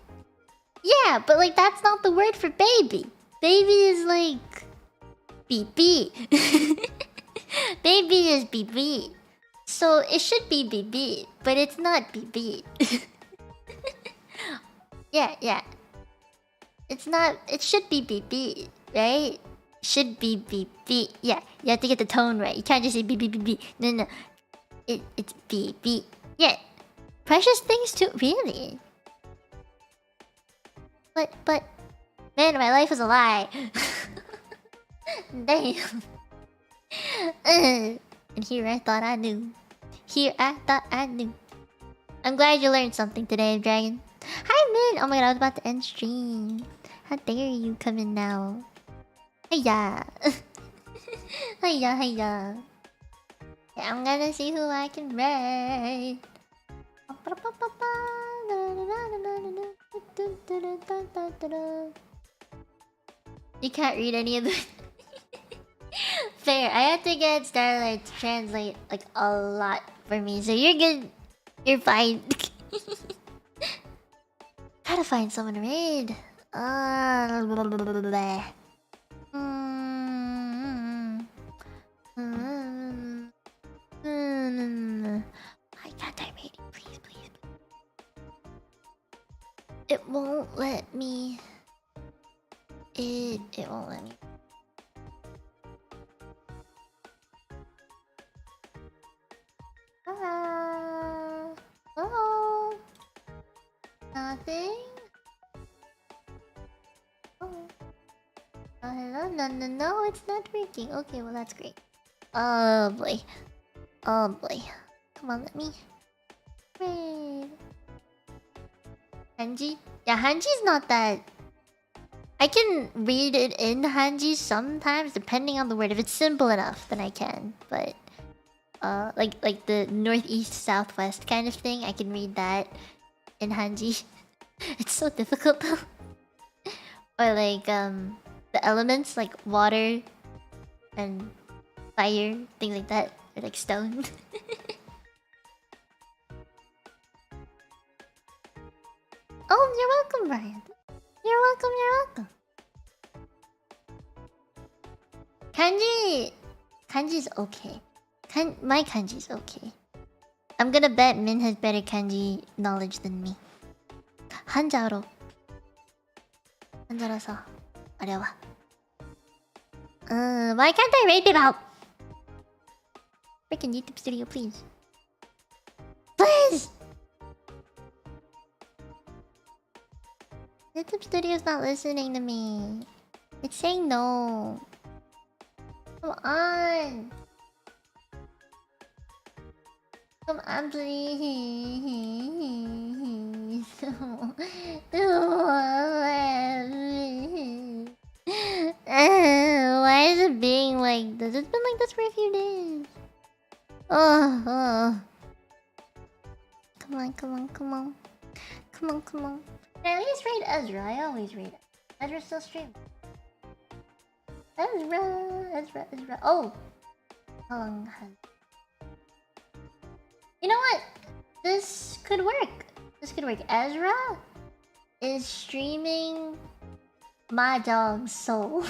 Yeah, but like that's not the word for baby. Baby is like... BB. Baby is BB. So it should be BB, but it's not BB. Yeah. It's not... It should be BB, right? Should be BB. Yeah, you have to get the tone right. You can't just say BB. No. It's BB. Yeah. Precious things too. Really? But... Man, my life is a lie. Damn. And here I thought I knew. I'm glad you learned something today, Dragon. Hi, Min! Oh my god, I was about to end stream. How dare you come in now? Hiya. Hiya. Yeah, I'm gonna see who I can raid. You can't read any of the... Fair, I had to get Starlight to translate like a lot for me, so you're good. You're fine. Try to find someone to raid. Why can't I raid you? Please. It won't let me. It won't let me. Hello? Nothing? Oh. Hello? No, it's not working. Okay, well that's great. Oh boy. Come on, let me... Raid. Hanji? Yeah, Hanji's not that... I can read it in Hanji sometimes, depending on the word. If it's simple enough, then I can. But... like the northeast southwest kind of thing, I can read that in Hanji. It's so difficult though. Or like the elements like water and fire, things like that, or like stone. Oh, you're welcome, Brian. You're welcome. Kanji's okay. My kanji's okay. I'm gonna bet Min has better kanji knowledge than me. Hanjaro. Hanjaro-sa. Arewa. Why can't I rate it out? Freaking YouTube Studio, please. Please! YouTube Studio's not listening to me. It's saying no. Come on. Come on, please. Why is it being like this? It's been like this for a few days. Oh. Come on. Can I at least raid Ezra? I always raid Ezra. Still stream. Ezra. Oh. How long has... You know what? This could work. Ezra is streaming Mahjong Soul.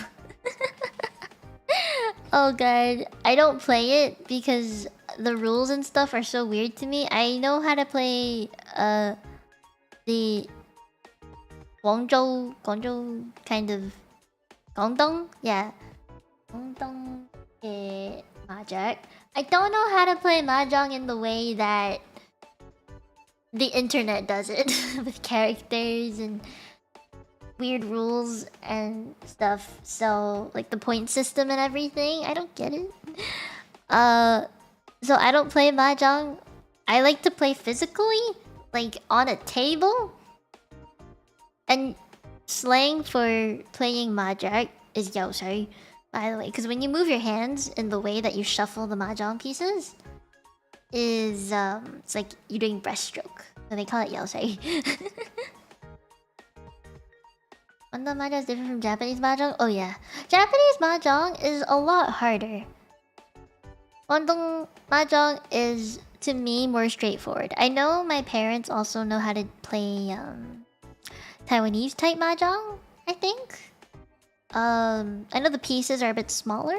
Oh god, I don't play it because the rules and stuff are so weird to me. I know how to play the Guangzhou kind of Guangdong, yeah. Hongdong Mahjong. I don't know how to play Mahjong in the way that the internet does it with characters and weird rules and stuff. So like the point system and everything, I don't get it. So I don't play Mahjong. I like to play physically, like on a table. And slang for playing Mahjong is Yaosai, by the way, because when you move your hands in the way that you shuffle the Mahjong pieces, is it's like you're doing breaststroke. So they call it Yaosai. Wanda Mahjong is different from Japanese Mahjong? Oh yeah. Japanese Mahjong is a lot harder. Wandong Mahjong is, to me, more straightforward. I know my parents also know how to play Taiwanese type Mahjong, I think. I know the pieces are a bit smaller.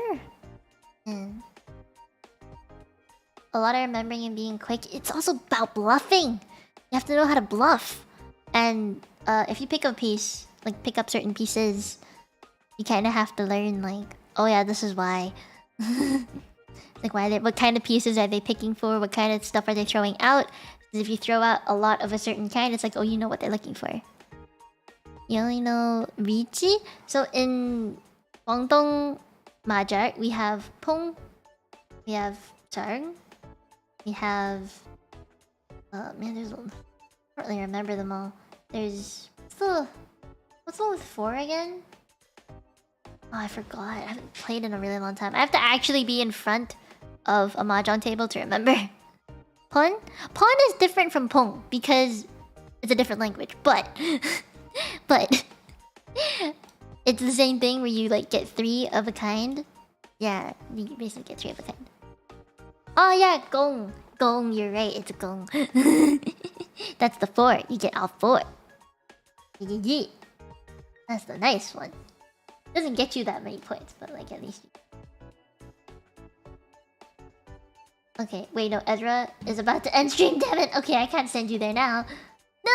And a lot of remembering and being quick. It's also about bluffing. You have to know how to bluff. And if you pick up a piece, like pick up certain pieces, you kind of have to learn like, oh yeah, this is why. Like what kind of pieces are they picking for? What kind of stuff are they throwing out? Because if you throw out a lot of a certain kind, it's like, oh, you know what they're looking for. You only know Richi? So in Guangdong Mahjong, we have Pong, we have Chang, we have... man, there's... I don't really remember them all. There's... What's the one with 4 again? Oh, I forgot. I haven't played in a really long time. I have to actually be in front of a Mahjong table to remember. Pon? Pon is different from Pong because it's a different language, but... but... it's the same thing where you like get 3 of a kind. Yeah, you basically get 3 of a kind. Oh yeah, Gong. Gong, you're right, it's a Gong. That's the 4. You get all 4. That's the nice one. Doesn't get you that many points, but like at least you... Okay, wait, no, Ezra is about to end stream, damn it! Okay, I can't send you there now. No,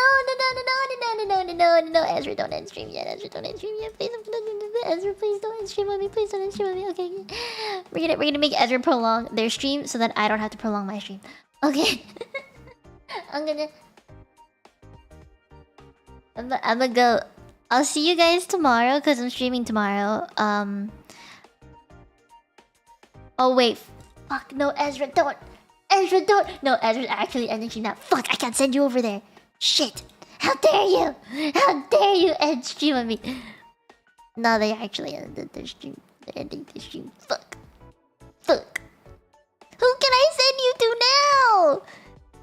Ezra, don't end stream yet. Ezra, don't end stream yet. Please, Ezra, please don't end stream on me. Please don't end stream on me. Okay, we're gonna make Ezra prolong their stream so that I don't have to prolong my stream. Okay, I'm gonna go. I'll see you guys tomorrow because I'm streaming tomorrow. Oh wait, fuck no, Ezra, don't. Ezra, don't. No, Ezra's actually ending stream now. Fuck, I can't send you over there. Shit! How dare you! How dare you end stream on me! No, they actually ended their stream. They're ending the stream. Fuck. Fuck. Who can I send you to now?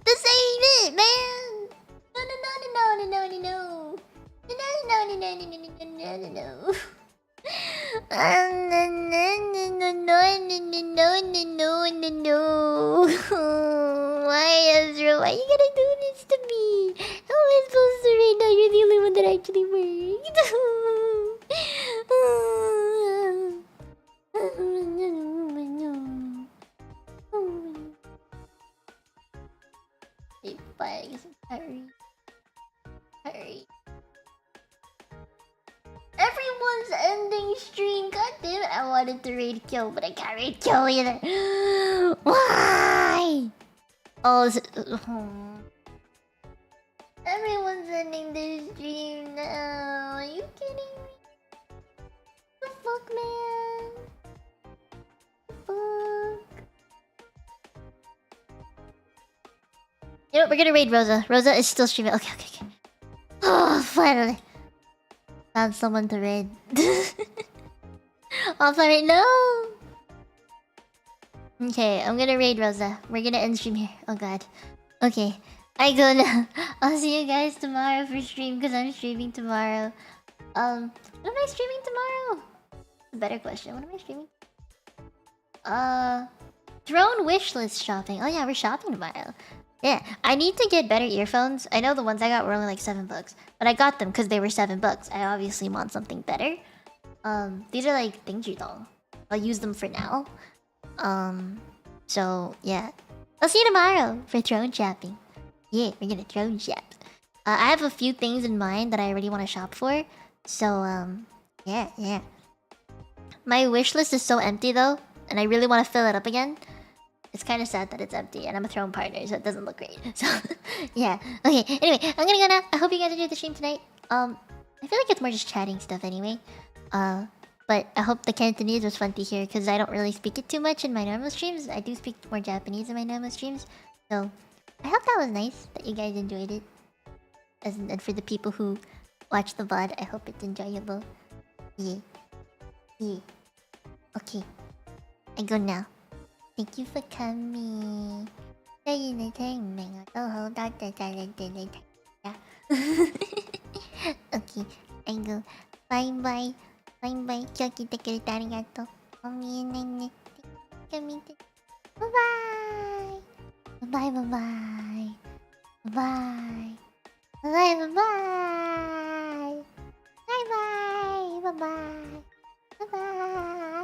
This ain't it, man! No. Why, Ezra? Why you gotta do this to me? How am I supposed to right now? You're the only one that actually worked. Hey, bugs. Hurry. Everyone's ending stream. God damn it! I wanted to raid kill, but I can't raid kill either. Why? Oh, everyone's ending their stream now. Are you kidding me? What the fuck, man? What the fuck? You know what? We're gonna raid Rosa. Rosa is still streaming. Okay. Oh, finally. Found someone to raid. I'll play right now. Okay, I'm gonna raid Rosa. We're gonna end stream here. Oh god. Okay, I go now. I'll see you guys tomorrow for stream because I'm streaming tomorrow. What am I streaming tomorrow? A better question. What am I streaming? Drone wishlist shopping. Oh yeah, we're shopping tomorrow. Yeah, I need to get better earphones. I know the ones I got were only like $7, but I got them because they were $7. I obviously want something better. These are like Dingjudong. I'll use them for now. So yeah, I'll see you tomorrow for drone shopping. Yeah, we're gonna drone shop. I have a few things in mind that I already want to shop for. So yeah. My wish list is so empty though, and I really want to fill it up again. It's kind of sad that it's empty, and I'm a throne partner, so it doesn't look great. So, yeah. Okay. Anyway, I'm gonna go now. I hope you guys enjoyed the stream tonight. I feel like it's more just chatting stuff anyway. But I hope the Cantonese was fun to hear because I don't really speak it too much in my normal streams. I do speak more Japanese in my normal streams, so I hope that was nice that you guys enjoyed it. And for the people who watch the VOD, I hope it's enjoyable. Yeah. Yeah. Okay. I go now. Thank you for coming. Okay, I go. Bye bye. Bye bye. 今日来てくれてありがとう。もう見えないね。見て。バイバイ。バイバイバイバイ。バイバイ。バイバイバイバイ。バイバイ。バイバイ。バイバイ。